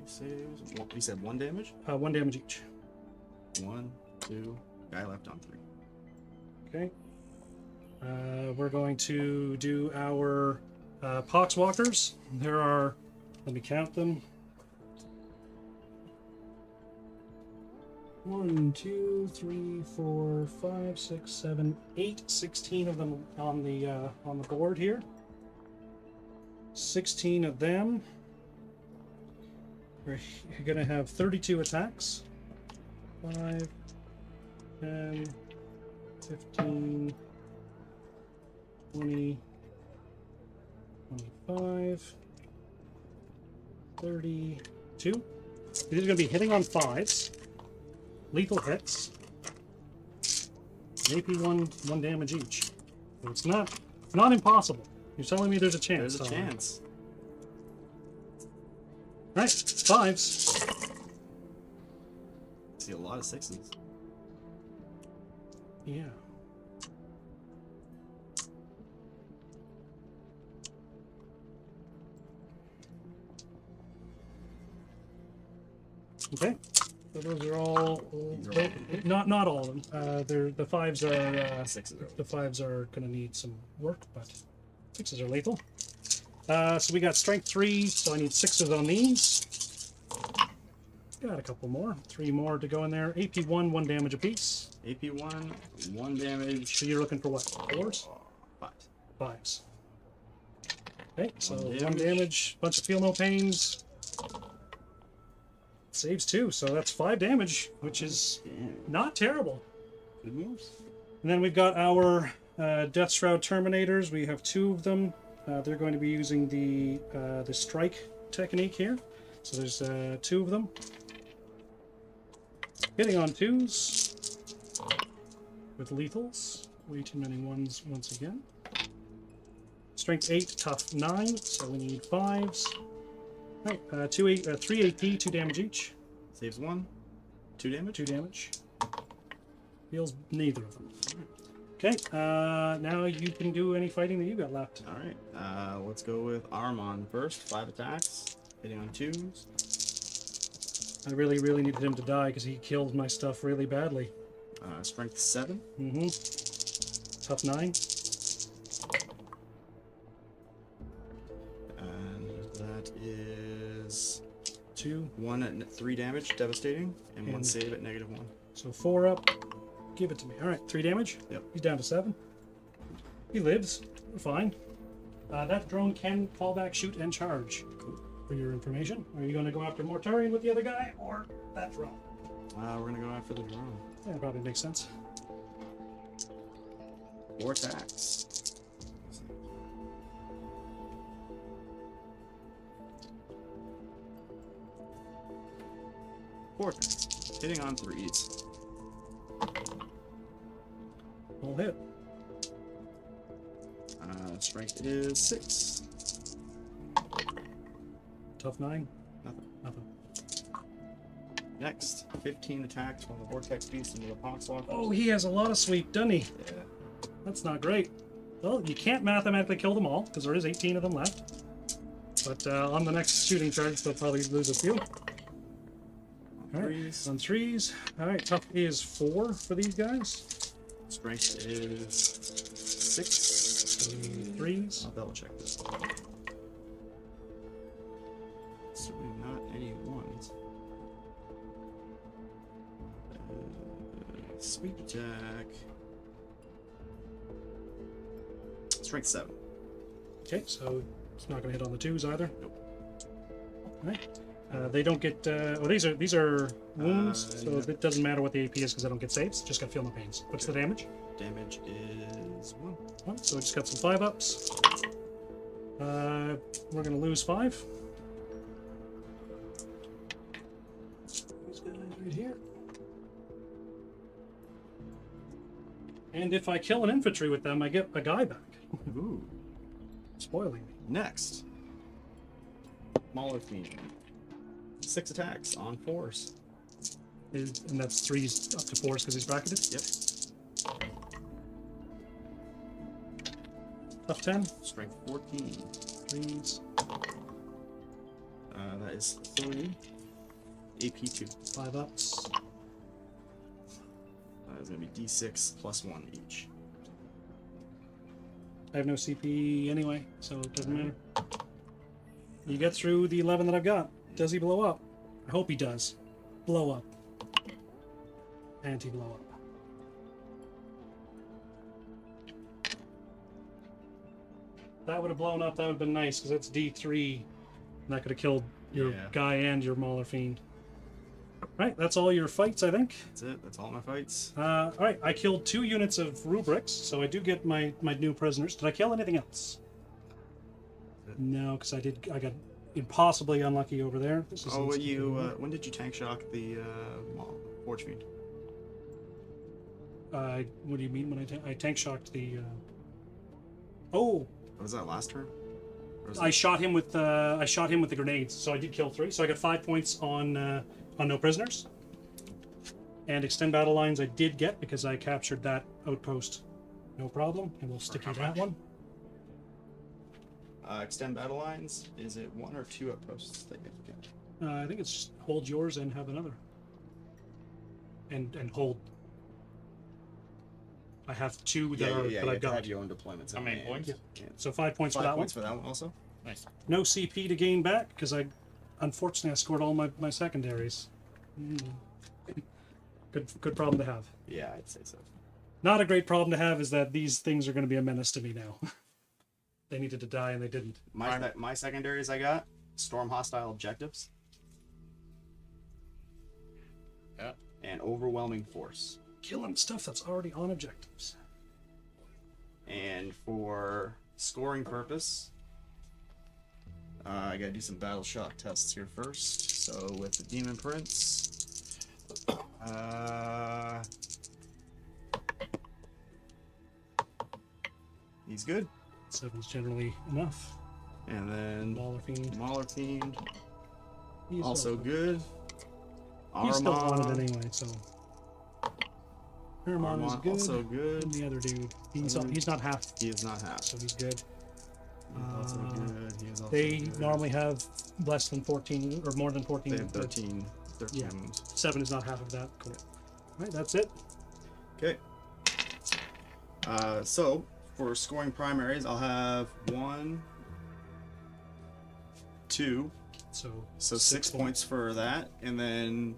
Saves. You said 1 damage? 1 damage each. 1, 2. Guy left on 3. Okay. We're going to do our Poxwalkers. There are, let me count them. 1, 2, 3, 4, 5, 6, 7, 8, 16 of them on the board here. 16 of them. We're going to have 32 attacks. 5, 10, 15, 20, 25, 32. These are going to be hitting on 5s. Lethal hits. AP 1 damage each. So it's not impossible. You're telling me there's a chance. There's a chance. Right, 5s. See a lot of 6s. Yeah. Okay. So those are all not all of them. The 5s are 6s. the 5s are going to need some work, but 6s are lethal. So we got strength 3, so I need 6s on these. Got a couple more, 3 more to go in there. AP 1 damage apiece. AP 1 damage. So you're looking for what? 4s? 5s. 5s. Okay, so 1 damage. damage, bunch of feel no pains. Saves 2, so that's 5 damage, which is not terrible. Good moves. And then we've got our Death Shroud Terminators. We have 2 of them. They're going to be using the strike technique here. So there's 2 of them. Hitting on 2s with lethals. Way too many 1s once again. Strength 8, tough 9, so we need 5s. Right, 3 AP, 2 damage each. Saves 1. 2 damage. 2 damage. Heals neither of them. Okay, now you can do any fighting that you got left. Alright, let's go with Armon first. 5 attacks. Hitting on 2s. I really needed him to die because he killed my stuff really badly. Strength 7. Tough 9. And that is 2. 1 at 3 damage, devastating, and 1 And- save at -1. So 4 up. Give it to me. Alright, 3 damage. Yep. He's down to 7. He lives. We're fine. That drone can fall back, shoot, and charge. For your information. Are you going to go after Mortarion with the other guy, or that drone? We're gonna go after the drone. Yeah, probably makes sense. 4 attacks. 4 attacks. Hitting on 3s. All hit. Strength is 6. Tough 9. Nothing. Nothing. Next, 15 attacks from the Vortex Beast into the Poxwalkers. Oh, he has a lot of sweep, doesn't he? Yeah. That's not great. Well, you can't mathematically kill them all, because there is 18 of them left. But on the next shooting charge, they'll probably lose a few. Alright, 3s. on 3s. Alright, tough is 4 for these guys. Strength is 6. 3s. I'll double check this. Certainly not any 1s. Sweep attack. Strength 7. Okay, so it's not going to hit on the 2s either. Nope. Alright. They don't get. Oh, these are wounds, so Yep. it doesn't matter what the AP is because I don't get saves. Just got feel no pains. What's the damage? Damage is 1. Oh, so we just got some 5-ups. We're going to lose 5. These guys right here. And if I kill an infantry with them, I get a guy back. Ooh. Spoiling me. Next. Mauler Fiend. 6 attacks on 4s. And that's 3s up to 4s because he's bracketed. Yep. Tough 10. Strength 14. 3s. That is 3. AP 2. 5-ups. That is going to be D6 plus 1 each. I have no CP anyway, so it doesn't matter. You get through the 11 that I've got. Does he blow up? I hope he does. Blow up. Anti-blow up. That would have blown up. That would have been nice, because that's D3. And that could have killed your guy and your Mauler Fiend. Right, that's all your fights, I think. That's it. That's all my fights. All right, I killed 2 units of rubrics, so I do get my new prisoners. Did I kill anything else? No, because I got impossibly unlucky over there. This is when did you tank shock the Forge Fiend? What do you mean when I tank shocked the? Oh, Was that last turn? I shot him with the grenades, so I did kill 3. So I got 5 points on no prisoners. And extend battle lines I did get because I captured that outpost, no problem. And we'll stick you that one. Extend battle lines. Is it 1 or 2 outposts that you get? I think it's just hold yours and have another. And hold. I have 2 that I've got. Have your own deployments. How many points? Yeah. So 5 points for that 5 points one. for that one also. Nice. No CP to gain back because unfortunately I scored all my secondaries. Good problem to have. Yeah, I'd say so. Not a great problem to have is that these things are going to be a menace to me now. They needed to die and they didn't. My secondaries I got storm hostile objectives. Yeah. And overwhelming force. Killing stuff that's already on objectives. And for scoring purpose, I gotta do some battle shock tests here first. So with the Demon Prince, he's good. 7's generally enough. And then Mauler Fiend, He's also not good. He's still wanted anyway, so. Paramount is good. Also good. And the other dude, he's not half. He is not half. So he's good. He's also good. He is also They good. normally have less than 14 or more than 14. They have 13 Yeah. wounds. 7 is not half of that. Cool. All right, that's it. Okay. So for scoring primaries, I'll have 1, 2. So 6 points for that, and then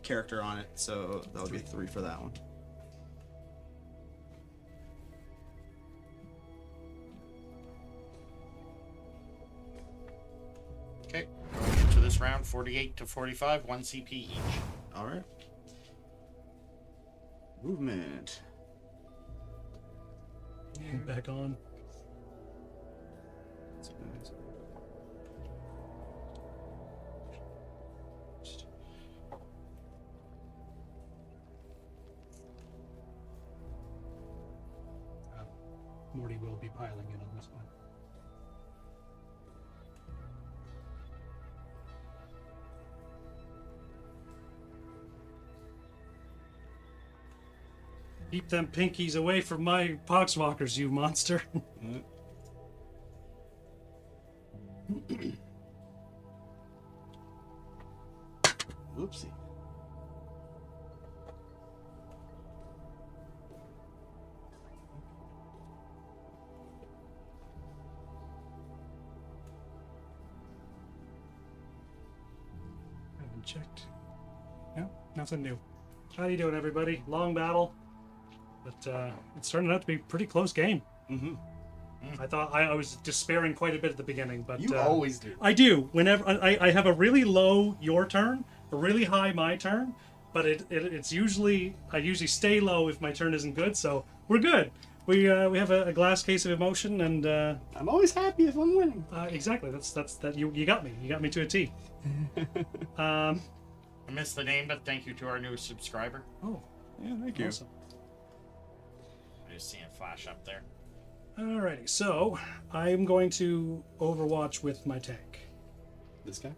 character on it. So that'll be 3 for that one. Okay. Going into this round, 48 to 45, 1 CP each. All right. Movement. back on. Morty will be piling in on this one. Keep them pinkies away from my poxwalkers, you monster. Oopsie. Haven't checked. No, nothing new. How you doing, everybody? Long battle, but it's turning out to be a pretty close game. Mm-hmm. I thought I was despairing quite a bit at the beginning, but You always do. I do. Whenever I have a really low your turn, a really high my turn, but it's usually I usually stay low if my turn isn't good. So we're good. We have a glass case of emotion, and I'm always happy if I'm winning. exactly. That's that. You got me. You got me to a T. I missed the name, but thank you to our new subscriber. Oh, Yeah, thank you. awesome. I just see it flash up there. Alrighty, so I'm going to Overwatch with my tank. This guy?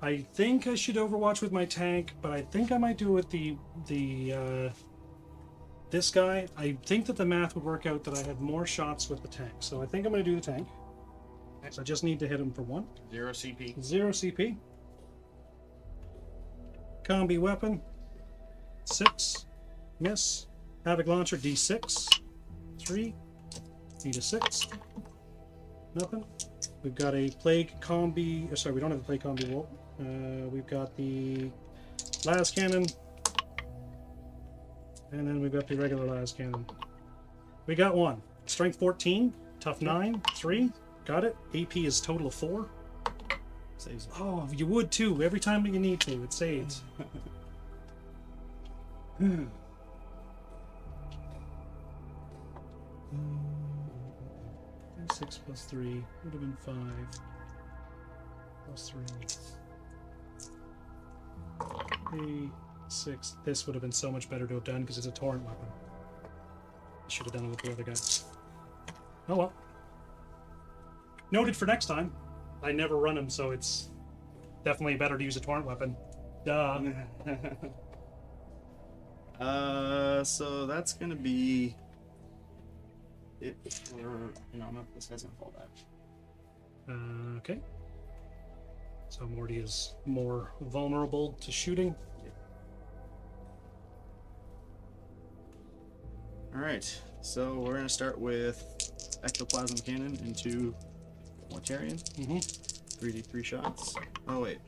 I think I should Overwatch with my tank, but I think I might do it with this guy. I think that the math would work out that I have more shots with the tank, so I think I'm going to do the tank. So I just need to hit him for 1. 0 CP. 0 CP. Combi weapon. 6. Miss. Havoc launcher D6. 3. Need a 6. Nothing. We've got a plague combi. Sorry, we don't have the plague combi wall. We've got the las cannon, and then we've got the regular las cannon. We got one. Strength 14, tough 9, 3. Got it. AP is total of 4. Saves it. Oh, you would too. Every time that you need to, it saves. 6 plus 3 would have been 5. Plus 3. 6. This would have been so much better to have done because it's a torrent weapon. I should have done it with the other guy. Oh well. Noted for next time. I never run him, so it's definitely better to use a torrent weapon. Duh. So that's gonna be it for. No, this guy's gonna fall back. Okay. So Morty is more vulnerable to shooting. All right. So we're gonna start with ectoplasm cannon into Mortarian. 3d3 shots. Oh wait,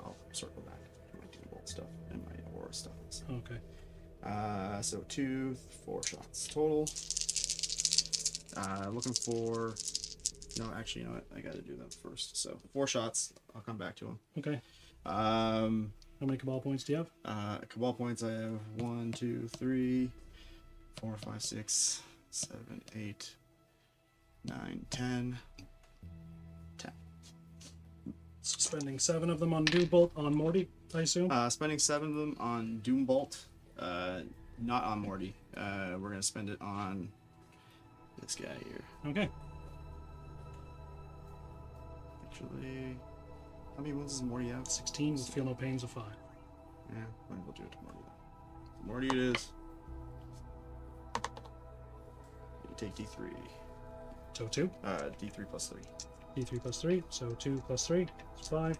I'll circle back to my 2-bolt stuff and my aura stuff. Okay. So 2, 4 shots total. Looking for. No, actually, you know what? I got to do them first. So 4 shots. I'll come back to them. Okay. How many cabal points do you have? Cabal points. I have 1, 2, 3, 4, 5, 6, 7, 8, 9, 10. 10. Spending 7 of them on Doombolt on Morty, I assume. Spending 7 of them on Doombolt. Not on Morty. We're gonna spend it on this guy here. Okay. Actually, how many wounds does Morty have? 16 with feel no pains of 5. Yeah, might as well do it to Morty then. Morty it is. You take D3. So 2. D3 plus 3. D3 plus 3. So 2 plus 3 is 5.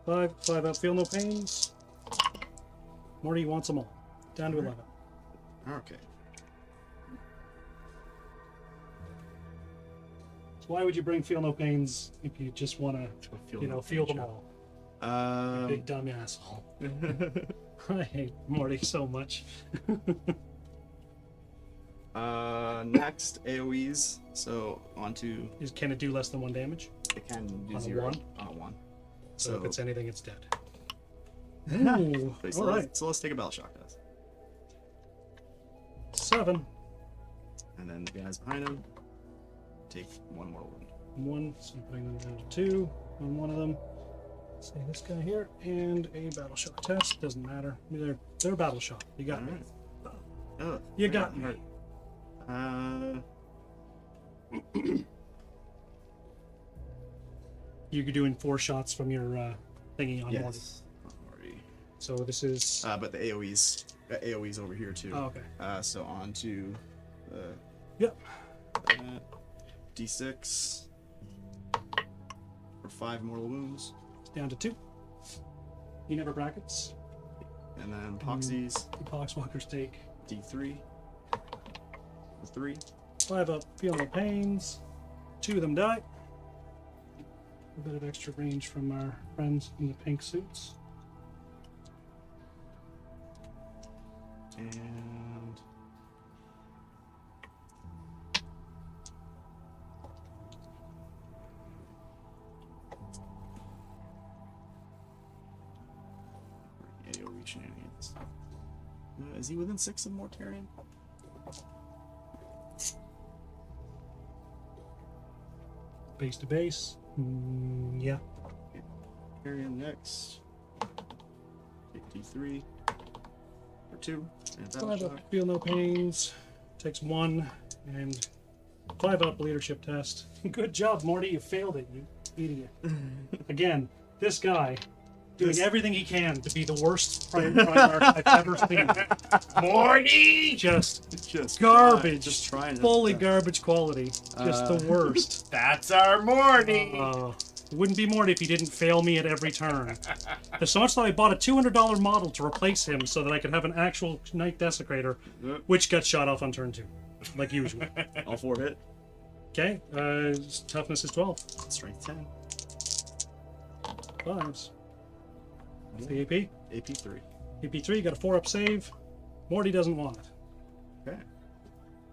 5 up, feel no pains. Morty wants them all. Down to 11. Okay. So why would you bring feel no pains if you just want to, feel them all? You big dumb asshole. I hate Morty so much. Next, AoEs. So onto. Can it do less than 1 damage? It can do On a 0. 1? On a 1. So if it's anything, it's dead. Ooh, all right. So let's take a battle shock test. 7. And then the guys behind him take 1 mortal wound. 1, so I'm putting them down to 2 on one of them. Say this guy here, and a battle shock test. Doesn't matter. They're battle shock. You got me. Oh, You got me. You're doing 4 shots from your thingy on Morty. yes. Morty. So this is. But the AoEs over here too. Oh, okay. So on to. Yep. D6 for 5 mortal wounds. Down to 2. You never brackets. And then Poxies. The Poxwalkers take D3 for 3. 5 up, feel no pains. 2 of them die. A bit of extra range from our friends in the pink suits. And AoE shenanigans. Is he within 6 of Mortarian? Base to base. Yeah. Mortarian next. Take D3 for 2. And battle 5 shock. up, feel no pains. Takes 1 and 5 up leadership test. Good job, Morty. You failed it, you idiot. Again, this guy doing everything he can to be the worst Primarch I've ever seen. Morty! Just garbage. Just trying. Fully garbage quality. Just the worst. That's our Morty! It wouldn't be Morty if he didn't fail me at every turn. There's so much that I bought a $200 model to replace him so that I could have an actual Knight Desecrator, which got shot off on turn 2. like usual. All 4 hit. Okay, toughness is 12. Strength 10. 5s. What's the AP? AP 3. AP 3, got a 4-up save. Morty doesn't want it. Okay.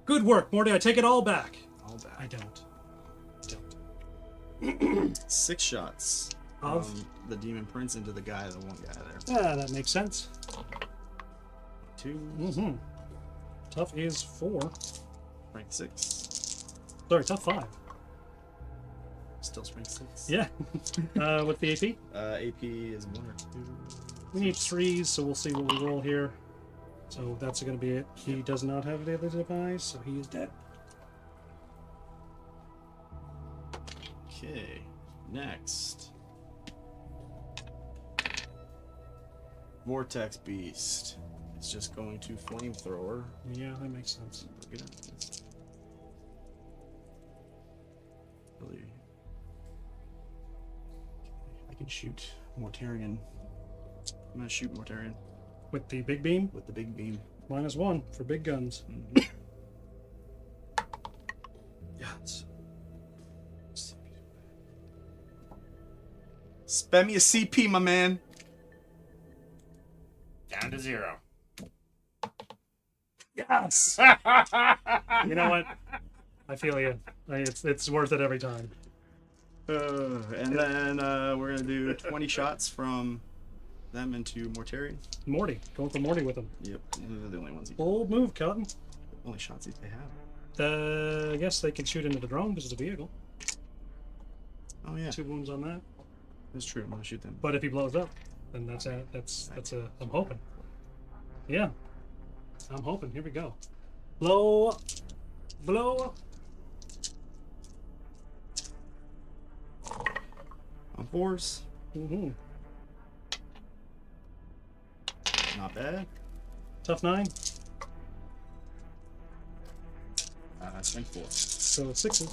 Good work, Morty. I take it all back. All back. I don't. 6 shots Of? from the demon prince into the guy, the one guy there. Ah, that makes sense. 2. Mm-hmm. Tough is 4. Strength 6. Sorry, tough 5. Still strength 6. Yeah. What's the AP? AP is 1 or 2. We need 3s, so we'll see what we roll here. So that's going to be it. He does not have the other device, so he is dead. Okay. Next. Vortex Beast. It's just going to flamethrower. Yeah, that makes sense. Look at it. Really. I can shoot Mortarion. I'm gonna shoot Mortarion With the big beam, with the big beam. -1 for big guns. Yes. Spam me a CP, my man. Down to 0. Yes! You know what? I feel you. It's worth it every time. And then we're gonna do 20 shots from them into Mortarion. Morty. Going for Morty with him. Yep, they're the only ones. Bold move, Cotton. Only shots they have. I guess they can shoot into the drone because it's a vehicle. Oh yeah, 2 wounds on that. that's true. I'm gonna shoot them. But if he blows up, then that's I'm hoping. Yeah. I'm hoping. Here we go. Blow up. Blow up. On 4s, Mm-hmm. not bad. Tough 9. Strength 4. So 6s.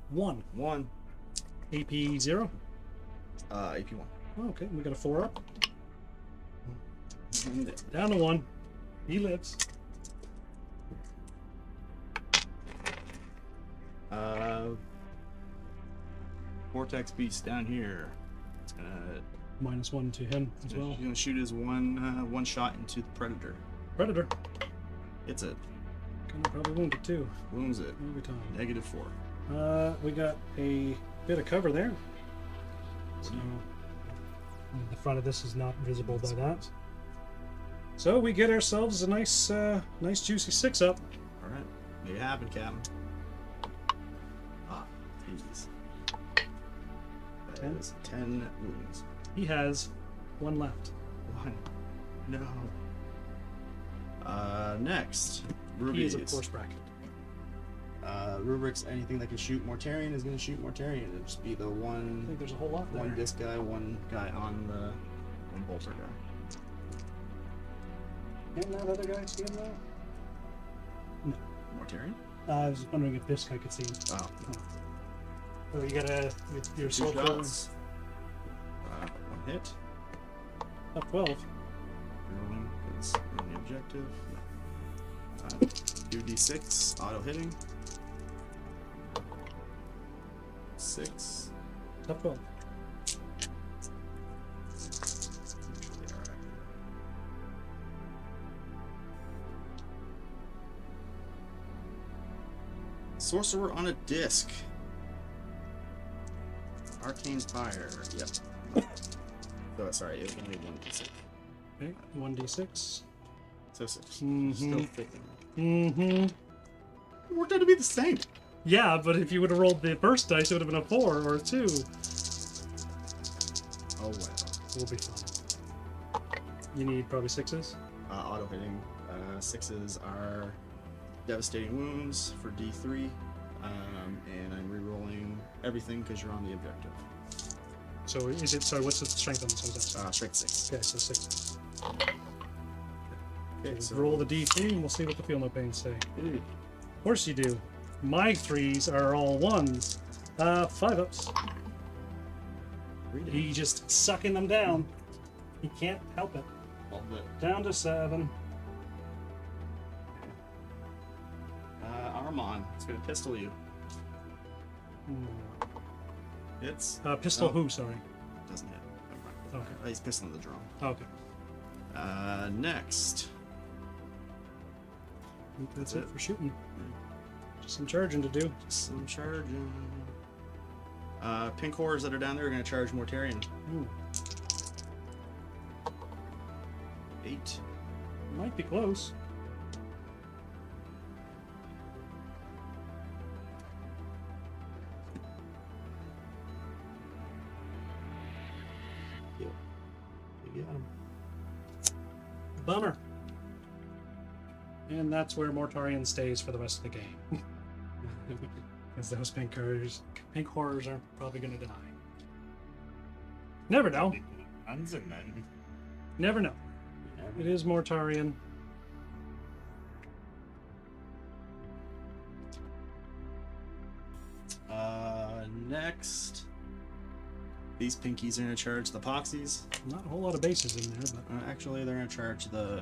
1. 1. AP 0. AP 1. Oh, okay, we got a 4 up. Down to 1. He lives. Vortex Beast down here. It's gonna. -1 to him as well. He's gonna shoot his one shot into the predator. Predator. It's it. Gonna probably wound it too. Wounds it. Every time. -4. We got a bit of cover there. So the front of this is not visible by that. So we get ourselves a nice juicy 6 up. All right, make it happen, Captain. Ah, Jesus. That 10? is 10 wounds. He has 1 left. 1. No. Next, He is rubies. of course bracket. Rubrics. Anything that can shoot Mortarion is gonna shoot Mortarion. It'll just be the I one think there's a whole lot there. disc guy, one guy on the one bolter guy. Can that other guy see him now? Mortarion. I was wondering if this guy could see him. Oh. Oh, you got your 2 soul shots. 1 hit. up 12. Rolling because we're on the objective. 2d6 auto hitting. 6. Up 12. Sorcerer on a disc. Arcane fire. Yep. Oh, sorry, it was only 1d6. Okay, 1d6. So 6. Mhm. Still thick. Mm-hmm. It worked out to be the same. Yeah, but if you would have rolled the first dice, it would have been a 4 or a 2. Oh well. We'll be fine. You need probably 6s. Auto hitting. 6s are devastating wounds for D3. And I'm re-rolling everything because you're on the objective. So is it? Sorry, what's the strength on this? Strength 6. Okay, so 6. Okay, so Roll the D3 and we'll see what the feel no pain say. Ooh. Of course you do. My 3s are all 1s. 5 ups. 3 damage. He just sucking them down. He can't help it. All the Down to 7. Come on. It's going to pistol you. Hits. Pistol Oh. who, sorry? Doesn't hit. Never mind. Okay. He's pistoling the drone. Okay. Next. I think that's it for shooting. Just some charging to do. Some charging. Pink horrors that are down there are going to charge Mortarion. Ooh, 8. might be close. Yep. You got him. Bummer. And that's where Mortarion stays for the rest of the game. Because those pink horrors are probably going to die. Never know. Guns and then Never know. It is Mortarion. Next. These pinkies are going to charge the poxies. Not a whole lot of bases in there, but Actually, they're going to charge the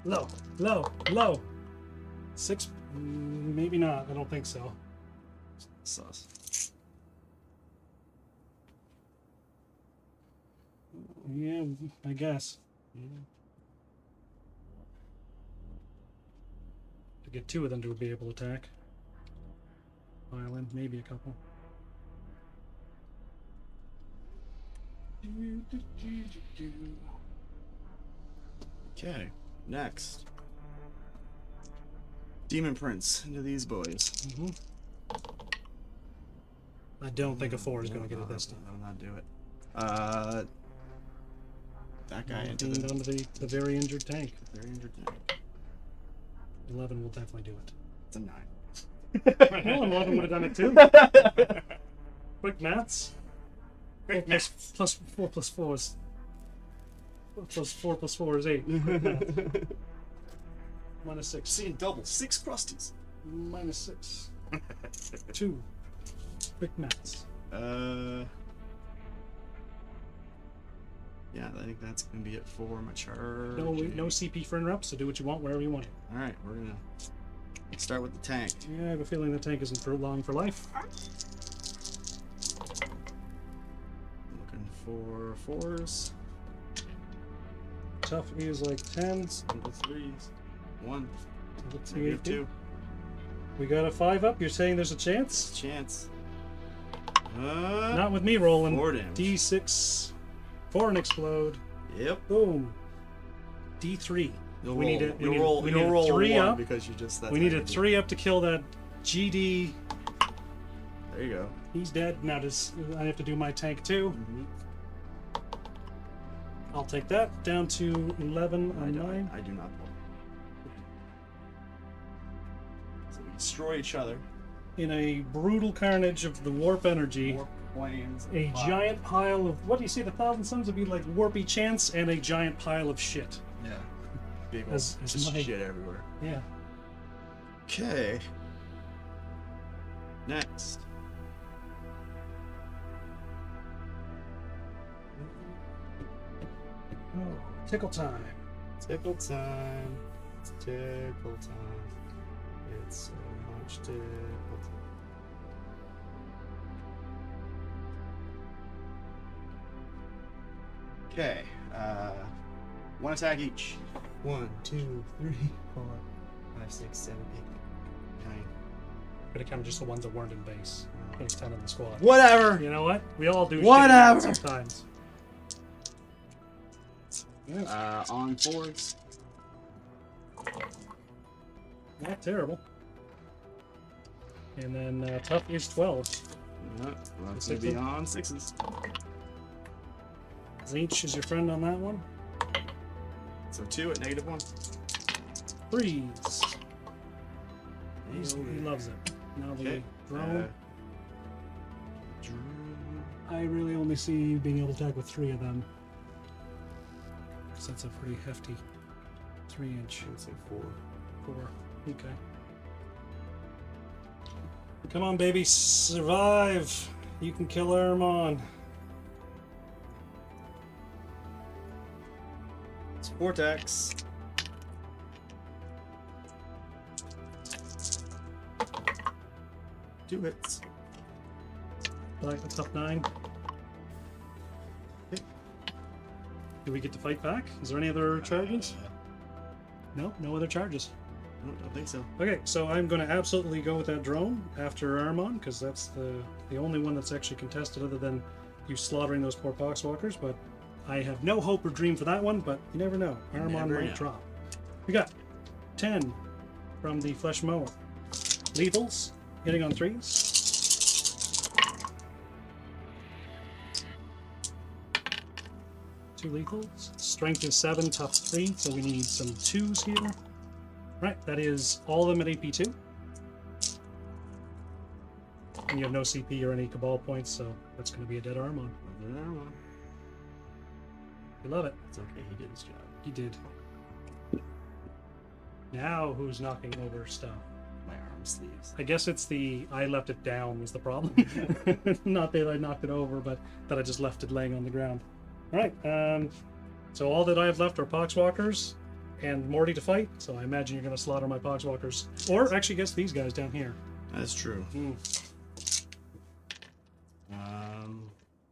drone. low. 6, maybe not. I don't think so. Sus. Yeah, I guess. To get 2 of them to be able to attack. Island, maybe a couple. Okay, next. Demon Prince into these boys. I don't think a 4 is going to get it this time. That'll not do it. That guy into Onto the the very injured tank. very injured tank. 11 will definitely do it. It's a 9. Well, 11 would have done it too. Quick maths. quick Plus math. 4 plus 4 is... Plus 4 plus 4 is 8. Quick math. Minus 6. Seeing double. 6 crusties. Minus 6. 2. Quick maths. Yeah, I think that's gonna be it for my charge. No CP for interrupt, so do what you want wherever you want. All right, we're gonna start with the tank. Yeah, I have a feeling the tank isn't for long for life. Looking for 4s. Tough is like 10s. Into 3s. 1. Let's see what Negative 2. we got a 5 up. You're saying there's a chance? Chance. Not with me rolling. 4 damage. D6. 4 and explode. Yep. Boom. D3. You'll We roll. need a- we You'll need- roll. we You'll need a roll 3 1 up. because you just. We need a 3 up to kill that GD. There you go. He's dead. Now does I have to do my tank too? Mm-hmm. I'll take that. Down to 11 on mine. I do not pull. So we destroy each other. In a brutal carnage of the warp energy. Warp planes. A giant pile of what do you say? The Thousand Suns would be like warpy chants and a giant pile of shit. Yeah. Big old As just my- shit everywhere. Yeah. Okay. Next. Oh, tickle time. Tickle time. It's tickle time. It's so much tickle time. Okay. 1 attack each. 1, 2, 3, 4, 5, 6, 7, 8, 9. Could have counted just the ones that weren't in base. There's 10 in the squad. Whatever. You know what? We all do Whatever. shit sometimes. Yeah, On 4s. not terrible. And then tough is 12. Well, that's gonna be on 6s. Zinch is your friend on that one. So 2 at -1. 3s. He loves it. Now the Okay. drone. Drone. I really only see you being able to attack with 3 of them. Because that's a pretty hefty 3-inch. I'd say 4. 4. Okay. Come on, baby. Survive. You can kill Aramon. It's Vortex. 2 hits. Like a tough 9. Okay. Do we get to fight back? Is there any other charges? No, no other charges. I don't think so. Okay, so I'm going to absolutely go with that drone after Armon, because that's the only one that's actually contested other than you slaughtering those poor Poxwalkers, but I have no hope or dream for that one, but you never know. Armon never might know. drop. We got 10 from the Flesh Mower. Lethals, hitting on 3s. Two lethals. Strength is 7, tough 3, so we need some 2s here. Right, that is all of them at AP2. And you have no CP or any Cabal points, so that's going to be a dead Armon. We love it. It's okay, he did his job. He did. Now who's knocking over stuff? My arm sleeves. I guess it's the I left it down was the problem. Not that I knocked it over, but that I just left it laying on the ground. All right, so all that I have left are Poxwalkers and Morty to fight, so I imagine you're going to slaughter my Poxwalkers. Or actually, guess these guys down here. That's true. Mm.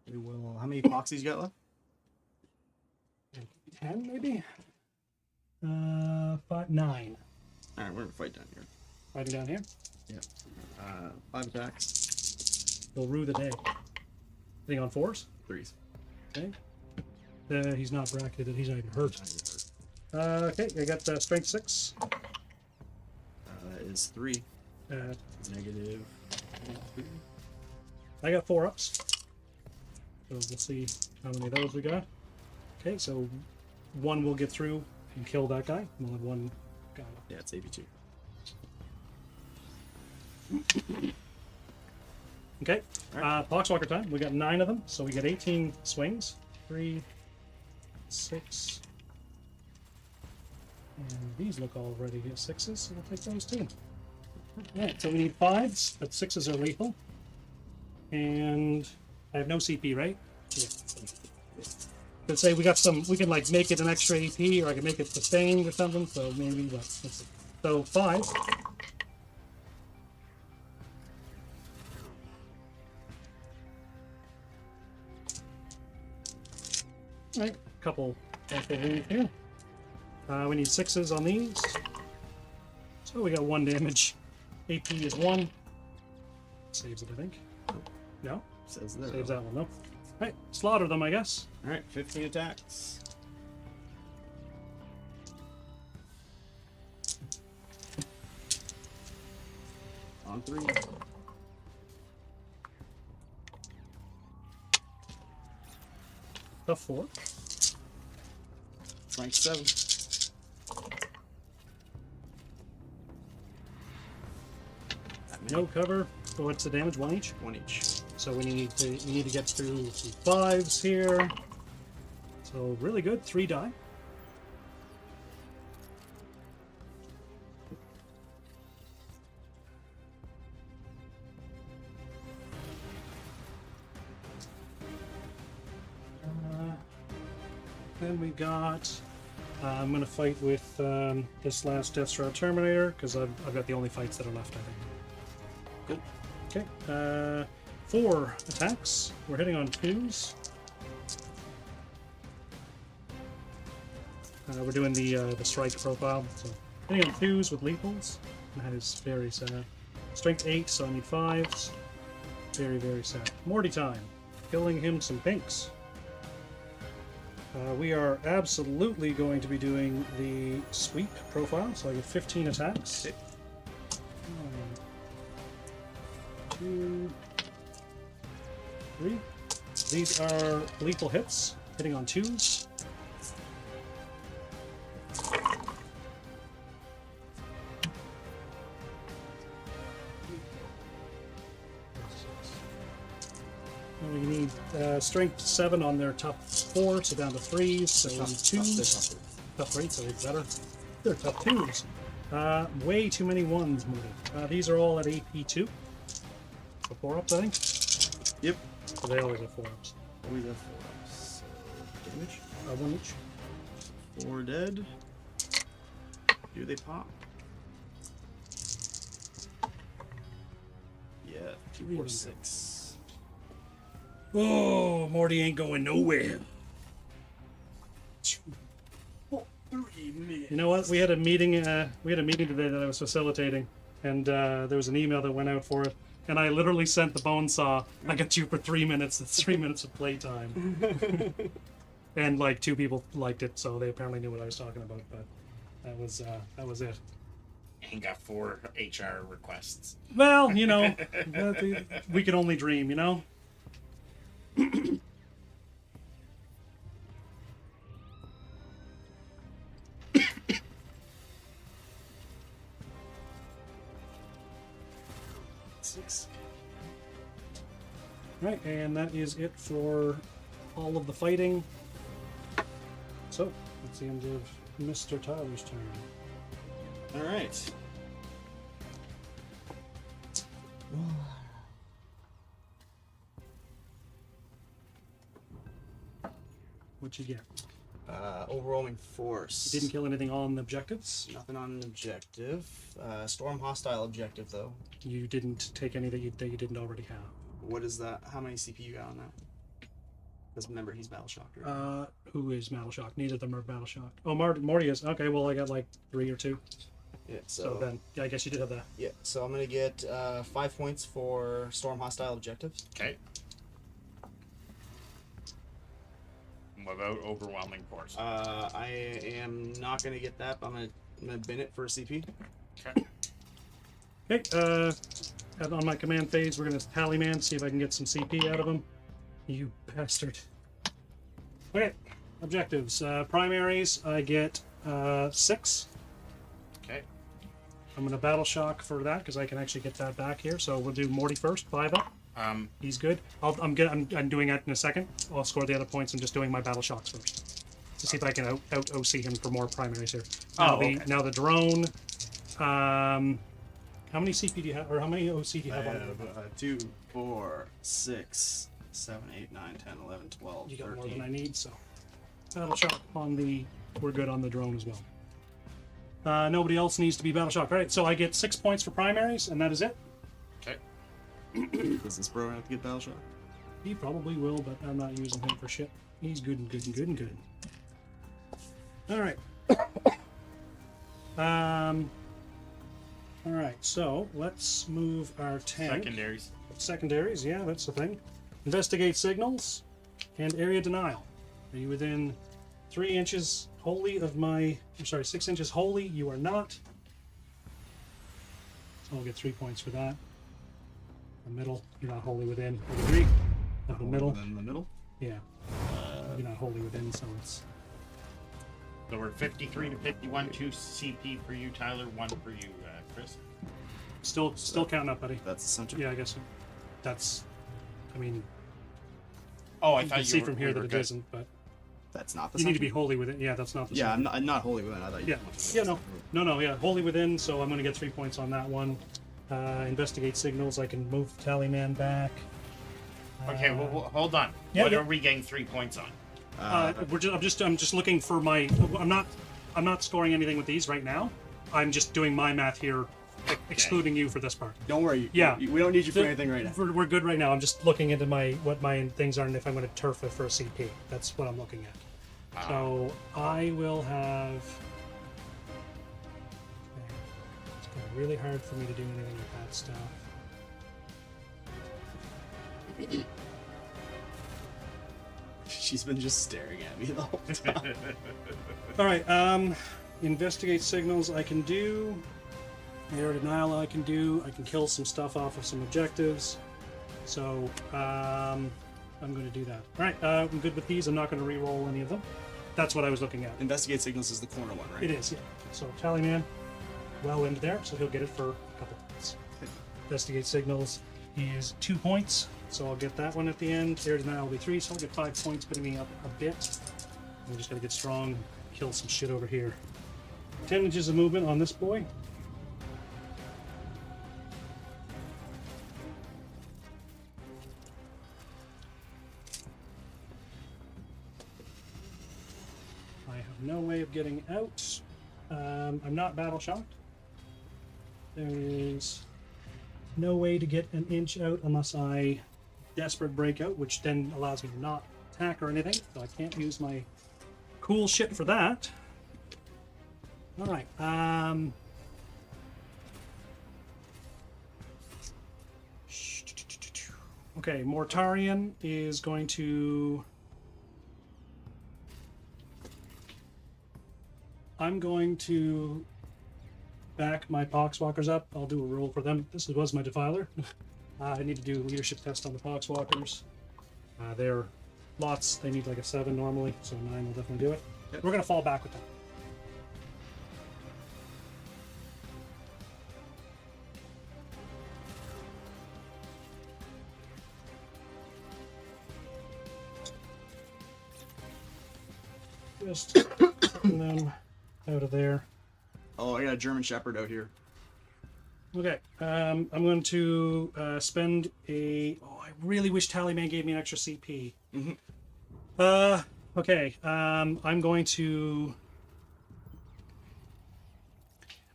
We will. How many Poxies you got left? 10 maybe? 5, 9. Alright, we're gonna fight down here. Fighting down here. Yeah. 5 attacks. They'll rue the day. Hitting on 4s. 3s. Okay. He's not bracketed. He's not even hurt. Okay, I got strength 6. That is 3. Negative. 3. I got 4 ups. So we'll see how many of those we got. Okay, so 1 will get through and kill that guy. We'll have 1 guy. Yeah, it's AP2. Okay, Poxwalker time. We got 9 of them, so we get 18 swings. 3, 6. And these look all ready to get 6s, so we'll take those too. Alright, so we need 5s, but 6s are lethal. And I have no CP, right? Yeah. Let's say we got some, we can like make it an extra AP, or I can make it sustained or something, so maybe, but let's see. So 5. Alright, couple wounds here. We need 6s on these. So we got 1 damage. AP is 1. Saves it, I think. No? Says there. Saves that one, no. Alright, slaughter them, I guess. Alright, 15 attacks. On 3. Tough 4. Strength 7. No cover. So what's the damage? 1 each? 1 each. So we need to get through some 5s here. So really good. 3 die. Then we got. I'm going to fight with this last Deathguard Terminator because I've got the only fights that are left, I think. Good. Okay. 4 attacks. We're hitting on 2s. We're doing the strike profile. So hitting on 2s with lethals. That is very sad. Strength 8, so I need 5s. Very, very sad. Morty time. Killing him some pinks. We are absolutely going to be doing the sweep profile, so I get 15 attacks. 1, 2, 3. These are lethal hits, hitting on 2s. And we need strength 7 on their top 4, so down to 3s, so 2s. Tough 3, so it's better. They're tough 2s. Way too many 1s, Moody. These are all at AP2. So 4 ups, I think? Yep. So they always have 4 ups. Always have 4 ups. So damage. 1 each. 4 dead. Do they pop? Yeah. 2, 4, 6. Oh, Morty ain't going nowhere. 2, 4, 3 minutes. You know what? We had a meeting. We had a meeting today that I was facilitating, and there was an email that went out for it. And I literally sent the bone saw. I got you for 3 minutes. That's 3 minutes of playtime. And like 2 people liked it, so they apparently knew what I was talking about. But that was it. And got 4 HR requests. Well, you know, we can only dream, you know. Six. Right, and that is it for all of the fighting. So, that's the end of Mr. Tyler's turn. All right. What'd you get? Overwhelming force. You didn't kill anything on the objectives. Nothing on an objective. Storm hostile objective though. You didn't take any that you didn't already have. What is that? How many CP you got on that? Because remember, he's battle shocked. Right? Who is battle shocked? Neither of them are battle shocked. Oh, Morty is. Okay, well I got like 3 or 2. Yeah. So then, yeah, I guess you did have that. Yeah. So I'm gonna get 5 points for storm hostile objectives. Okay. What about overwhelming force? I am not gonna get that. But I'm gonna bin it for a CP. Okay. Okay. On my command phase, we're gonna tally man, see if I can get some CP out of him. You bastard. Okay. Objectives. Primaries. I get 6. Okay. I'm gonna battle shock for that because I can actually get that back here. So we'll do Morty first. 5 up. He's good. I'm doing that in a second. I'll score the other points. I'm just doing my battle shocks first to see if I can out OC him for more primaries here. Now the drone. How many CP do you have, or how many OC do you have I on have 2, 4, 6, 7, 8, 9, 10, 11, 12, You got 13. more than I need, so battle shock on the. We're good on the drone as well. Nobody else needs to be battle shocked. All right, so I get 6 points for primaries, and that is it. Okay. Does this bro have to get battle shocked? He probably will, but I'm not using him for shit. He's good and good and good and good. All right. All right, so let's move our tank. Secondaries. Secondaries, yeah, that's the thing. Investigate signals and area denial. Are you within 3 inches wholly of my... I'm sorry, 6 inches wholly? You are not. So I'll get 3 points for that. The middle, you're not wholly within. I agree. Not the middle. In the middle? Yeah. You're not wholly within, so it's... So we're 53 to 51, 2 CP for you, Tyler, 1 for you, Chris. Still counting up, buddy. That's the center. Yeah, I guess so. That's... I mean... Oh, I you thought can you see were, from here we that were it good. isn't, but... That's not the You center. need to be wholly within. Yeah, that's not the Yeah, same. I'm not wholly within. I thought you Yeah, no, yeah, wholly within. So I'm going to get 3 points on that one. Investigate signals. I can move Tallyman back. Okay, well, hold on. Yeah, What yeah. are we getting 3 points on? I'm just looking for my. I'm not scoring anything with these right now. I'm just doing my math here, excluding you for this part. Don't worry. Yeah. We don't need you for anything right now. We're good right now. I'm just looking into what my things are and if I'm going to turf it for a CP. That's what I'm looking at. So I will have. It's going to be really hard for me to do anything with that stuff. She's been just staring at me the whole time. All right. Investigate signals. I can do. Air denial. I can do. I can kill some stuff off of some objectives. So I'm going to do that. All right. I'm good with these. I'm not going to re-roll any of them. That's what I was looking at. Investigate signals is the corner one, right? It is, yeah. So Tallyman, well into there, so he'll get it for a couple points. Investigate signals is 2 points, so I'll get that one at the end. Air denial will be 3, so I'll get 5 points, putting me up a bit. I'm just gonna get strong, kill some shit over here. 10 inches of movement on this boy. I have no way of getting out. I'm not battle shocked. There is no way to get an inch out unless I desperate breakout, which then allows me to not attack or anything. So I can't use my cool shit for that. All right. Okay, Mortarion is going to... I'm going to back my Poxwalkers up. I'll do a roll for them. This was my Defiler. I need to do a leadership test on the Poxwalkers. They're lots. They need like a 7 normally, so 9 will definitely do it. Yep. We're going to fall back with them. Just taking them out of there. Oh, I got a German Shepherd out here. Okay, I'm going to spend a... Oh, I really wish Tallyman gave me an extra CP. Mm-hmm. Okay, I'm going to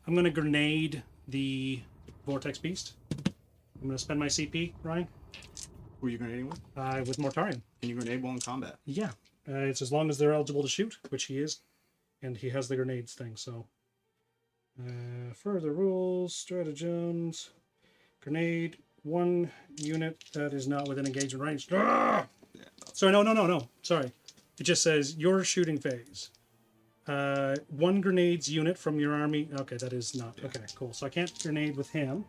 grenade the Vortex Beast. I'm going to spend my CP, Ryan. Who are you grenading with? With Mortarion. Can you grenade while in combat? Yeah, it's as long as they're eligible to shoot, which he is, and he has the grenades thing, so... further rules, stratagems, grenade, 1 unit that is not within engagement range. Ah! Yeah, Sorry, no. Sorry. It just says your shooting phase. 1 grenades unit from your army. Okay, that is not. Okay, cool. So I can't grenade with him.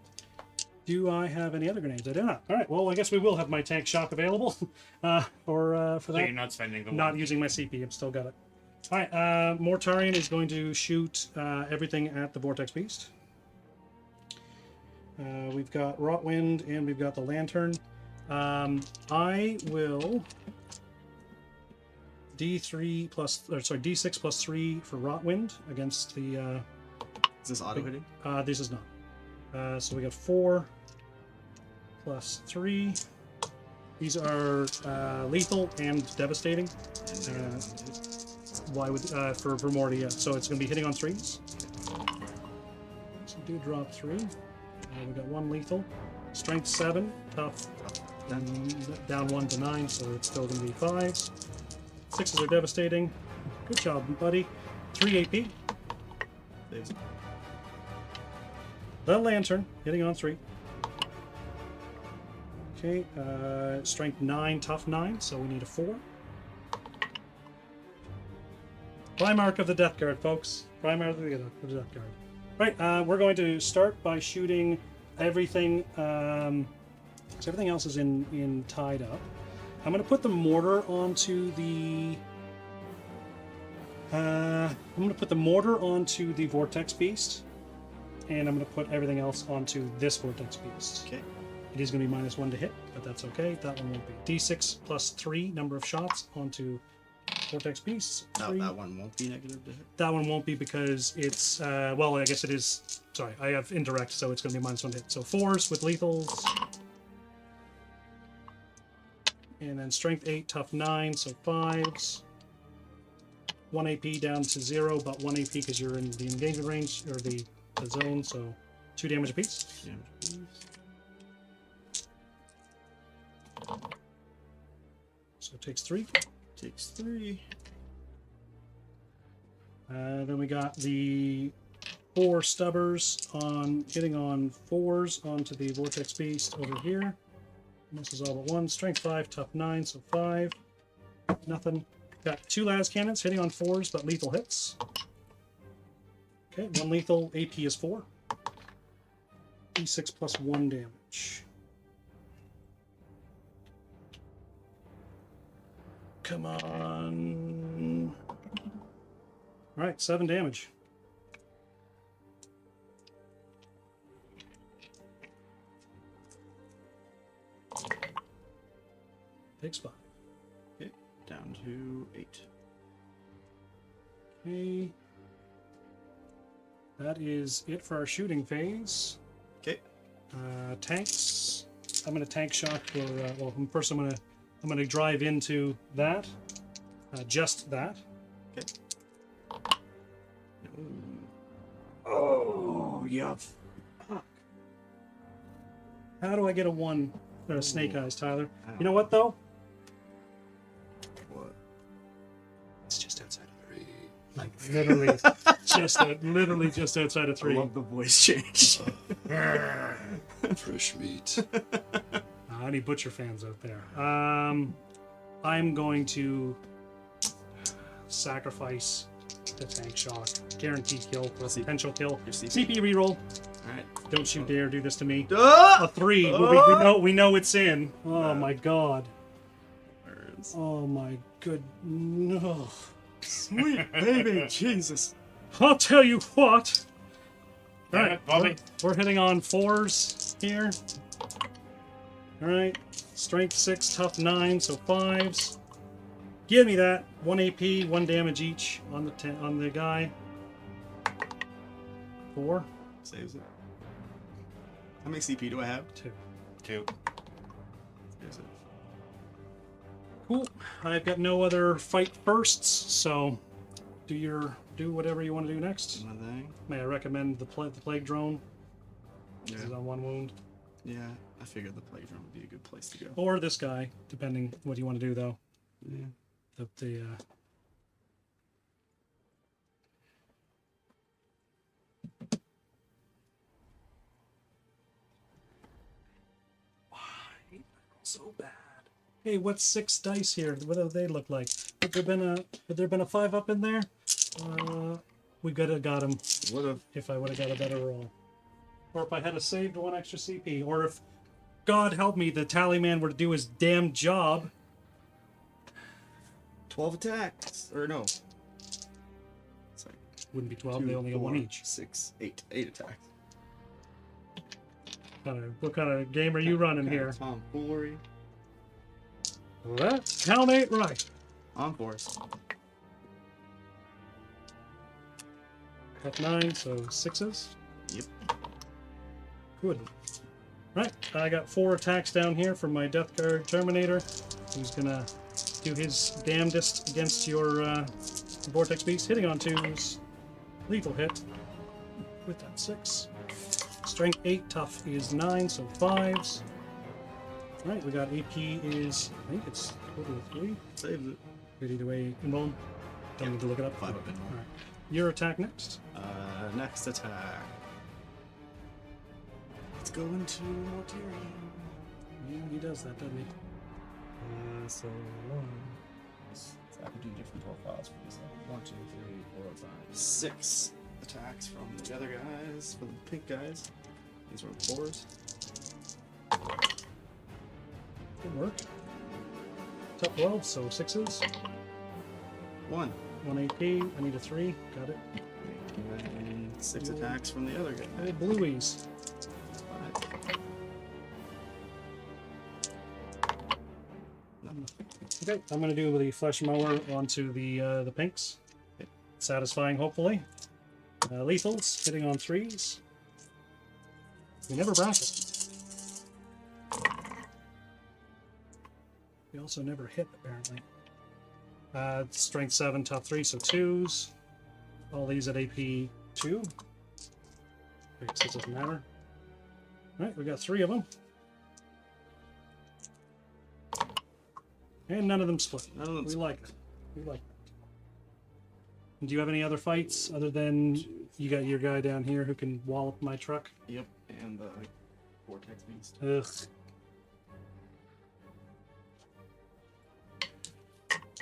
Do I have any other grenades? I do not. All right. Well, I guess we will have my tank shock available for that. So you're not spending the Not using my CP. I've still got it. All right. Mortarion is going to shoot everything at the Vortex Beast. We've got Rotwind and we've got the Lantern. I will D6 plus 3 for Rotwind against the. Is this auto hitting? This is not. So we got 4 plus 3. These are lethal and devastating. Why would for Morty? Yeah. So it's going to be hitting on 3s. So do drop 3. We got 1 lethal, strength 7, tough, down 1 to 9, so it's still going to be 5s. 6s are devastating. Good job, buddy. 3 AP. Saves. The Lantern hitting on 3. Okay, strength 9, tough 9, so we need a 4. Primarch of the Deathguard, folks. Primarch of the Deathguard. Right, we're going to start by shooting everything. So everything else is in tied up. I'm going to put the mortar onto the. I'm going to put the mortar onto the Vortex Beast, and I'm going to put everything else onto this Vortex Beast. Okay. It is going to be -1 to hit, but that's okay. That one won't be. D6 plus 3 number of shots onto Vortex Beasts. No, that one won't be negative to hit. That one won't be because it's, well, I guess it is, sorry, I have indirect, so it's going to be -1 to hit. So 4s with lethals. And then strength 8, tough 9, so 5s. 1 AP down to 0, but 1 AP because you're in the engagement range, or the zone, so 2 damage apiece. So it takes 3. Takes 3. Then we got the 4 stubbers on hitting on 4s onto the Vortex Beast over here. And this is all but 1. Strength 5, tough 9, so 5. Nothing. Got 2 las cannons hitting on 4s, but lethal hits. Okay, 1 lethal. AP is 4. D6 plus 1 damage. Come on. Alright, 7 damage. Takes 5. Okay, down to 8. Okay. That is it for our shooting phase. Okay. Tanks. I'm going to tank shock for, well, first I'm going to drive into that. Just that. Okay. Oh, yeah. Fuck. How do I get a 1 or a snake Ooh. eyes, Tyler? Ow. You know what though? What? It's just outside of Three. like literally literally just outside of I 3. love the voice change. Fresh meat. Any butcher fans out there? I'm going to sacrifice the tank shock. Guaranteed kill for a See. potential kill. Your CP. CP reroll. Alright. Don't you dare do this to me. A Ah! 3. We know it's in. Oh my god. Words. Oh my good. No. Sweet baby, Jesus. I'll tell you what. Damn Alright, it, Bobby. we're hitting on 4s here. Alright, strength 6, tough 9, so 5s. Give me that. 1 AP, 1 damage each on the guy. 4, Saves it. How many CP do I have? 2. 2. Saves it. Cool. I've got no other fight firsts, so do whatever you want to do next. Do my thing. May I recommend the plague drone? Yeah. This is on 1 wound. Yeah, I figured the plague drum would be a good place to go. Or this guy, depending what you want to do though. Yeah. So bad. Hey, what's 6 dice here? What do they look like? Had there been a 5 up in there? We could have got him Would have. if I would have got a better roll. Or if I had saved 1 extra CP. Or if, God help me, the tally man were to do his damn job. 12 attacks. Or no. It's like Wouldn't be 12, 2, they only got 1 each. 6, 8. 8 attacks. What kind of game are you running here? Tomfoolery. That count ain't right. On force. Tough 9, so 6s. Yep. Good. Right, I got 4 attacks down here from my Deathguard Terminator, who's gonna do his damnedest against your Vortex Beast, hitting on 2s. Lethal hit with that 6. Strength 8, tough is 9, so 5s. Right, we got AP is, I think it's total 3. Saves it. Ready to weigh involved. Don't need to look it up. 5 up in. Alright. Your attack next. Next attack. Let's go into Mortarion. Yeah, he does that, doesn't he? So 1. So I can do different profiles for these. 1, 2, 3, 4, 5, 6 attacks from the other guys, from the pink guys. These were 4s. Good work. Top 12, so 6s. 1. 1 AP, I need a 3. Got it. And 6 attacks from the other guy. Oh, blueies. 5. No. Okay, I'm gonna do the flesh mower onto the pinks. Okay. Satisfying, hopefully. Lethals, hitting on 3s. We never bracket. We also never hit, apparently. Strength 7, tough 3, so 2s. All these at AP 2. I guess it doesn't matter. Alright, we got 3 of them. And none of them split. None of them We split. like that. We like that. Do you have any other fights other than you got your guy down here who can wallop my truck? Yep, and the Vortex Beast. Ugh.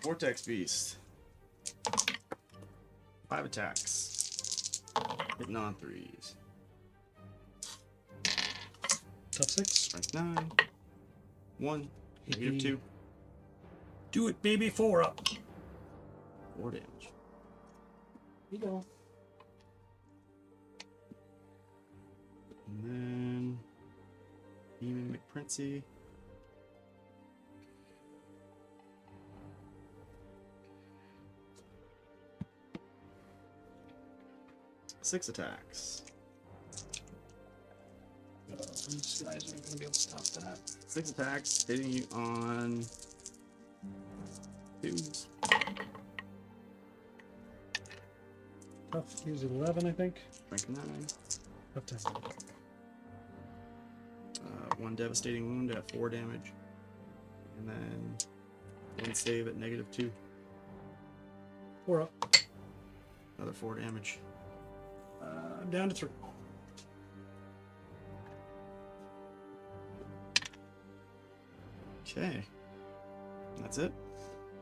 Vortex Beast. 5 attacks. Hitting on 3s. Tough 6. Strength 9. 1. Negative AP. 2. Do it, baby. 4 up. 4 damage. You go. And then Demon McPrincey. Six attacks. These guys aren't gonna be able to stop that. 6 attacks, hitting you on 2s. Tough is 11, I think. Strength 9. Tough 10. 1 devastating wound at 4 damage. And then 1 save at -2. 4 up. Another 4 damage. I'm down to 3. Okay. That's it.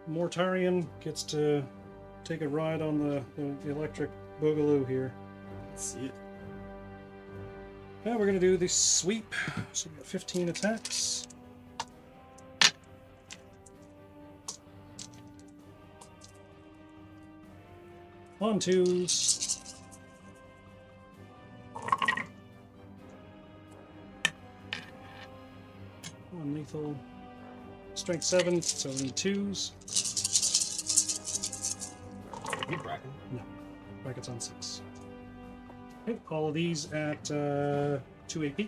Mortarion gets to take a ride on the electric boogaloo here. Let's see it. Yeah, we're gonna do the sweep. So we got 15 attacks. On 2s. On lethal. Strength 7, so we need 2s. You bracket? No. Brackets on 6. Okay, all of these at 2 AP.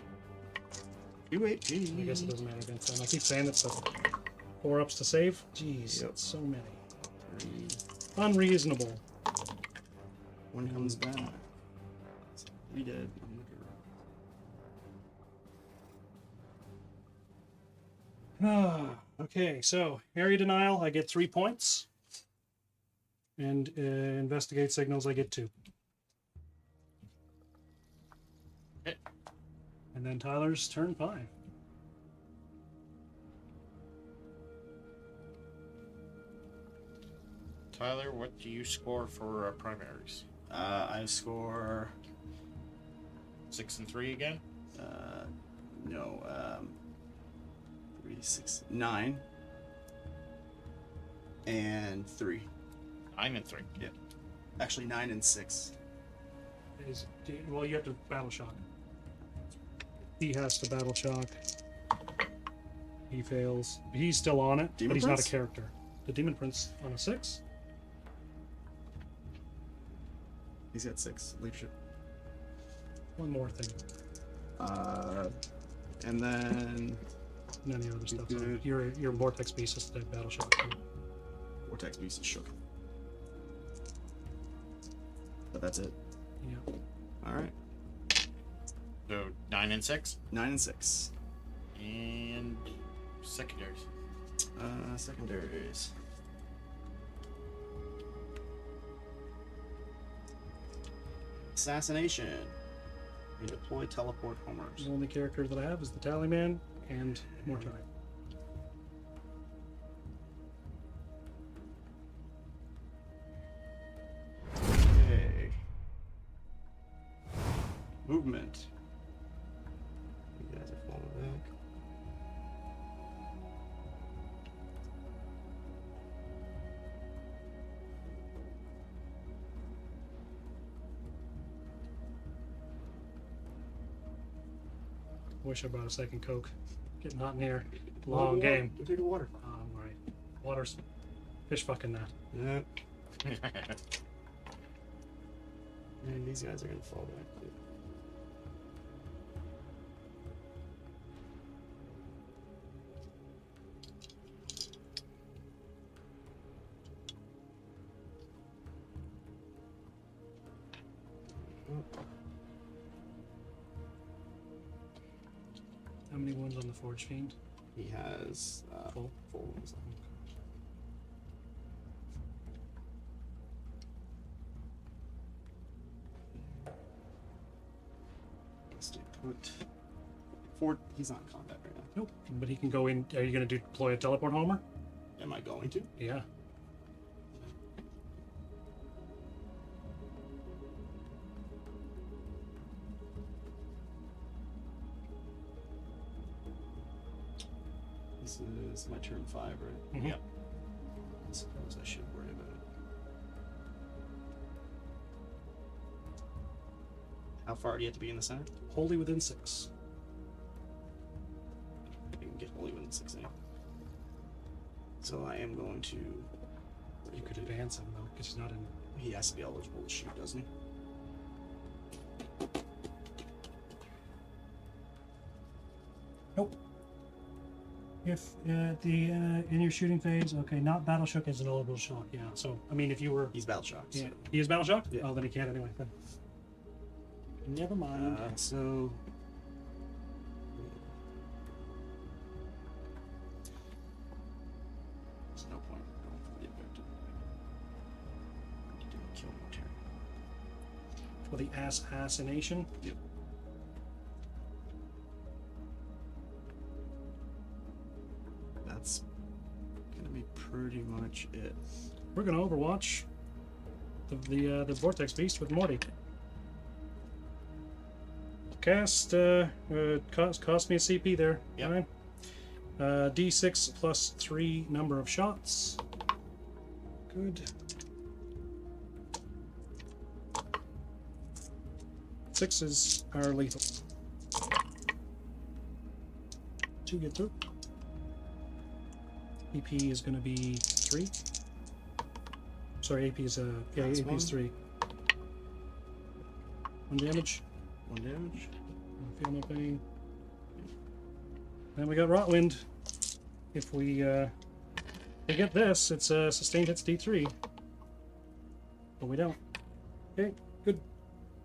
2 AP. I guess it doesn't matter against them. I keep saying it, but 4 ups to save. Jeez, Yep. so many. 3. Unreasonable. 1 comes back. 3 dead. Okay, so area denial, I get 3 points. And investigate signals, I get 2. Okay. And then Tyler's turn 5. Tyler, what do you score for primaries? I score. 6 and 3 again? No. 3, 6, 9. And 3. 9 and 3. Actually, 9 and 6. Well, you have to battle shock. He has to battle shock. He fails. He's still on it, Demon but he's Prince? not a character. The Demon Prince on a 6. He's got 6 leadership. One more thing. And then None of the other stuff. Good. Your Vortex Beast has to battle shock. Vortex Beast is shook. But that's it. Yeah. Alright. So 9 and 6? 9 and 6. And secondaries. Secondaries. Assassination. You deploy teleport homers. The only character that I have is the Tallyman and Mortai. Okay. Movement. You guys are falling back. Wish I brought a second Coke. Getting hot in here. Long game. We'll take a water. I'm right. Water's fish fucking that. Yeah. And these guys are gonna fall back. Too. How many wounds on the Forge Fiend? He has Full? full ones. Let's do put. He's not in combat right now. Nope. But he can go in. Are you going to deploy a teleport homer? Am I going to? Yeah. This is my turn 5, right? Mhm. Yep. I suppose I should worry about it. How far do you have to be in the center? Wholly within 6. I can get wholly within 6 anyway. So I am going to. You could advance him though, because he's not in. He has to be eligible to shoot, doesn't he? Nope. If in your shooting phase, okay, not battle shock is an eligible shock. Yeah. So I mean, if you were. He's battle shocked. Yeah. He is battle shock. Yeah. Oh, then he can't anyway. Then. Never mind. So for the assassination. Yep. That's gonna be pretty much it. We're gonna Overwatch the Vortex Beast with Morty. Cast cost me a CP there. Yep. Right? D6 plus 3 number of shots. Good. 6s are lethal. 2 get through. AP is going to be 3. Sorry, AP is AP is 3. 1 damage. 1 damage. Feel no pain. Then we got Rotwind. If we get this, it's sustained hits D3. But we don't. Okay, good.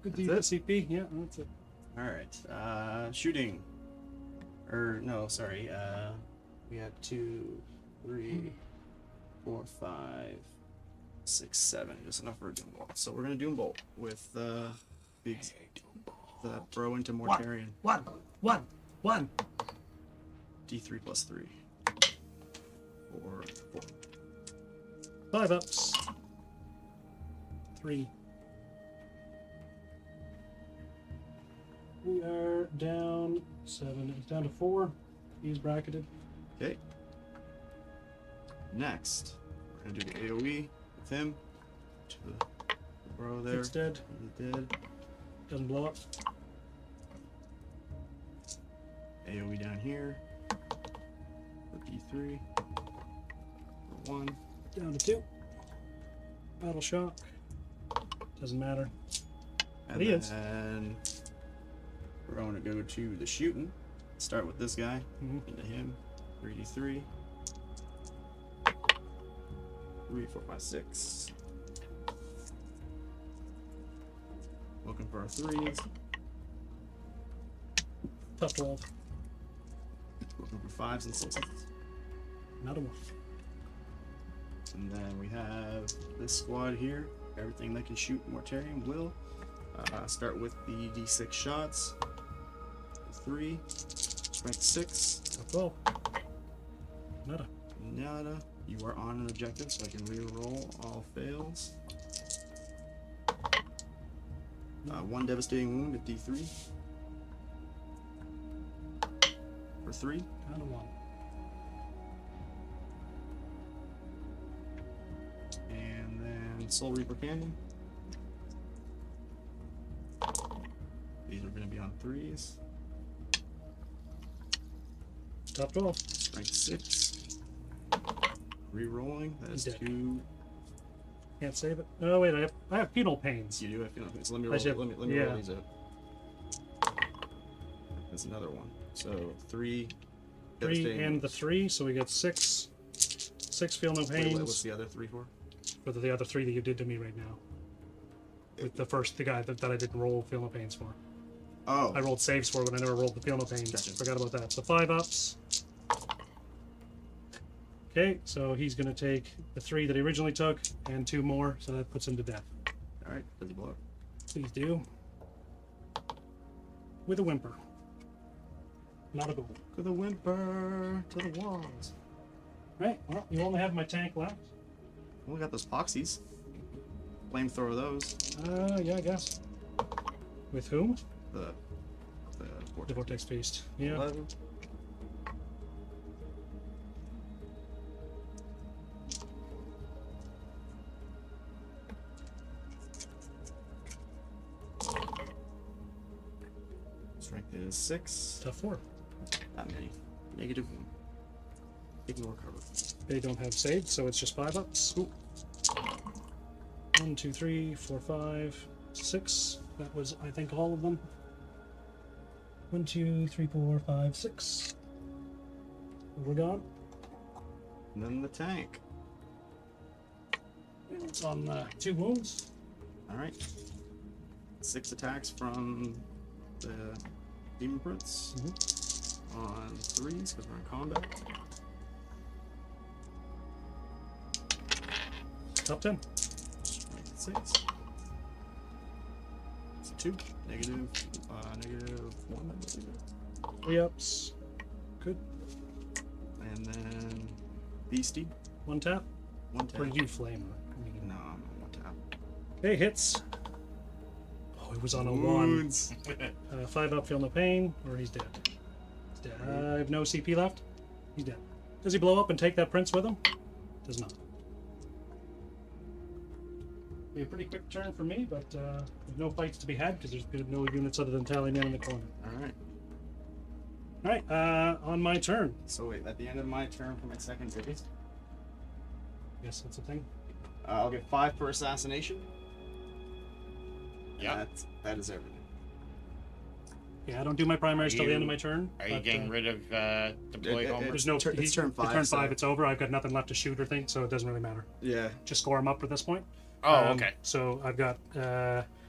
Good That's CP. Yeah, that's it. Alright, shooting. No, sorry. We had 2, 3, 4, 5, 6, 7. Just enough for a Doom Bolt. So we're gonna Doom Bolt with big the throw into Mortarion. One. D3 plus 3. 4, 4. 5 ups. 3. We are down 7. It's down to 4. He's bracketed. Okay. Next, we're gonna do the AoE with him. To the bro there. It's dead. He's dead. Doesn't blow up. AoE down here. For D3. For 1. Down to 2. Battle shock. Doesn't matter. And He is. then we're going to go to the shooting. Start with this guy. Mhm. Into him. 3D3. 3, 4, 5, 6. Looking for our 3s. Tough 12. Looking for 5s and 6s. Not a 1. And then we have this squad here. Everything that can shoot Mortarion will. Start with the D6 shots. 3. Strength 6. Tough 12. Nada. Nada. You are on an objective, so I can re-roll all fails. 1 devastating wound at D3. For 3. Not a 1. And then Soul Reaper Canyon. These are going to be on 3s. Tough 12. Strength 6. Re-rolling. That is He's dead. 2. Can't save it. Oh wait, I have penal pains. You do have feeling. So let me I roll. should- Let me yeah. roll these out. That's another one. So 3. 3 devastating and the wounds. 3, so we get 6. 6 feel no Wait, pains what's the other 3 for? for the other 3 that you did to me right now. With the guy that I didn't roll feel no pains for. Oh. I rolled saves for, but I never rolled the feel no pains. Gotcha. Forgot about that. So 5 ups. Okay, so he's gonna take the 3 that he originally took and 2 more, so that puts him to death. Alright. Does he blow up? Please do. With a whimper. Not a goal. To the whimper. To the walls. Right, well, you only have my tank left. Well, we got those poxies. Flamethrower those. Yeah, I guess. With whom? The The Vortex Beast. Yeah. 11. Strength is 6. Tough 4. Not many. -1. Ignore cover. They don't have saved, so it's just 5 ups. Ooh. 1, 2, 3, 4, 5, 6. That was, I think, all of them. 1, 2, 3, 4, 5, 6. We're gone. And then the tank. It's on 2 wounds. Alright. 6 attacks from the Demon Prince. On 3s because we're in combat. Top 10. Strength 6. 2. -1, I believe. 3 ups. Good. And then Beastie. 1 tap. 1 tap. Or did you Flamer? No, I'm on 1 tap. Okay, hits. Oh, it was on a 1. Wounds. 5 up, feel no pain, or he's dead. He's dead. I have no CP left. He's dead. Does he blow up and take that prince with him? Does not. Be a pretty quick turn for me, but there's no fights to be had because there's been no units other than Tallyman in the corner. Alright. Alright, on my turn. So wait, at the end of my turn for my second phase, Yes, that's a thing. I'll get 5 for assassination. Yeah. That is everything. Yeah, I don't do my primaries till the end of you- my turn. Are you but, getting rid of deploy Homer? There's no. It's turn It's 5. turn so- 5. It's over. I've got nothing left to shoot or think, so it doesn't really matter. Yeah. Just score him up at this point. Oh, okay. So I've got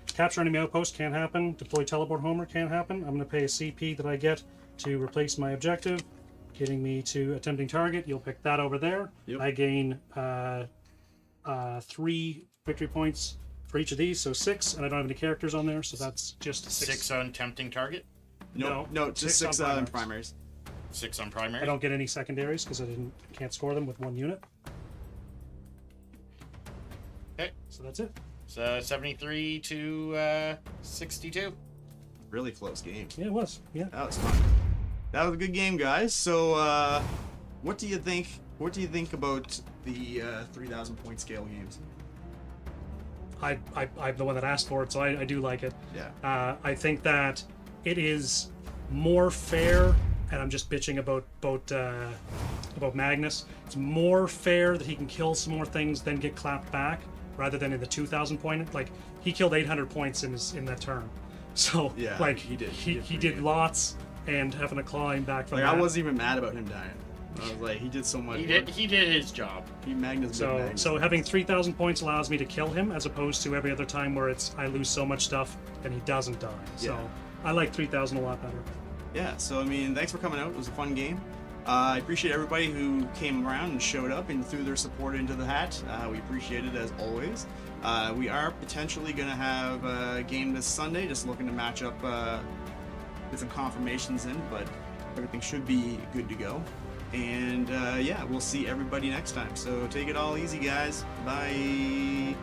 capture enemy outpost can't happen. Deploy teleport Homer can't happen. I'm going to pay a CP that I get to replace my objective, getting me to attempting target. You'll pick that over there. Yep. I gain 3 victory points for each of these, so 6, and I don't have any characters on there, so that's just 6 on tempting target. No, just 6 on in primaries. primaries. 6 on primary. I don't get any secondaries because I can't score them with 1 unit. Okay. So that's it. So 73 to 62. Really close game. Yeah, it was. Yeah. That was fun. That was a good game, guys. So, what do you think? What do you think about the 3,000 point scale games? I'm the one that asked for it, so I do like it. Yeah. I think that it is more fair, and I'm just bitching about Magnus. It's more fair that he can kill some more things than get clapped back, rather than in the 2,000 point. Like he killed 800 points in that turn, so Yeah, like he did. He pretty did good. lots, and having to climb back from Like that. I wasn't even mad about him dying. I was like, he did so much. He work. did his job. He Magnus. So having 3,000 points allows me to kill him, as opposed to every other time where it's I lose so much stuff and he doesn't die. So Yeah. I like 3,000 a lot better. Yeah. So I mean, thanks for coming out. It was a fun game. I appreciate everybody who came around and showed up and threw their support into the hat. We appreciate it as always. We are potentially going to have a game this Sunday, just looking to match up, get some confirmations in, but everything should be good to go. And yeah, we'll see everybody next time. So take it all easy, guys. Bye.